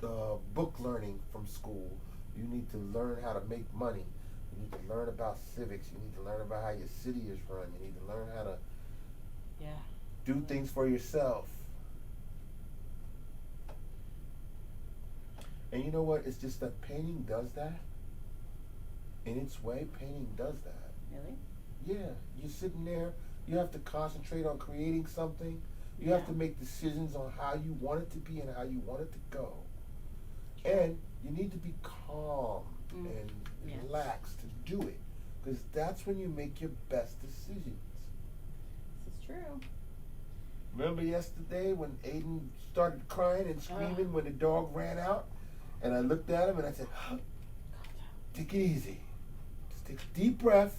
book learning from school. You need to learn how to make money. You need to learn about civics. You need to learn about how your city is run. You need to learn how to do things for yourself. And you know what? It's just that painting does that. In its way, painting does that. Really? Yeah. You're sitting there. You have to concentrate on creating something. You have to make decisions on how you want it to be and how you want it to go. And you need to be calm and relaxed to do it, because that's when you make your best decisions. This is true. Remember yesterday when Aiden started crying and screaming when the dog ran out? And I looked at him and I said, take it easy. Just take a deep breath.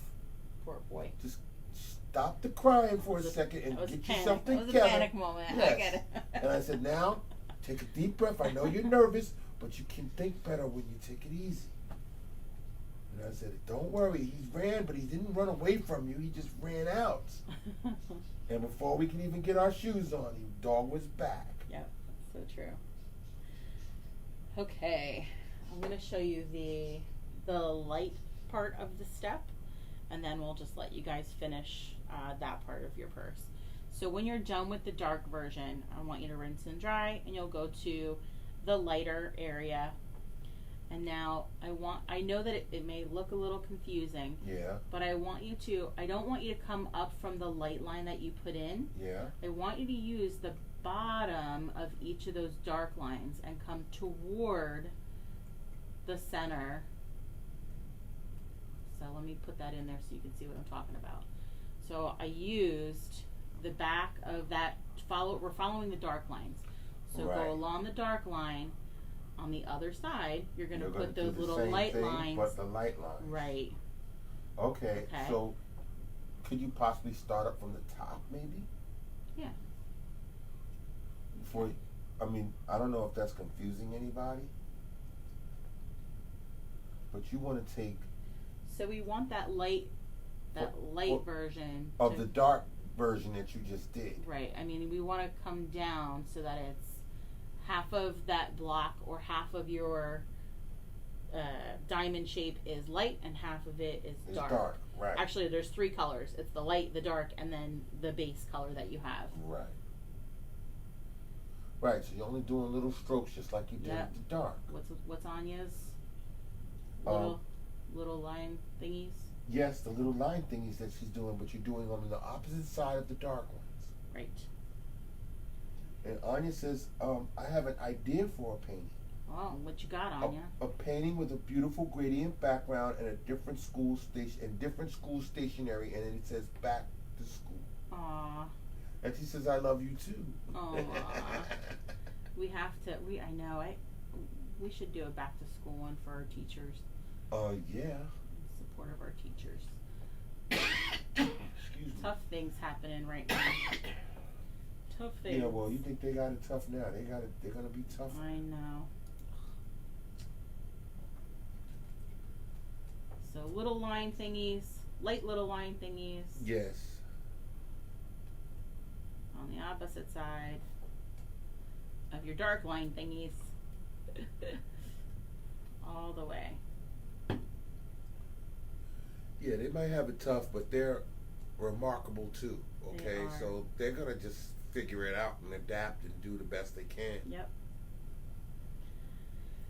Poor boy. Just stop the crying for a second and get yourself together. It was a panic moment. Yes. I get it. And I said, now, take a deep breath. I know you're nervous, but you can think better when you take it easy. And I said, don't worry. He ran, but he didn't run away from you. He just ran out. And before we could even get our shoes on, the dog was back. Yep, that's so true. Okay, I'm going to show you the light part of the step, and then we'll just let you guys finish that part of your purse. So when you're done with the dark version, I want you to rinse and dry, and you'll go to the lighter area. And now I know that it may look a little confusing. Yeah. But I don't want you to come up from the light line that you put in. Yeah. I want you to use the bottom of each of those dark lines and come toward the center. So let me put that in there so you can see what I'm talking about. So I used the back of that, we're following the dark lines. So right. Go along the dark line. On the other side, you're going to put those little light lines. But the light lines. Right. Okay. So could you possibly start up from the top, maybe? Yeah. I don't know if that's confusing anybody. But you want to take. So we want that light version of the dark version that you just did. Right. I mean, we want to come down so that it's half of that block or half of your diamond shape is light and half of it is dark. Right. Actually, there's 3 colors. It's the light, the dark, and then the base color that you have. Right. Right. So you're only doing little strokes, just like you did with the dark. What's Anya's little line thingies? Yes, the little line thingies that she's doing, but you're doing on the opposite side of the dark ones. Right. And Anya says, I have an idea for a painting. Oh, what you got, Anya? A painting with a beautiful gradient background and a different school stationery, and then it says back to school. Aww. And she says, I love you too. Aww. I know. We should do a back to school one for our teachers. Yeah. In support of our teachers. Excuse me. Tough things happening right now. Tough things. Yeah, well, you think they got it tough now. They're gonna be tough. I know. So little line thingies, light little line thingies. Yes. On the opposite side of your dark line thingies. All the way. Yeah, they might have it tough, but they're remarkable too. Okay, so they're gonna just figure it out and adapt and do the best they can. Yep.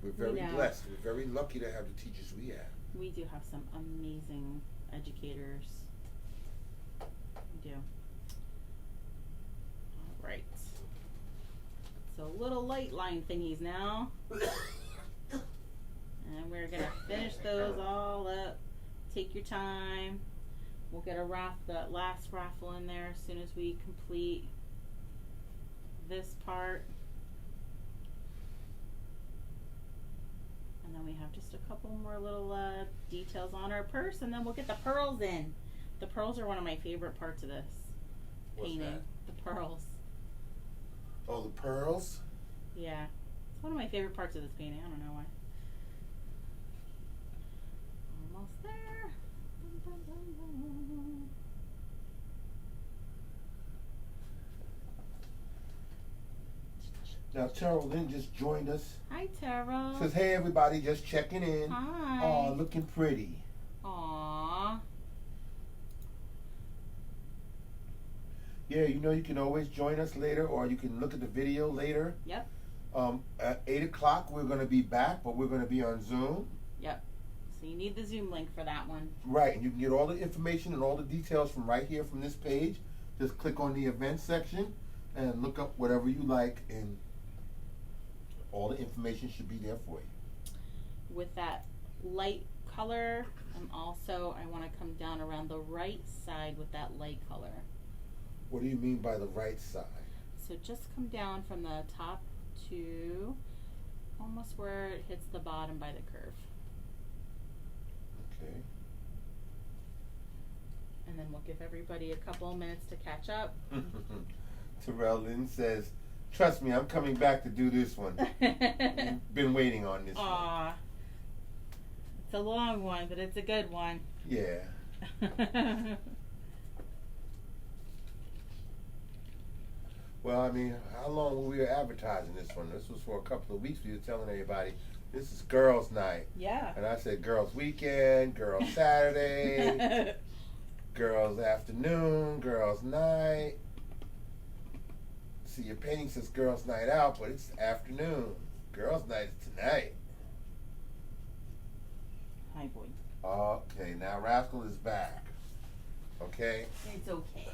We're very blessed. We're very lucky to have the teachers we have. We do have some amazing educators. We do. All right. So little light line thingies now. And we're going to finish those all up. Take your time. We'll get that last raffle in there as soon as we complete this part. And then we have just a couple more little details on our purse, and then we'll get the pearls in. The pearls are one of my favorite parts of this painting. The pearls. Oh, the pearls? Yeah. It's one of my favorite parts of this painting. I don't know why. Almost there. Now, Terrell Lynn just joined us. Hi, Terrell. Says, hey, everybody, just checking in. Hi. Oh, looking pretty. Aww. Yeah, you can always join us later, or you can look at the video later. Yep. At 8 o'clock, we're going to be back, but we're going to be on Zoom. Yep. So you need the Zoom link for that one. Right, and you can get all the information and all the details from right here from this page. Just click on the events section and look up whatever you like, and all the information should be there for you. With that light color, I want to come down around the right side with that light color. What do you mean by the right side? So just come down from the top to almost where it hits the bottom by the curve. Okay. and then we'll give everybody a couple of minutes to catch up. Terrell Lynn says, "Trust me, I'm coming back to do this one. Been waiting on this one." It's a long one, but it's a good one. Yeah. Well, I mean, how long were we advertising this one? This was for a couple of weeks. We were telling everybody, this is girls' night. Yeah. And I said girls' weekend, girls' Saturday, girls' afternoon, girls' night. See, your painting says girls' night out, but it's afternoon. Girls' night is tonight. Hi, boy. Okay, now Rascal is back. Okay? It's okay.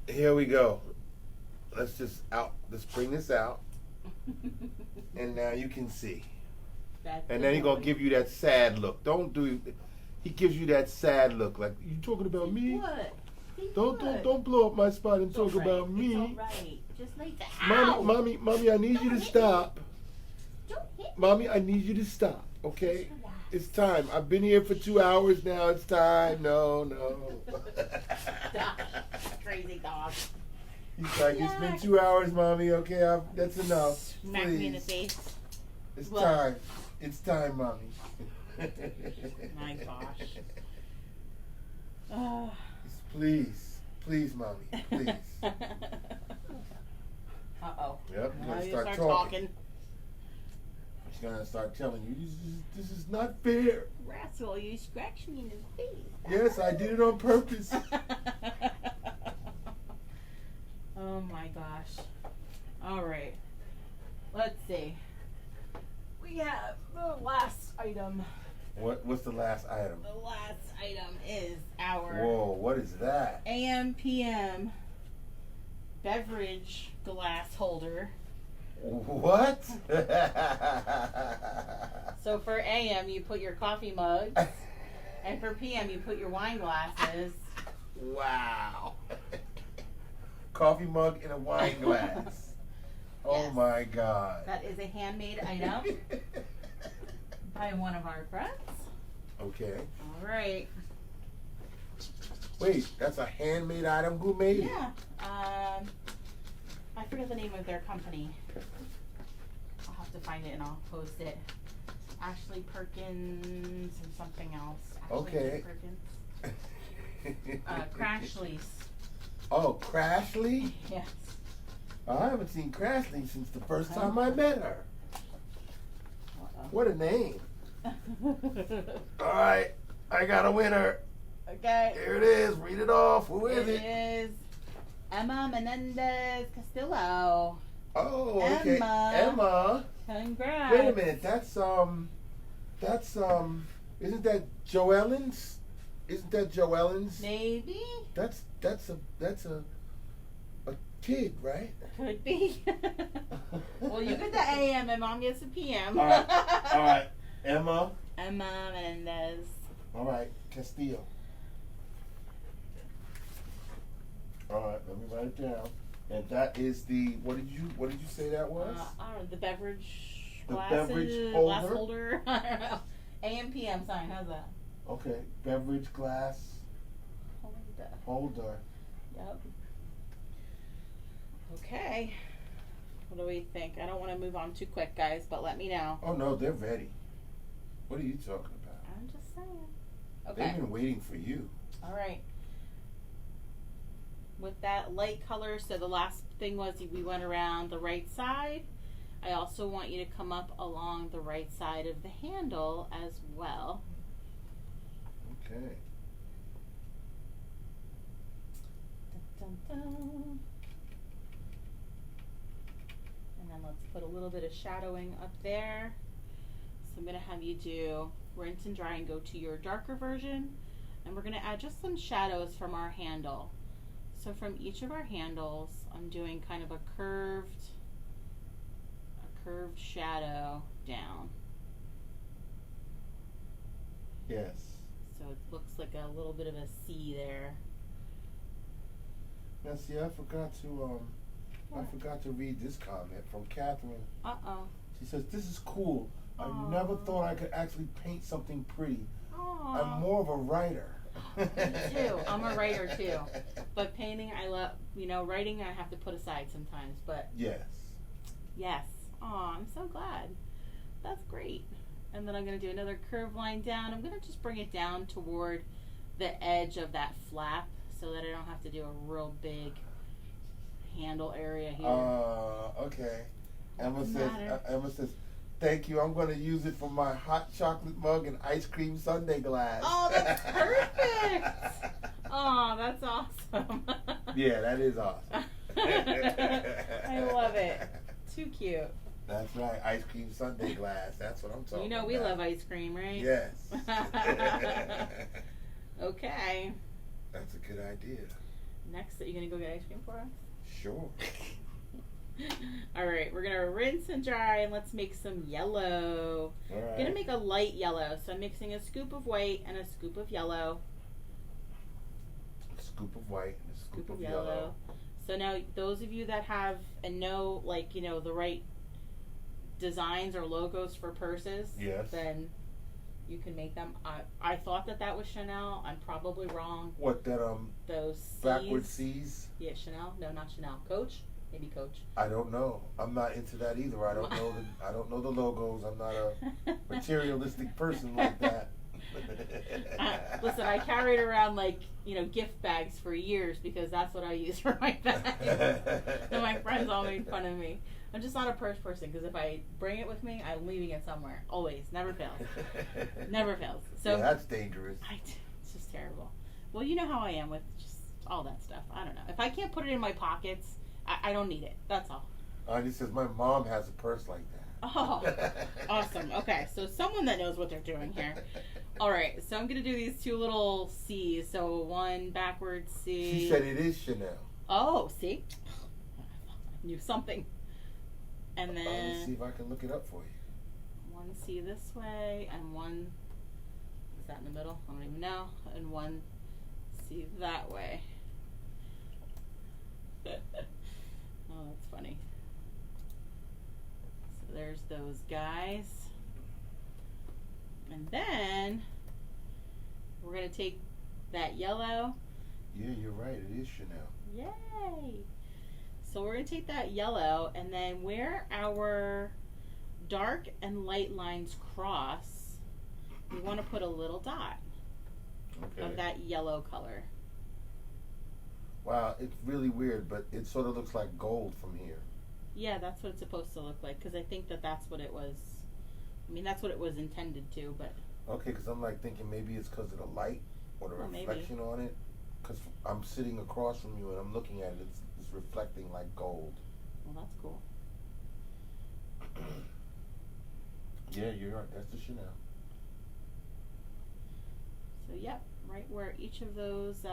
Here we go. Let's bring this out. And now you can see. And then he's going to give you that sad look. He gives you that sad look. Like, you talking about me? What? Don't blow up my spot and talk about me. It's all right. Just like that. Mommy, I need you to stop. Don't hit me. Mommy, I need you to stop, okay? It's time. I've been here for 2 hours now. It's time. No. Stop. Crazy dog. He's like, it's been 2 hours, Mommy. Okay, that's enough. Smack me in the face. It's time. It's time, Mommy. My gosh. Please, Mommy. Please. Uh-oh. Yep, you're going to start talking. She's going to start telling you, this is not fair. Rascal, you scratched me in the face. Yes, I did it on purpose. Oh my gosh. All right. Let's see. We have the last item. What's the last item? The last item is our... Whoa, what is that? AM PM beverage glass holder. What? So for AM, you put your coffee mugs. And for PM, you put your wine glasses. Wow. Coffee mug in a wine glass. Oh my God. That is a handmade item by one of our friends. Okay. All right. Wait, that's a handmade item? Who made it? Yeah. I forget the name of their company. I'll have to find it and I'll post it. Ashley Perkins and something else. Okay. Perkins. Crashleys. Oh, Crashly? Yes. I haven't seen Crashly since the first time I met her. What a name. All right, I got a winner. Okay. Here it is. Read it off. Who is it? It is Emma Menendez Castillo. Oh, okay. Emma. Congrats. Wait a minute. That's isn't that Joe Ellens? Isn't that Joe Ellens? Maybe. That's a kid, right? Could be. Well, you get the AM and Mom gets the PM. All right. Emma Menendez. All right, Castillo. All right, let me write it down. And that is the what did you say that was? I don't know, the beverage The glasses, beverage glass holder. I don't know. AM PM sign. How's that? Okay, beverage glass holder. Yep. Okay. What do we think? I don't want to move on too quick, guys, but let me know. Oh no, they're ready. What are you talking about? I'm just saying. Okay. They've been waiting for you. All right. With that light color, so the last thing was we went around the right side. I also want you to come up along the right side of the handle as well. Okay. Dun, dun, dun. And then let's put a little bit of shadowing up there. So I'm going to have you do rinse and dry and go to your darker version. And we're going to add just some shadows from our handle. So from each of our handles, I'm doing kind of a curved shadow down. Yes. So it looks like a little bit of a C there. Now see, I forgot to read this comment from Catherine. Uh-oh. She says, "This is cool. I never thought I could actually paint something pretty. Aww. I'm more of a writer." Me too. I'm a writer too. But painting, I love, writing I have to put aside sometimes. But yes. Yes. Oh, I'm so glad. That's great. And then I'm going to do another curved line down. I'm going to just bring it down toward the edge of that flap so that I don't have to do a real big handle area here. Okay. Emma says, thank you. I'm going to use it for my hot chocolate mug and ice cream sundae glass. Oh, that's perfect. Oh, that's awesome. Yeah, that is awesome. I love it. Too cute. That's right. Ice cream sundae glass. That's what I'm talking about. We love ice cream, right? Yes. Okay. That's a good idea. Next, are you going to go get ice cream for us? Sure. All right, we're going to rinse and dry, and let's make some yellow. All right. I'm going to make a light yellow, so I'm mixing a scoop of white and a scoop of yellow. A scoop of white and a scoop of yellow. yellow. So now, those of you that have and know, the right designs or logos for purses, yes, then you can make them. I thought that was Chanel. I'm probably wrong. What, that those C's? Backward C's? Yeah, Chanel. No, not Chanel. Coach. Maybe Coach. I don't know. I'm not into that either. I don't know I don't know the logos. I'm not a materialistic person like that. Listen, I carried around gift bags for years because that's what I use for my bag. And my friends all made fun of me. I'm just not a purse person because if I bring it with me, I'm leaving it somewhere. Always. Never fails. Never fails. So yeah, that's dangerous. It's just terrible. Well, you know how I am with just all that stuff. I don't know. If I can't put it in my pockets, I don't need it. That's all. He says my mom has a purse like that. Oh, awesome. Okay, so someone that knows what they're doing here. All right, so I'm going to do these two little C's. So one backward C. She said it is Chanel. Oh, see? I knew something. And then... Let me see if I can look it up for you. One C this way, and one... Is that in the middle? I don't even know. And one C that way. Oh, that's funny. So there's those guys. And then we're going to take that yellow. Yeah, you're right. It is Chanel. Yay! So we're going to take that yellow, and then where our dark and light lines cross, we want to put a little dot of that yellow color. Wow, it's really weird, but it sort of looks like gold from here. Yeah, that's what it's supposed to look like, because I think that's what it was. I mean, that's what it was intended to, but... Okay, because I'm thinking maybe it's because of the light or the reflection on it. Because I'm sitting across from you and I'm looking at it, it's reflecting like gold. Well, that's cool. Yeah, you're right. That's the Chanel. So, yep, right where each of those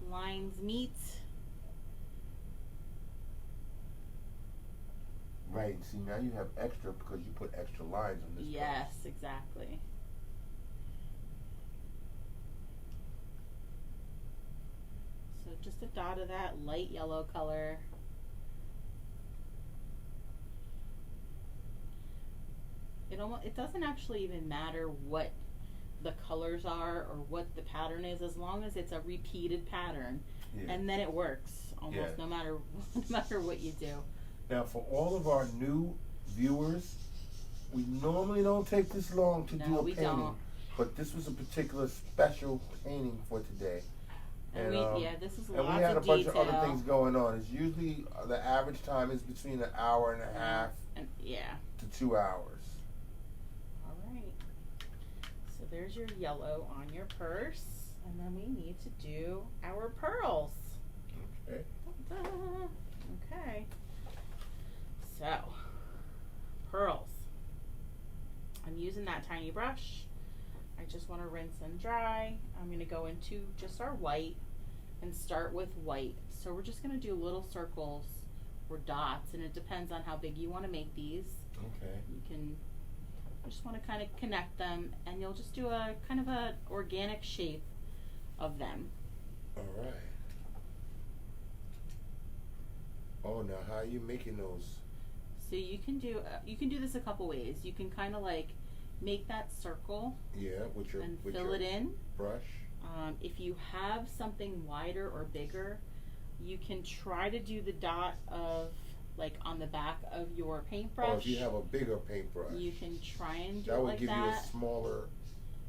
lines meet. Right. See, now you have extra because you put extra lines on this. Yes, exactly. So just a dot of that light yellow color. It doesn't actually even matter what the colors are or what the pattern is, as long as it's a repeated pattern, and then it works almost no matter what you do. Now, for all of our new viewers, we normally don't take this long to do a painting, but this was a particular special painting for today. And this is lots of detail. And we had a bunch of other things going on. It's usually the average time is between an hour and a half to 2 hours. All right. So there's your yellow on your purse, and then we need to do our pearls. Okay. Okay. So, pearls. I'm using that tiny brush. I just want to rinse and dry. I'm going to go into just our white and start with white. So we're just going to do little circles or dots, and it depends on how big you want to make these. Okay. You just want to kind of connect them, and you'll just do a kind of a organic shape of them. All right. Oh, now how are you making those? So you can do this a couple ways. You can kind of like make that circle. Yeah, with your fill it in. brush. If you have something wider or bigger, you can try to do the dot of like on the back of your paintbrush. Or if you have a bigger paintbrush, you can try and do that it would like give that. you a smaller.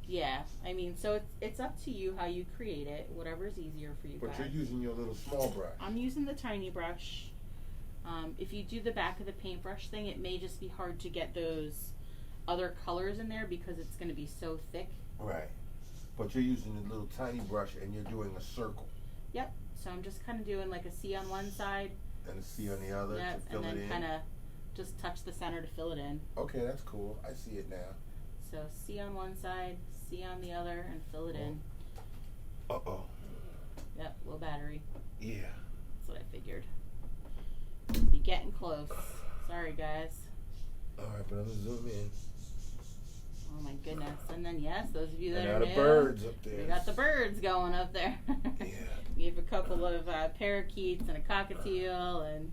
Yeah, I mean, so it's up to you how you create it, whatever's easier for you guys. But you're using your little small brush. I'm using the tiny brush. If you do the back of the paintbrush thing, it may just be hard to get those other colors in there because it's going to be so thick. Right. But you're using the little tiny brush and you're doing a circle. Yep. So I'm just kind of doing like a C on one side. And a C on the other to fill it in. And then kind of just touch the center to fill it in. Okay, that's cool. I see it now. So C on one side, C on the other, and fill it in. Uh-oh. Yep, low battery. Yeah. That's what I figured. Be getting close. Sorry, guys. All right, but I'm going to zoom in. Oh, my goodness. And then, yes, those of you that and are now new. the birds up there. We got the birds going up there. Yeah. We have a couple of parakeets and a cockatiel and...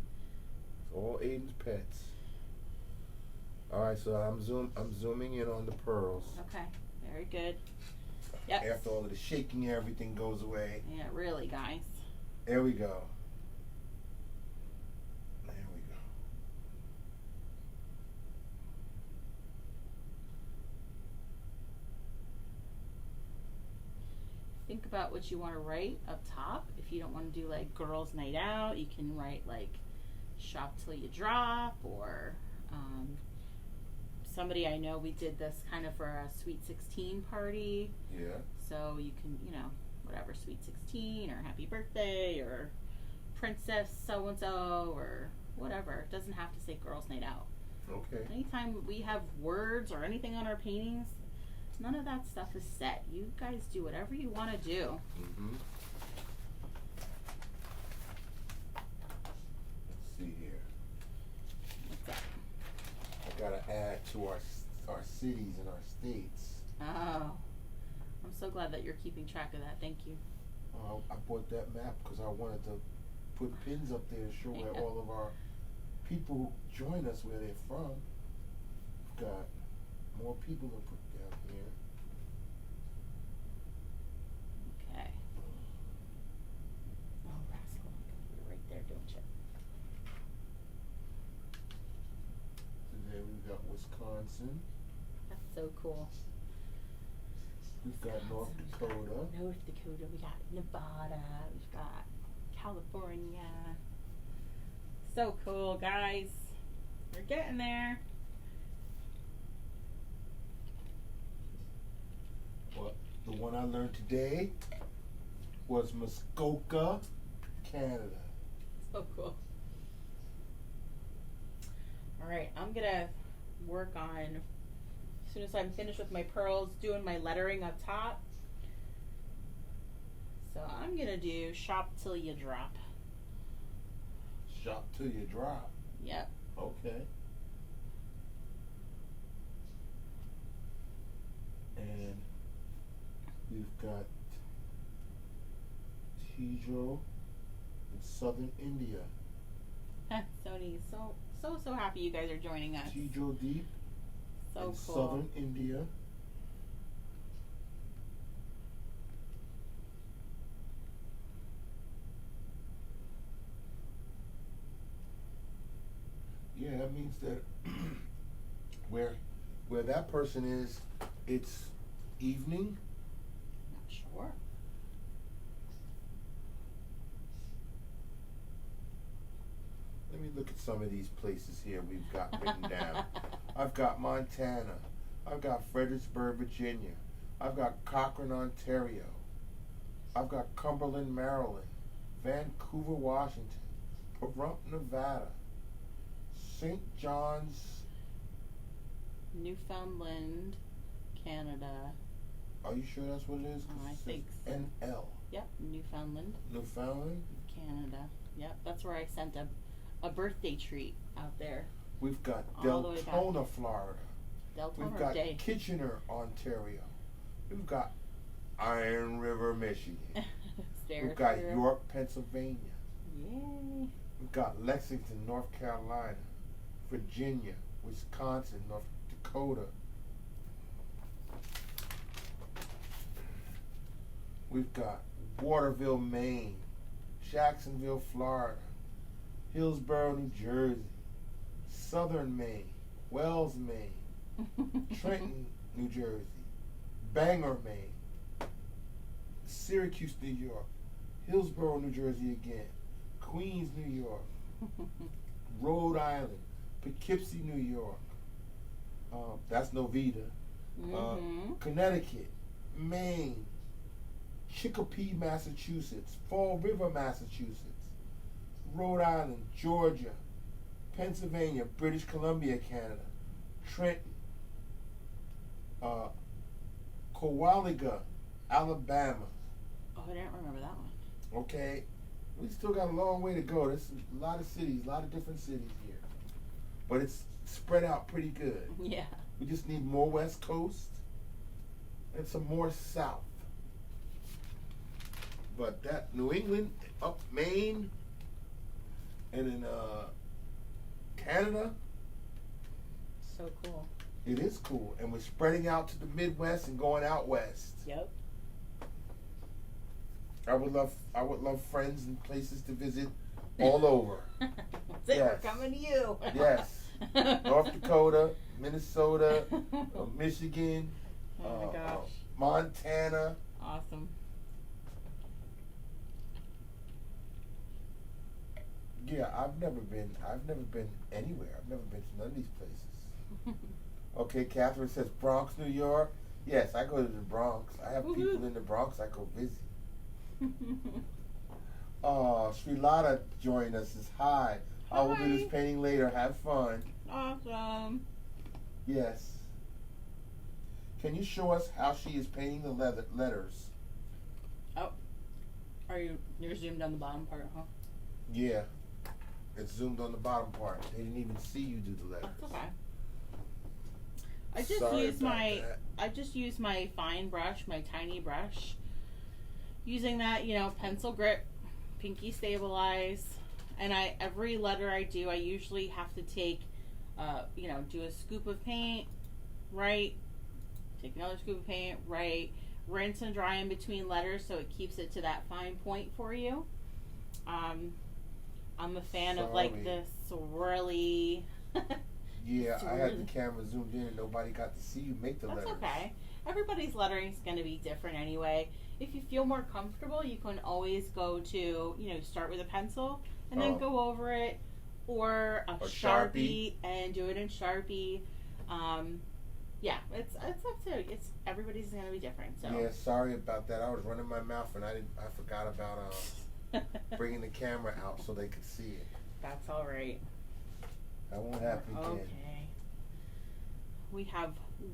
It's all Aiden's pets. All right, so I'm zooming in on the pearls. Okay, very good. Yep. After all of the shaking, everything goes away. Yeah, really, guys. There we go. There we go. Think about what you want to write up top. If you don't want to do like girls' night out, you can write like shop till you drop, or somebody I know, we did this kind of for a Sweet 16 party. Yeah. So you can, you know, whatever, Sweet 16 or happy birthday or princess so-and-so or whatever. It doesn't have to say girls' night out. Okay. Anytime we have words or anything on our paintings, none of that stuff is set. You guys do whatever you want to do. Mm-hmm. Let's see here. What's that? I gotta add to our cities and our states. Oh, I'm so glad that you're keeping track of that. Thank you. I bought that map because I wanted to put pins up there to show where all of our people who join us, where they're from. We've got more people to put down here. Okay. Oh, rascal. You're right there, don't you? Today we've got Wisconsin. That's so cool. We've got North Dakota. North Dakota. We got Nevada. We've got California. So cool, guys. We're getting there. Well, the one I learned today was Muskoka, Canada. So cool. Alright, I'm gonna work on, as soon as I'm finished with my pearls, doing my lettering up top. So I'm gonna do shop till you drop. Shop till you drop. Yep. Okay. And we've got Tijo in southern India. Sony, so happy you guys are joining us. Tijo Deep So in cool. southern India. Yeah, that means that where that person is, it's evening. Not sure. Let me look at some of these places here we've got written down. I've got Montana. I've got Fredericksburg, Virginia. I've got Cochrane, Ontario. I've got Cumberland, Maryland. Vancouver, Washington. Pahrump, Nevada. St. John's. Newfoundland, Canada. Are you sure that's what it is? I think so. NL. Yep, Newfoundland. Newfoundland? Canada. Yep, that's where I sent a birthday treat out there. We've got All the way back. Deltona, Florida. Deltona We've got Day. Kitchener, Ontario. We've got Iron River, Michigan. We've got York, Pennsylvania. Yay. We've got Lexington, North Carolina. Virginia, Wisconsin, North Dakota. We've got Waterville, Maine, Jacksonville, Florida, Hillsborough, New Jersey, Southern Maine, Wells, Maine, Trenton, New Jersey, Bangor, Maine, Syracuse, New York, Hillsborough, New Jersey again, Queens, New York, Rhode Island, Poughkeepsie, New York. That's Novita. Connecticut, Maine, Chicopee, Massachusetts, Fall River, Massachusetts, Rhode Island, Georgia, Pennsylvania, British Columbia, Canada, Trenton, Cowaliga, Alabama. Oh, I didn't remember that one. Okay, we still got a long way to go. There's a lot of cities, a lot of different cities here, but it's spread out pretty good. Yeah. We just need more West Coast and some more South. But that New England, up Maine, and in Canada. So cool. It is cool, and we're spreading out to the Midwest and going out west. Yep. I would love friends and places to visit all over. That's it. Yes. We're coming to you. Yes. North Dakota, Minnesota, Michigan, oh my gosh. Montana. Awesome. Yeah, I've never been anywhere. I've never been to none of these places. Okay, Catherine says Bronx, New York. Yes, I go to the Bronx. I have people in the Bronx I go visit. Sri Lada joined us. Says hi. I will do this painting later. Have fun. Awesome. Yes. Can you show us how she is painting the letters? Oh, you're zoomed on the bottom part, huh? Yeah, it's zoomed on the bottom part. They didn't even see you do the letters. That's okay. I just use my fine brush, my tiny brush. Using that, pencil grip, pinky stabilize, and every letter I do, I usually have to take, do a scoop of paint, right, take another scoop of paint, right, rinse and dry in between letters so it keeps it to that fine point for you. I'm a fan of like the swirly. Yeah, I had the camera zoomed in and nobody got to see you make the letters. That's okay. Everybody's lettering is going to be different anyway. If you feel more comfortable, you can always go to, start with a pencil and then go over it, or a Sharpie and do it in Sharpie. Yeah, it's up to you. Everybody's going to be different. So yeah, sorry about that. I was running my mouth and I forgot about bringing the camera out so they could see it. That's all right. That won't happen again. Okay. We have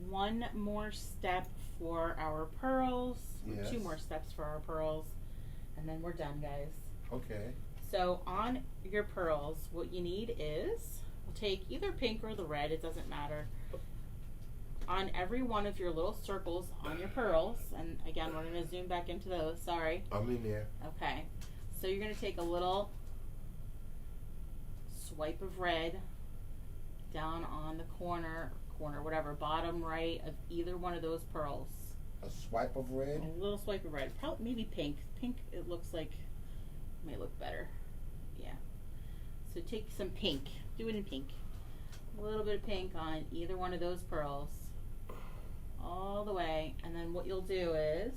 one more step for our pearls. Yes. 2 more steps for our pearls. And then we're done, guys. Okay. So on your pearls, what you need is, we'll take either pink or the red, it doesn't matter. On every one of your little circles on your pearls, and again, we're going to zoom back into those, sorry. I'm in there. Okay. So you're going to take a little swipe of red down on the corner, whatever, bottom right of either one of those pearls. A swipe of red? A little swipe of red. Probably, maybe pink. Pink, it looks like, may look better. Yeah. So take some pink. Do it in pink. A little bit of pink on either one of those pearls. All the way. And then what you'll do is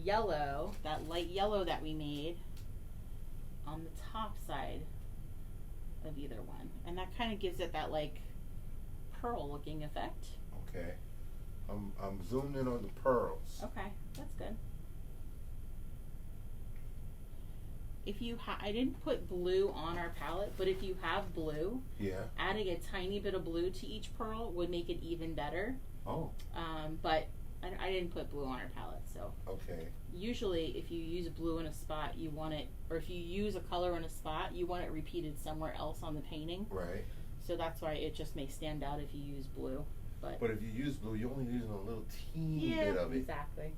yellow, that light yellow that we made, on the top side of either one. And that kind of gives it that like pearl looking effect. Okay. I'm zoomed in on the pearls. Okay, that's good. If you I didn't put blue on our palette, but if you have blue, yeah, adding a tiny bit of blue to each pearl would make it even better. Oh. But I didn't put blue on our palette, so. Okay. Usually, if you use blue in a spot, you want it, or if you use a color in a spot, you want it repeated somewhere else on the painting. Right. So that's why it just may stand out if you use blue. But if you use blue, you're only using a little teeny bit of it. Exactly.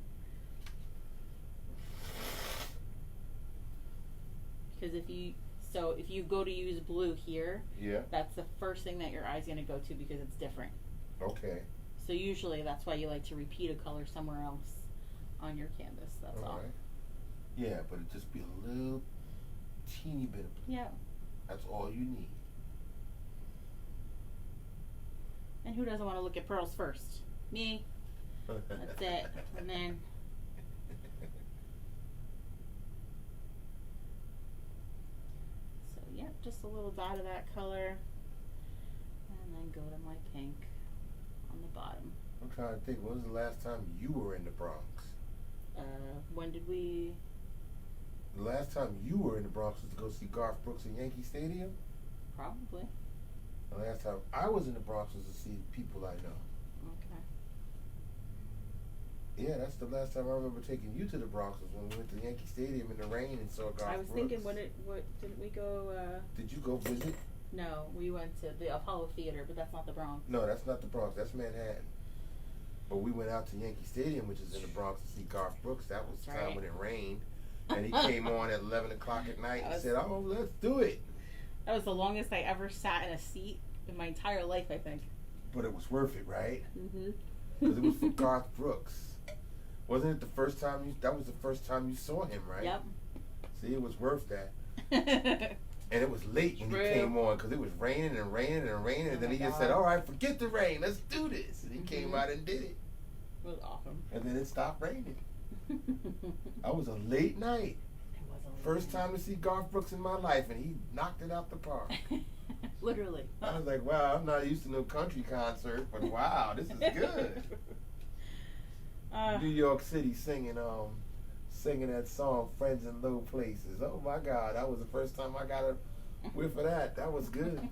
Because if you go to use blue here, yeah, that's the first thing that your eye's going to go to because it's different. Okay. So usually that's why you like to repeat a color somewhere else on your canvas. That's all. Right. Yeah, but it just be a little teeny bit of. Yeah. That's all you need. And who doesn't want to look at pearls first? Me. That's it. And then. So, yeah, just a little dot of that color. And then go to my pink on the bottom. I'm trying to think, when was the last time you were in the Bronx? When did we? The last time you were in the Bronx was to go see Garth Brooks in Yankee Stadium? Probably. The last time I was in the Bronx was to see people I know. Okay. Yeah, that's the last time I remember taking you to the Bronx was when we went to Yankee Stadium in the rain and saw Garth Brooks. I was thinking, what didn't we go? Did you go visit? No, we went to the Apollo Theater, but that's not the Bronx. No, that's not the Bronx. That's Manhattan. But we went out to Yankee Stadium, which is in the Bronx, to see Garth Brooks. That was the time when it rained. And he came on at 11 o'clock at night and said, "Oh, let's do it." That was the longest I ever sat in a seat in my entire life, I think. But it was worth it, right? Mm-hmm. Because it was for Garth Brooks. Wasn't it the first time that was the first time you saw him, right? Yep. See, it was worth that. And it was late when he came on because it was raining and raining and raining. And then he just said, "All right, forget the rain. Let's do this." And he came out and did it. It was awesome. And then it stopped raining. That was a late night. It was a late First time to see Garth Brooks in my life, and he knocked it out the park. Literally. I was like, wow, I'm not used to no country concert, but wow, this is good. New York City singing that song, Friends in Low Places. Oh my God, that was the first time I got a whiff of that. That was good.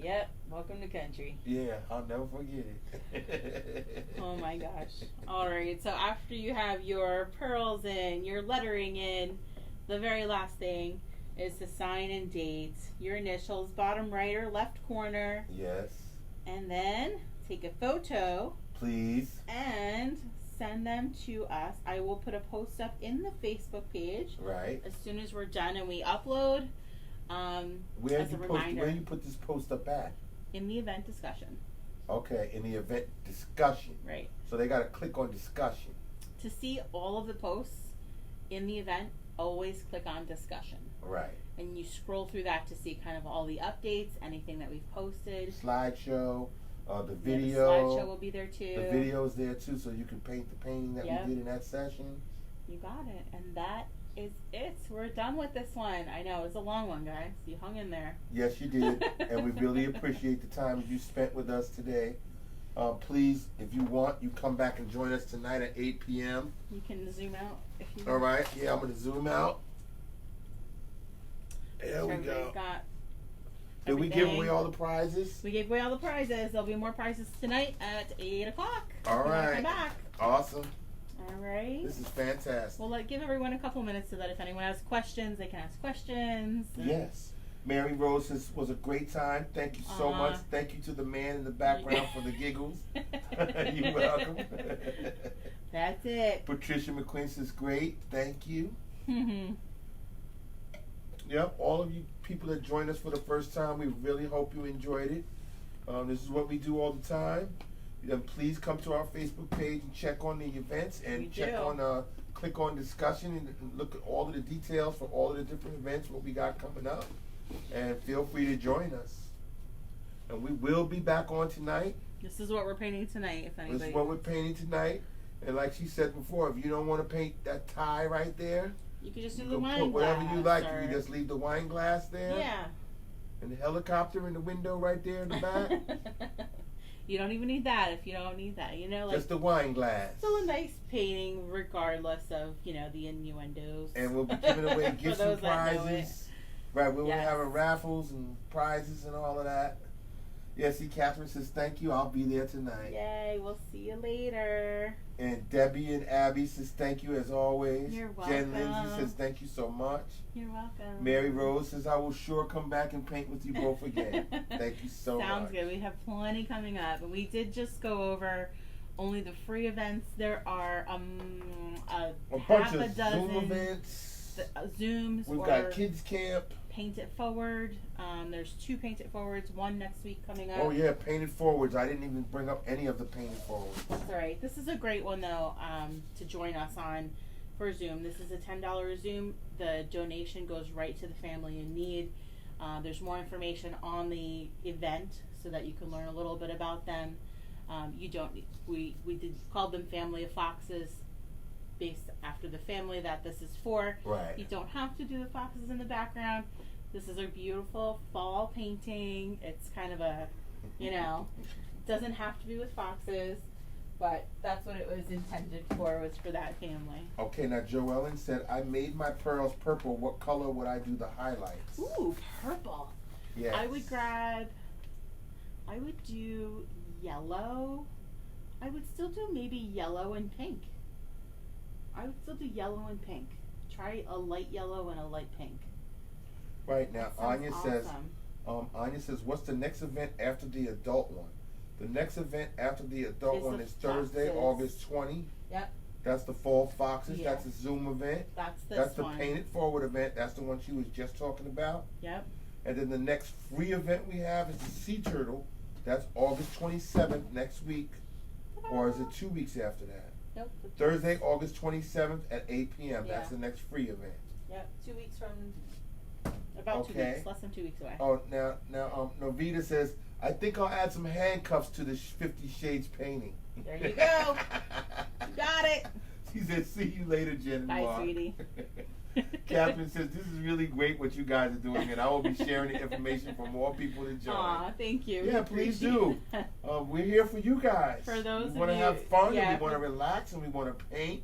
Yep, welcome to country. Yeah, I'll never forget it. Oh my gosh. Alright, so after you have your pearls in, your lettering in, the very last thing is to sign and date your initials, bottom right or left corner. Yes. And then take a photo. Please. And send them to us. I will put a post up in the Facebook page. Right. As soon as we're done and we upload. Where you put this post up at? In the event discussion. Okay, in the event discussion. Right. So they got to click on discussion. To see all of the posts in the event, always click on discussion. Right. And you scroll through that to see kind of all the updates, anything that we've posted. Slideshow, the video. Yeah, the slideshow will be there too. The video's there too, so you can paint the painting that we did in that session. You got it. And that is it. We're done with this one. I know, it's a long one, guys. You hung in there. Yes, you did. And we really appreciate the time you spent with us today. Please, if you want, you come back and join us tonight at 8 p.m. You can zoom out if you want. All right. Yeah, I'm going to zoom out. There we go. Did we give away all the prizes? We gave away all the prizes. There'll be more prizes tonight at 8 o'clock. All right. Come back. Awesome. All right. This is fantastic. We'll give everyone a couple minutes so that if anyone has questions, they can ask questions. Yes. Mary Rose, this was a great time. Thank you so much. Thank you to the man in the background for the giggles. You're welcome. That's it. Patricia McQueen says, great. Thank you. Yep, all of you people that joined us for the first time, we really hope you enjoyed it. This is what we do all the time. Then please come to our Facebook page and check on the events and click on discussion and look at all of the details for all of the different events, what we got coming up. And feel free to join us. And we will be back on tonight. This is what we're painting tonight, if anybody. This is what we're painting tonight. And like she said before, if you don't want to paint that tie right there, you can just do you the can wine put whatever glass you like. You can just leave the wine glass there. Yeah. And the helicopter in the window right there in the back. You don't even need that if you don't need that. You know, like just the wine glass. Still a nice painting, regardless of the innuendos. And we'll be giving away gifts and prizes. Right, we'll have raffles and prizes and all of that. Yeah, see, Catherine says, thank you. I'll be there tonight. Yay, we'll see you later. And Debbie and Abby says, thank you as always. You're welcome. Jen Lindsay says, thank you so much. You're welcome. Mary Rose says, I will sure come back and paint with you both again. Thank you so much. Sounds good. We have plenty coming up. And we did just go over only the free events. There are a bunch of Zoom events. Zooms. We've got kids camp. Paint It Forward. There's 2 Paint It Forwards, one next week coming up. Oh yeah, Painted Forwards. I didn't even bring up any of the Painted Forwards. That's all right. This is a great one though, to join us on for Zoom. This is a $10 Zoom. The donation goes right to the family in need. There's more information on the event so that you can learn a little bit about them. We did call them Family of Foxes based after the family that this is for. Right. You don't have to do the foxes in the background. This is a beautiful fall painting. It's kind of a, doesn't have to be with foxes, but that's what it was intended for, was for that family. Okay, now Joellen said, I made my pearls purple. What color would I do the highlights? Ooh, purple. Yes. I would do yellow. I would still do maybe yellow and pink. I would still do yellow and pink. Try a light yellow and a light pink. Right now, Anya awesome. Anya says, what's the next event after the adult one? The next event after the adult one is Thursday, Foxes. August 20. Yep. That's the Fall Foxes. Yeah. That's a Zoom event. That's the one. Paint It Forward event. That's the one she was just talking about. Yep. And then the next free event we have is the Sea Turtle. That's August 27th next week. Or is it 2 weeks after that? Nope. Thursday, August 27th at 8 p.m. Yeah. That's the next free event. Yep. 2 weeks from about 2 Okay. weeks, less than 2 weeks away. Oh, now, Novita says, I think I'll add some handcuffs to the 50 Shades painting. There you go. You got it. She said, see you later, Jen and Bye, Mark. sweetie. Catherine says, this is really great what you guys are doing, and I will be sharing the information for more people to join. Aw, thank you. Yeah, please do. We're here for you guys. For those we want to of you, have fun, yeah, and we want to relax, and we want to paint.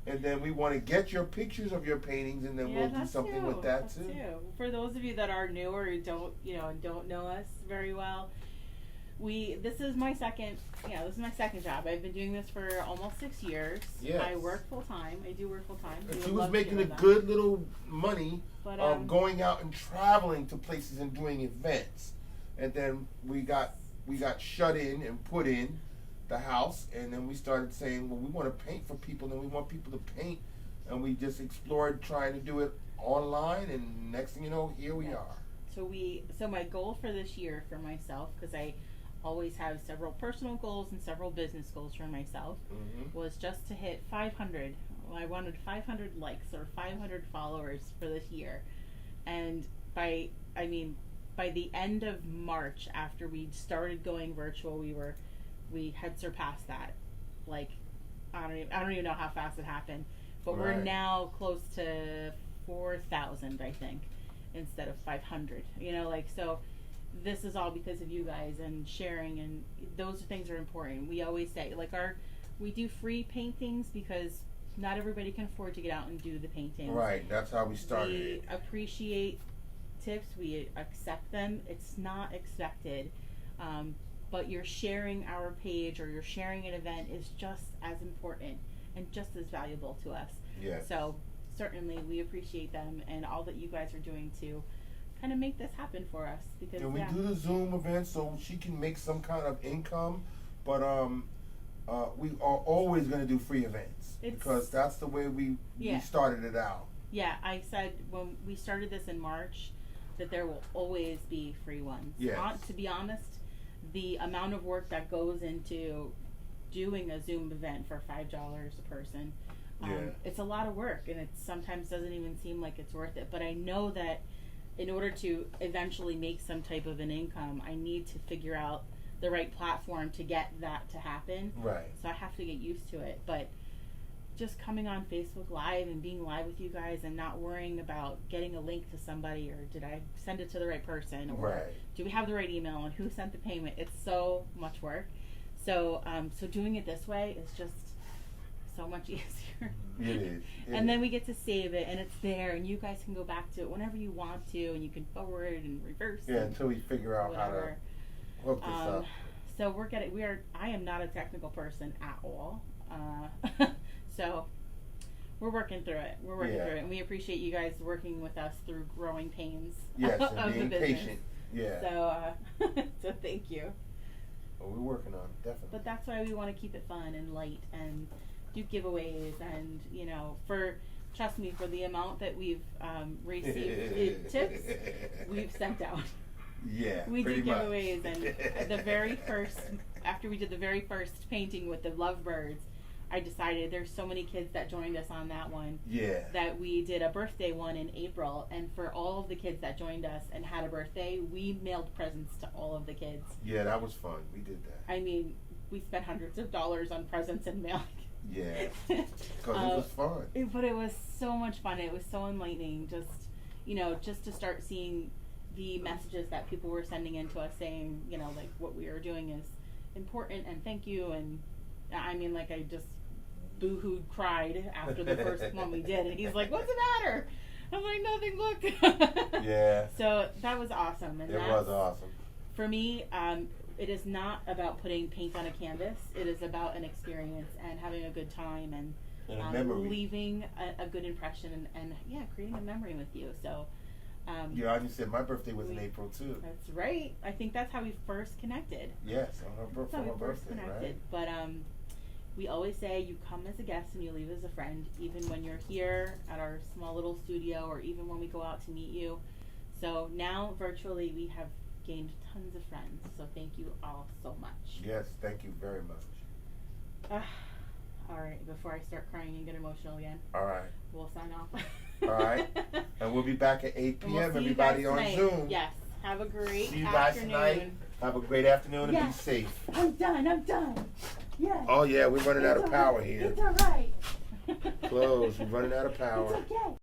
And then we want to get your pictures of your paintings, and then we'll do something with that too. For those of you that are new or don't know us very well, this is my second job. I've been doing this for almost 6 years. Yes. I work full time. I do work full time. And she was making a good little money going out and traveling to places and doing events. And then we got shut in and put in the house, and then we started saying, well, we want to paint for people, and we want people to paint, and we just explored trying to do it online, and next thing you know, here we are. So my goal for this year for myself, because I always have several personal goals and several business goals for myself, was just to hit 500. Well, I wanted 500 likes or 500 followers for this year, and by the end of March, after we started going virtual, we had surpassed that. Like, I don't even know how fast it happened, but we're now close to 4,000, I think, instead of 500. So this is all because of you guys and sharing, and those things are important. We always say, we do free paintings because not everybody can afford to get out and do the paintings. Right, that's how we started. We appreciate tips. We accept them. It's not expected. But you're sharing our page or you're sharing an event is just as important and just as valuable to us. Yes. So certainly we appreciate them and all that you guys are doing to kind of make this happen for us. Because we do the Zoom event so she can make some kind of income, but we are always going to do free events because that's the way we started it out. Yeah, I said when we started this in March that there will always be free ones. Yes. To be honest, the amount of work that goes into doing a Zoom event for $5 a person, it's a lot of work, and it sometimes doesn't even seem like it's worth it. But I know that in order to eventually make some type of an income, I need to figure out the right platform to get that to happen. Right. So I have to get used to it. But just coming on Facebook Live and being live with you guys and not worrying about getting a link to somebody or did I send it to the right person or do we have the right email and who sent the payment, it's so much work. So so doing it this way is just so much easier. It is. And then we get to save it and it's there and you guys can go back to it whenever you want to and you can forward and reverse. Yeah, until we figure out how to hook this up. So I am not a technical person at all. So we're working through it. We're working through it, and we appreciate you guys working with us through growing pains of being the business. Patient. Yeah. So, so thank you. Well, we're working on it, definitely. But that's why we want to keep it fun and light and do giveaways and for trust me, for the amount that we've received in tips, we've sent out. Yeah, we did giveaways, and the very first, after we did the very first painting with the lovebirds, I decided there's so many kids that joined us on that one. Yeah. That we did a birthday one in April, and for all of the kids that joined us and had a birthday, we mailed presents to all of the kids. Yeah, that was fun. We did that. I mean, we spent hundreds of dollars on presents and mailing. Yeah, because it was fun. But it was so much fun. It was so enlightening. Just to start seeing the messages that people were sending in to us saying, like what we are doing is important and thank you. And I mean, like I just boo-hooed cried after the first one we did. And he's like, "What's the matter?" I'm like, "Nothing, look." Yeah. So that was awesome. And it was awesome. For me, it is not about putting paint on a canvas. It is about an experience and having a good time and leaving a good impression and creating a memory with you. So, I just said my birthday was in April too. That's right. I think that's how we first connected. Yes, on her birthday, right? But we always say you come as a guest and you leave as a friend, even when you're here at our small little studio or even when we go out to meet you. So now virtually we have gained tons of friends, so thank you all so much. Yes, thank you very much. All right, before I start crying and get emotional again. All right. We'll sign off. All right. And we'll be back at 8 p.m. Everybody on tonight. Zoom. Yes. Have a great See you guys tonight. Have a great afternoon and be safe. I'm done. Yes. Oh, yeah, we're running out of power here. It's all right. Close. We're running out of power. It's okay.